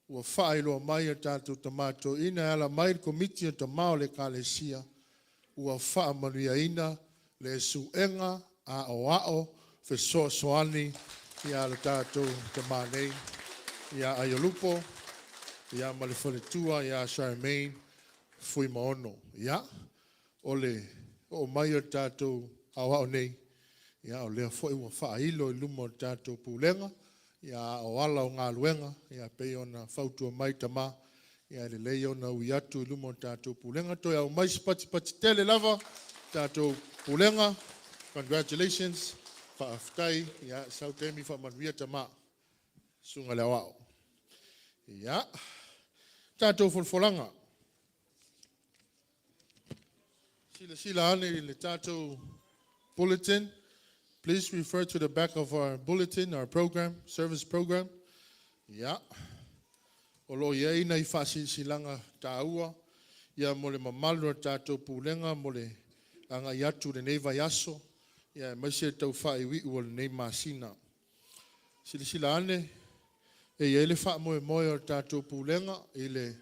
ua whae loa mai o tātou tamato ina ala mai komiti o tamao le kalesia, ua wha manuia ina le suenga a o fe soani ia le tātou tamanei, ia aiolupo, ia malefaletua, ia Charmaine, fui maono, ia, ole, o mai o tātou au nei, ia o lea foi ua whailo I luma o tātou Pulega, ia o ala o ngā luenga, ia pei ona whautua mai tama, ia le lei ona ui atu I luma o tātou Pulega, toi au mais pati tele lava, tātou Pulega, congratulations, whaaftai, ia sautemi whamanuia tama, sunga leo au. Ia, tātou folfolanga. Sila ane I le tātou bulletin. Please refer to the back of our bulletin, our program, service program. Ia, olo ia ina I whasilanga tāua, ia mole mamalu tātou Pulega, mole anga iatu le neiva yaso, ia maise tau whaiwi ua le nei masina. Sila ane, e ia le wha moe moe o tātou Pulega, I le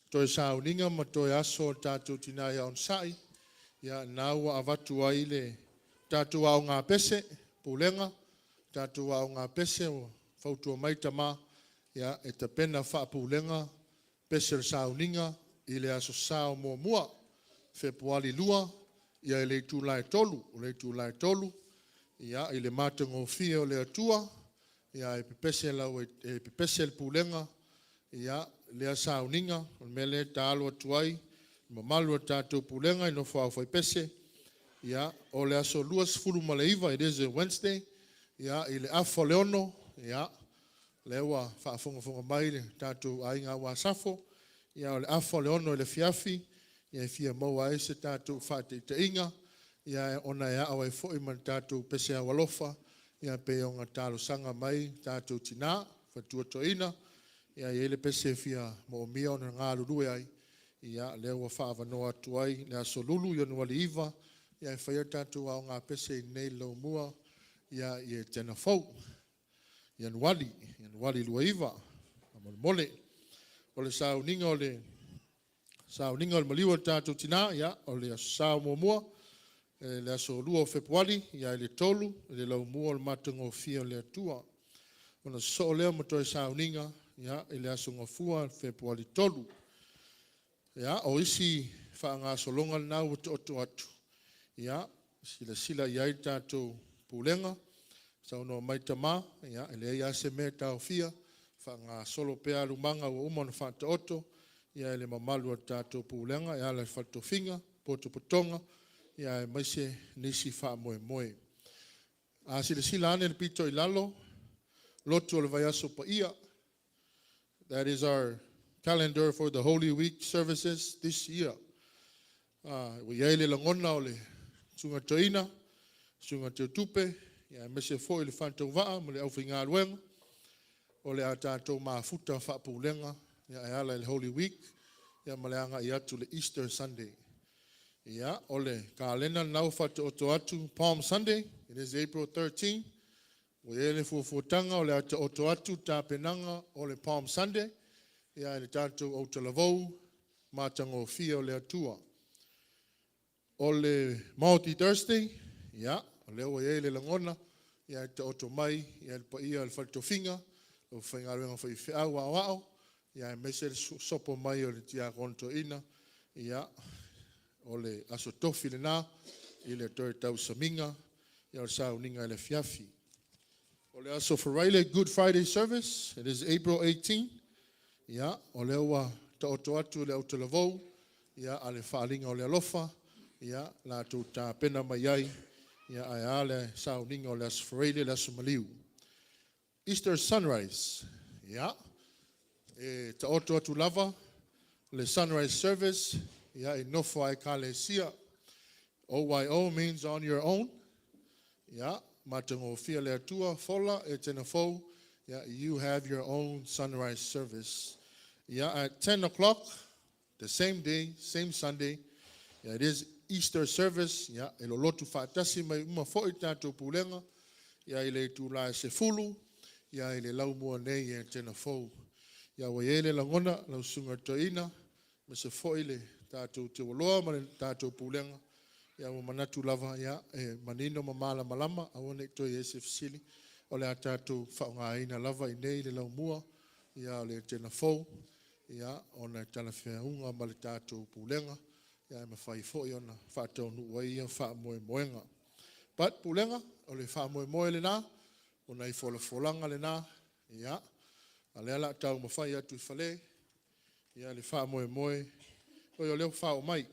toi sauninga ma toi aso o tātou tinai on sai, ia naua avatu ai le tātou au ngā pese, Pulega, tātou au ngā pese o whautua mai tama, ia e ta pena wha Pulega, pese le sauninga, I le aso sao mua mua, Februari lua, ia I le tūlai tolu, ia I le mātango fia o le atua, ia e pepese lau e pepese le Pulega, ia le sauninga, o mele ta alo atuai, mamalu tātou Pulega, I no whao whai pese, ia o le aso luas fulu maleiva, it is a Wednesday, ia I le Tofaeono, ia lewa whaafonga mai le tātou ainga wasafo, ia o le Tofaeono I le fiafi, ia fia maua e se tātou whaate te inga, ia ona ia au e fo man tātou pese a walofa, ia pe o ngā tālo sanga mai tātou tina, whatua toina, ia ele pese fia mo mia o ngā lurue ai, ia lewa whaavanoa atu ai, le aso lulu i anuali iwa, ia e whaia tātou au ngā pese I nei lau mua, ia I Etena Fou, I anuali lua iwa, mole, o le sauninga o le maliwa tātou tina, ia o le aso sao mua, le aso lua o Februari, ia le tolu, le lau mua o le matango fia le atua. Ona so lea matoe sauninga, ia le aso ngafua Februari tolu. Ia o isi whaanga solonga nā o te oto atu. Ia, sila iai tātou pulenga, sauno mai tamā, ia, ele ia se me tau fia, whaanga solo pea lumanga o umana whata oto, ia ele mamalu a tātou pulenga, ia le whato finga, poto potonga, ia e maise nisi wha moe moe. A sila ane le pito i lalo, lotu o le vai aso pa ia. That is our calendar for the Holy Week services this year. We yaile langona o le sunga toina, sunga te tupe, ya mese fo i le whantou waa, mo le au whinga luenga, o le a tātou maafuta whaapulenga, ya e ala le Holy Week, ya maleanga i atu le Easter Sunday. Ya, o le kalena nau whatu oto atu Palm Sunday, it is April 13. We ele fuafutanga o le ata oto atu tā penanga o le Palm Sunday, ia le tātou o talavou, mātango fia o le atua. O le Maunty Thursday, ia, o leo e le langona, ia te oto mai, ia le paia le whalitofinga, o whaingaruenga whai whiau a wao, ia e mese sopo mai o le tia konto ina, ia, o le aso tofi le nā, i le toi tau saminga, ia o sa uninga le fiafi. O le aso Friday Good Friday service, it is April 18. Ia, o le ua ta oto atu le autolavou, ia ale whaalinga o le alofa, ia la tu ta pena mai ai, ia ai ale sa uninga o le aso Friday le aso maliu. Easter sunrise, ia, e ta oto atu lava, le sunrise service, ia e nofo ai kalesia. OYO means on your own, ia, matango fia le atua, fola, Etena Fou, yeah, you have your own sunrise service. Yeah, at 10 o'clock, the same day, same Sunday. Yeah, it is Easter service. Yeah, elo lotu fatasi mai uma fo itato pulenga. Yeah, ile tu la se fulu. Yeah, ile lau mua nei e Etena Fou. Yeah, wa ele langona lau sunga toina. Me se fo ile tato te waloa ma tato pulenga. Yeah, wa manatu lava ya manino mamala malama awone to yese fisili. O le atatu whaungaina lava i nei le lau mua, ia o le Etena Fou, ia o na tala whiaunga ma le tātou pulenga, ia e mawhai fo i ona whātau nuua ia wha moe moenga. But pulenga, o le wha moe moe le nā, o na i folanga le nā, ia, a le ala tau mawhai atu i whale, ia le wha moe moe, o leo wha o mai,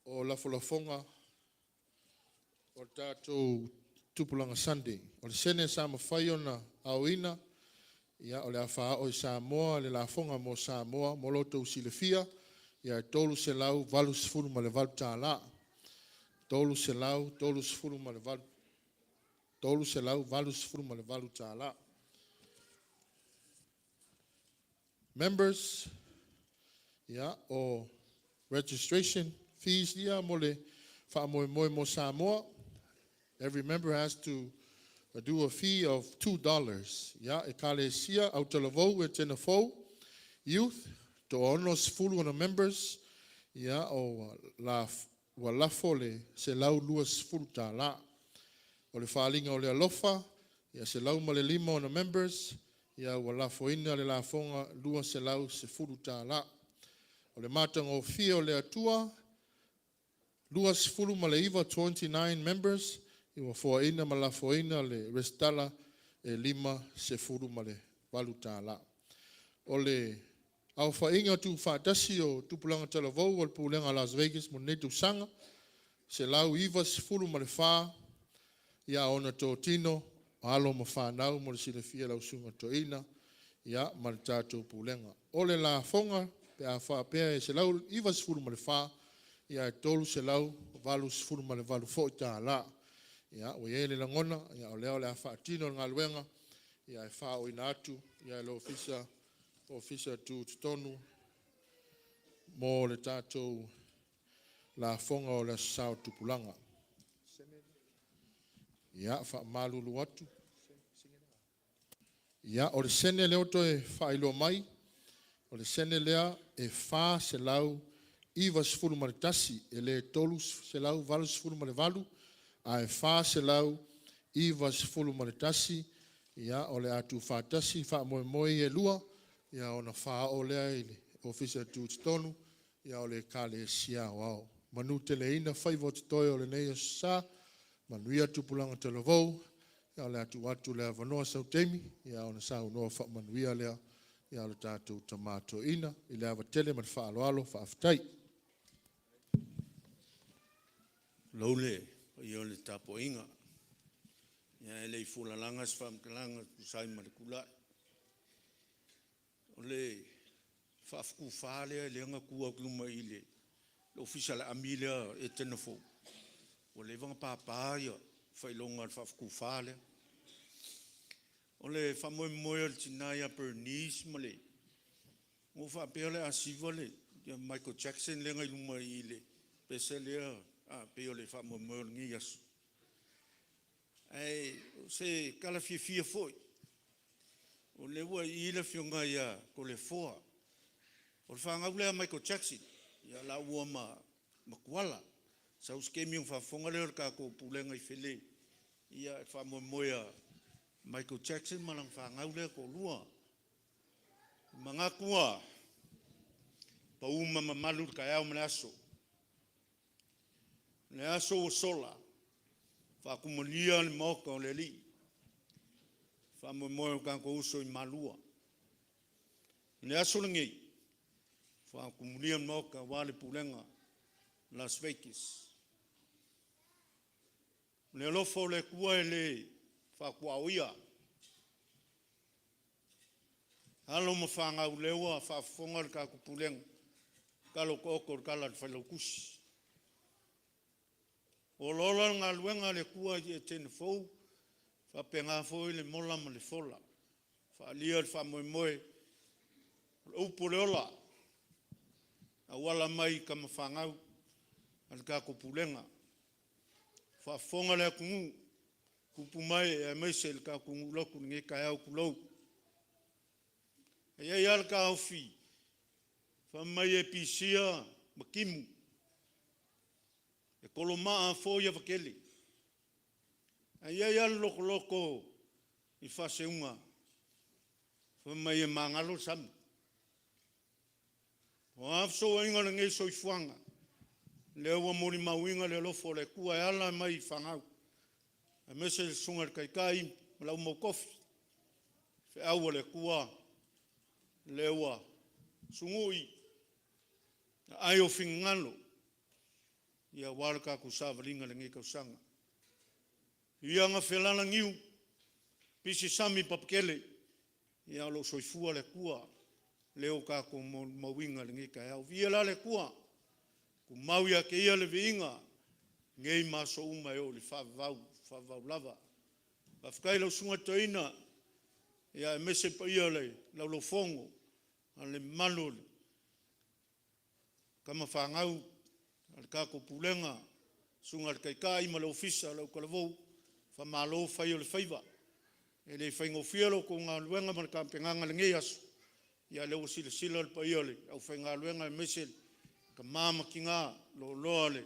o la folafonga, o tātou Tupulanga Sunday. O le sene sa mawhai ona auina, ia o le awha o i Samoa, le la fonga mo Samoa, mo loto usilefia, ia tolu se lau, valu sifuru ma le valu tāla. Tolu se lau, tolu sifuru ma le valu. Tolu se lau, valu sifuru ma le valu tāla. Members, ia o registration fees, ia mo le wha moe moe mo Samoa. Every member has to do a fee of $2. Ya, ekalesia autolavou Etena Fou youth to onos fulu ona members. Ya, o la walafo le se lau luas fulu ta la. O le whalinga o le alofa, ya se lau male lima ona members. Ya, walafo ina le la fonga lua se lau se fulu ta la. O le matang o fia o le atua, luas fulu male iwa 29 members. Iwa foaina ma la foaina le restala e lima se furu ma le walu tāla. O le au whainga tu whaatasi o tupulanga talavou o le Pulega Las Vegas mo netu sanga. Se lau iwa se furu ma le wha ia ona tō tino alo ma whanau mo le silefia lau sunga toina ia ma le tātou Pulega. O le la fonga pe a wha pea e se lau iwa se furu ma le wha ia e tolu se lau walu se furu ma le walu fo tāla. Ia, o ele langona, ia o leo le whaatino ngā luenga, ia e wha o ina atu, ia e lo ofisa tu tonu, mo le tātou la fonga o le sao tupulanga. Ia, wha malulu atu. Ia, o le sene leo to e wha ilo mai, o le sene lea e wha se lau iwa sifuru ma le tasi, e le tolu se lau valu sifuru ma le valu, a e wha se lau iwa sifuru ma le tasi, ia o le atu wha tasi, wha moe moe e lua, ia o na wha o lea i le ofisa tu tonu, ia o le kalesia wao. Manu te leina whaivo te toi o le nei o sa, manuia tupulanga talavou, ia le atu le avanoa sau teimi, ia o na sau noa wha manuia lea, ia le tātou tamato ina, i le avatele man whaaloalo, whaafitai. Laule, i o le tapo inga. Ia e le i fulalangas whamkalanga kusai marikulai. O le whaafku whaalea le anga kua kluma i le official amilea Etena Fou. O le vanga pāpāia whailonga al whaafku whaalea. O le whamoe moe al tinaia Bernice ma le. Ngo whaapea le asiva le. Michael Jackson le ngai luma i le. Pese lea peo le whamoe moe al ngi asu. Ai, se kala fia foi. O le ua i le fionga ia ko le foa. O le whangau lea Michael Jackson. Ia la ua ma kuala. Sa uskemi yung whafonga leo ka ko pulenga i whele. Ia e whamoe moea Michael Jackson malang whangau lea ko lua. Mga kua. Pa uma mamalur ka eau mle aso. Le aso o sola. Whakumulia ni moka o le li. Whamoe moe ka ko uso i malua. Le aso ngei. Whakumulia ni moka wale Pulega Las Vegas. Le lofo le kua e le whakuauia. Halo ma whangau lewa whafonga ka ko Pulega. Kalo koko kala whalaukusi. O lola ngā luenga le kua i Etena Fou, whapenga fo i le mola ma le fola. Whaalia le whamoe moe, upo le ola. A wala mai ka mawhangau, al ka ko Pulega. Whafonga le kungu, kupu mai e meise le ka kungu loku nge ka au kulou. E iai al ka ofi, whamai e pisia makimu. E kolo maa fo ia wakele. A iai al loko loko i whaseunga. Whamai e mangalo samu. O afso inga le ngei soifuanga. Leo wa mori mauinga le lofo le kua e ala mai whangau. A mese le sunga kai kai malau mau kofi. Fe aua le kua lewa sungui. Ai o fingalo. Ia wala ka ku savalinga le ngai kausanga. Ia nga whelana ngiu, pisi sami papkele, ia lo soifua le kua, leo ka ku mawinga le ngai kai au. Via la le kua, ku mau ia ke ia le viinga, ngai maso uma eo le whavau lava. Whafkai lau sunga toina, ia mese pa ia le, lau lo fongo, le malole, kama whangau, al ka ko Pulega sunga al kai kai ma le ofisa lau kalavou fa malo fai o le faiva e le faingo fielo ko nga luenga ma ka penganga le ngeas ia le o sila le paiole au fainga luenga mesel ka mama kinga lo lole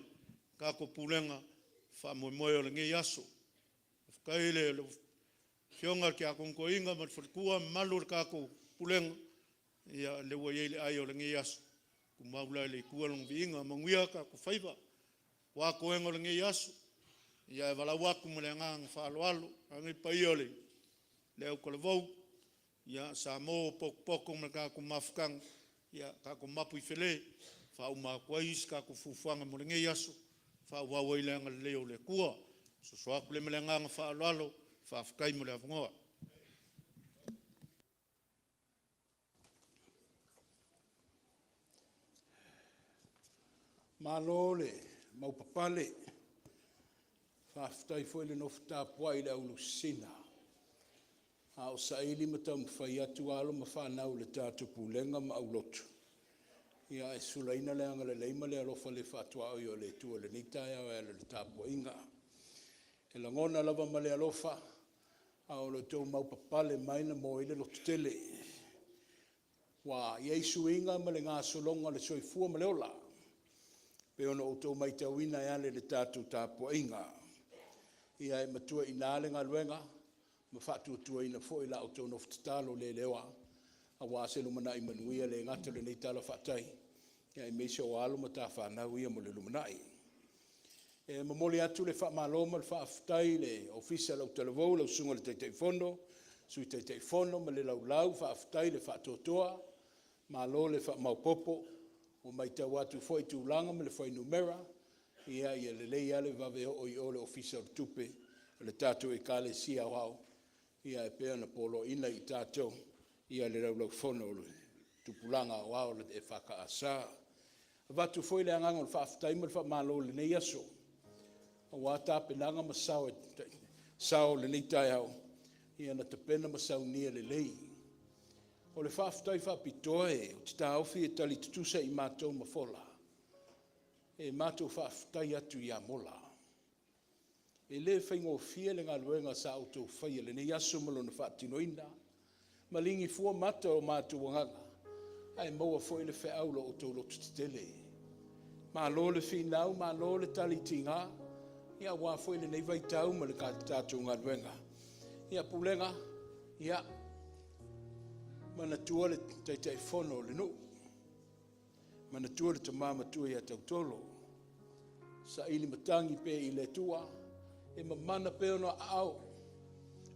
ka ko Pulega fa mo o le ngeaso kai le fionga ki a ko inga ma fukua malur ka ko Pulega ia le o ile ai o le ngeaso ku maula le kualong viinga manguia ka ku faiva wa ko engo le ngi asu ia vala wa ku mo le ngang fa alo ngi paiole le ko le vou ia sa mo pok me ka ku mafkang ia ka ku mapu i fele fa uma ko is ka ku fufuanga mo le ngi asu fa wa wa ile ngal le o le kua so ku le ngang fa alo fa fkai mo le avngoa. Malole, mau papale. Whaftai fo ele nofta puai le aulu sina. A o saili mata mwhai atu alo ma whanau le tātu Pulega ma aulotu. Ia e sulaina le anga le leima le alofa le whatua o le tua le nitaia o le tāpua inga. E langona lava ma le alofa a o le tau mau papale maina mo ile lotu tele. Wa Yesu inga ma le ngā solonga le soifua ma le ola. Pe ono o tau mai tauina e ale le tātou tāpua inga. Ia e matua ina ale ngā luenga, ma whātua tua ina fo ila o tau noftatalo le lewa, a wāselu mana i manuia le ngata le nei tala whātai. Ia e meise o alo ma ta whanau ia mo le lumanai. E mamoli atu le wha maloma le wha aftai le ofisa lau televou lau sunga le teitei fono, sui teitei fono ma le lau wha aftai le wha totoa, malo le wha maupopo, o mai tau atu foi tūlanga ma le foi numera, ia le lei ale vave o i o le ofisa o tupe, le tātou e kale sia wau, ia e pēr na polo ina i tātou, ia le lau fono le tupulanga wau le e whaka asa. Vatu foi le angang o le wha aftai ma le wha malo le nei aso, o wata penanga ma sao le nei tai au, ia na te pena ma sao nia le lei. O le whaftai whapitoe, o te tāofi e tali tutusa i mātou ma fola. E mātou whaftai atu i a mola. E le whaingo fia le ngā luenga sa autou whaia le nei aso malo na whaatinoina. Malingi fua mata o mātou wanganga. Ai maua foi le whaaulo o tau lotu te tele. Mā lo le whinau, mā lo le tali tinga. Ia wā foi le nei vai tau ma le kātātou ngā luenga. Ia pulenga, ia mana tua le teitei fono le nu. Mana tua le tamama tua ia tautolo. Sa ili matangi pe i le tua. E mamana pe ona au.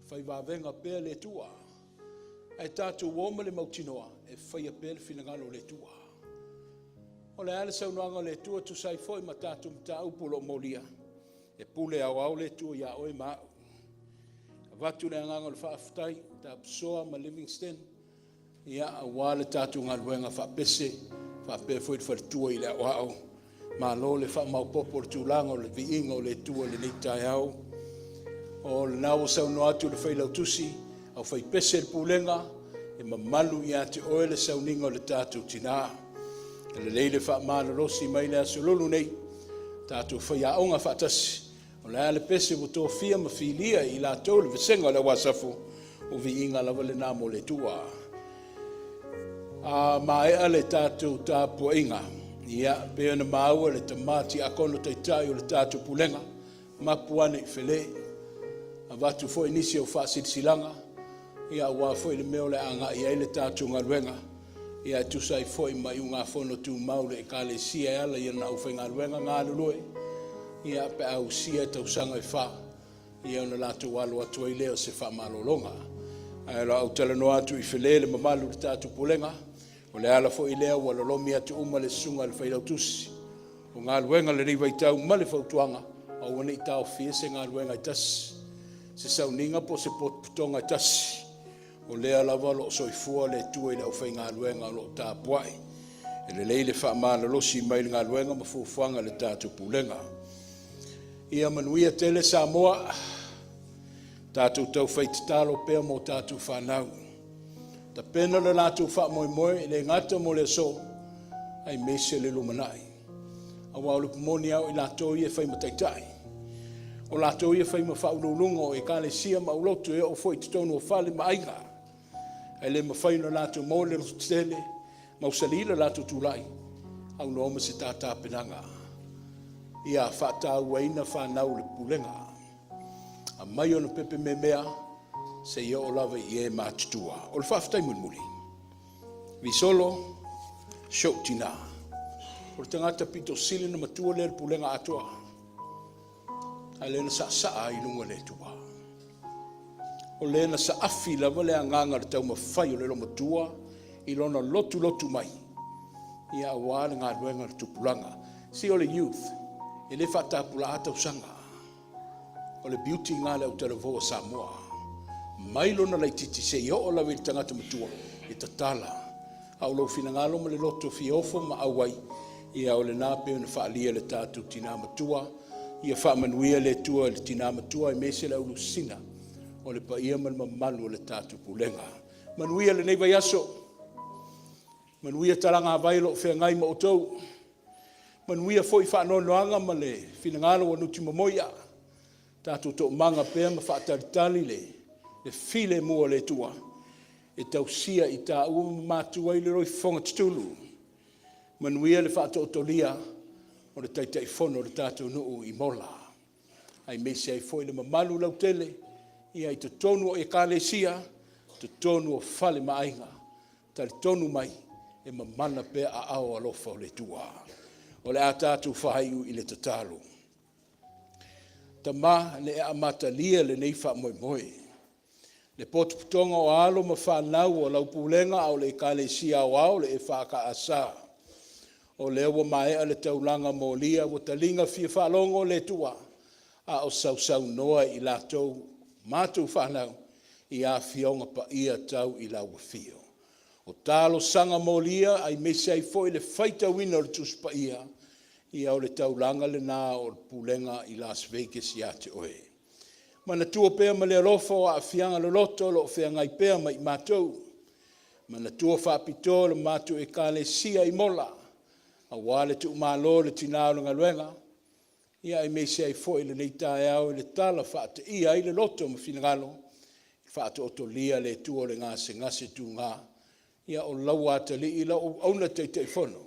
Fai wavenga pe le tua. Ai tātou woma le mautinoa. E fai a pe le finangalo le tua. O le ale saunoanga le tua tu sai foi ma tātou mta upulo molia. E pule au au le tua ia oi mau. Vatu le anganga le whaaftai. Ta psoa ma Livingston. Ia a wale tātou ngā luenga whapese, whape foi te whatua i le au. Mā lo le wha maupopo le tūlanga o le viinga o le tua le neitai au. O le nao sau no atu le whailau tusi, au whai pese le pūlenga, e mamalu i ate oe le sau ninga o le tātou tina. E le leile wha māna rosi mai le aso lulu nei, tātou whai aonga whaatasi. O le ale pese mo tō fia ma filia i la tau le visenga le wasafu, o viinga lava le namo le tua. Ma ea le tātou tāpua inga. Ia, pēr na maua le tamati a kono teitai o le tātou pulenga. Mapuane i whele. A watu fo inisi o whaasirisilanga. Ia wā fo i le meo le anga i le tātou ngaruenga. Ia tusai fo i mai unga fono tū maule e kāle sia ala i na uwhai ngaruenga ngā lulue. Ia pe au sia tau sanga i wha. Ia ona lātou walu atu i leo se wha malolonga. Ai la au talano atu i whele le mamalu le tātou pulenga. O le ala fo i lea wa lolomi atu uma le sunga le whailau tusi. O ngā luenga le riwa i tau ma le whautuanga. O wane i tau fia se ngā luenga i tasi. Se sau ninga po se putonga i tasi. O lea lava lo soifua le tua i le au whai ngā luenga lo tā puai. E le leile wha maala losi mai le ngā luenga ma fufuanga le tātou pulenga. Ia manuia tele Samoa. Tātou tau whai te talo pēr mo tātou whanau. Ta pena le lātou wha moe moe, le ngata mo le so, ai mese le lumanai. A wau le pumoni au i lātou i e whai mataitai. O lātou i e whai ma whaululunga o e kāle sia ma ulotu e o fwoi te tonu o whale ma ainga. Ai le ma whai na lātou mo le rutele, ma usali le lātou tūlai, au no oma se tātā penanga. Ia whātau waina whanau le pulenga. A mai ona pepe me mea, se ia o lava i e mātutua. O le whaftai munmuli. Vi solo, shok tina. O le tangata pito sili na matua le pulenga atua. A le na sa saa i lunga le tua. O le na sa afi lava le anganga le tau mawhai o le lo matua. I lona lotu lotu mai. Ia awa le ngā ruenga le tupulanga. Si o le youth. E le whatapula ata usanga. O le beauty ngā le au televoa Samoa. Mailo na laititi se i o la wili tangata matua i tatala. Au lau finangalo ma le loto fiofo ma awai i au le nāpeo na whaalia le tātou tina matua. Ia whaamanuia le tua le tina matua i mese la ulu sina o le pa ia man mamalu le tātou pulenga. Manuia le neiva yaso. Manuia talanga availo whea ngai ma otou. Manuia foi whaanonoanga ma le finangalo wa nuti mamoia. Tātou to manga pēr ma whaataritali le file mua le tua. E tau sia i tā ua mātua i le roi whonga tutulu. Manuia le whaatotolia o le taitai whono le tātou nuu i mola. Ai mese ai foi le mamalu lau tele, i ai te tonu o e kāle sia, te tonu o whale maainga, tali tonu mai, e mamana pe a ao alofa o le tua. O le atatu whahaiu i le tatalu. Tama le amata lia le nei wha moi moi. Le potu putonga o alo ma whanau o lau pulenga au le kalesia o au le e whaka asa. O le ua mai le taulanga mo lia o talinga fia whalongo le tua. A o sau noa i latou mātou whanau i a fionga pa ia tau i lau fio. O talo sanga mo lia ai mese ai foi le whaita wina o le tus pa ia i au le taulanga le nā o le pulenga i Las Vegas i ate oe. Mana tua pēr ma le alofa o a fianga le loto lo fea ngai pēr ma i mātou. Mana tua whapito le mātou e kāle sia i mola. A wale tu umalo le tinao ngā luenga. Ia ai mese ai foi le neitae au le tala whaate ia i le loto ma finagalo. Whaate oto lia le tua le ngase tu ngā. Ia o lau atali i lau auna teitei whono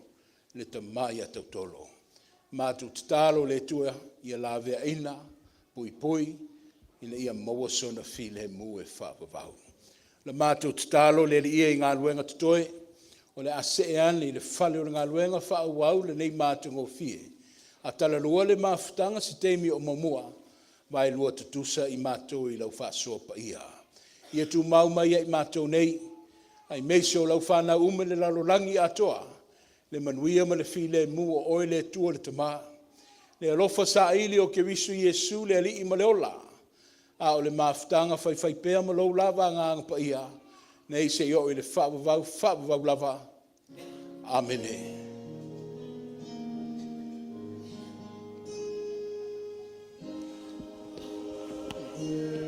le tamai a tautolo. Mātou tatalo le tua ia la vea ina, pui pui, ina ia maua sona file mu e whapavau. Le mātou tatalo le ia i ngā luenga tutoe, o le asean le whale o ngā luenga whaauau le nei mātou ngō fie. A tala lua le mawhutanga si teimi o mamua, vai lua tutusa i mātou i lau whaasua pa ia. Ia tu mau mai i mātou nei, ai meise o lau whana ume le lalolangi atoa, le manuia ma le file mu o oe le tua le tama. Le alofa sa ili o ke risu Yesu le ali i ma le ola. A o le mawhutanga whai pēr ma lau lava ngā pa ia. Nei se o i le whaavavau lava. Amene. Yeah.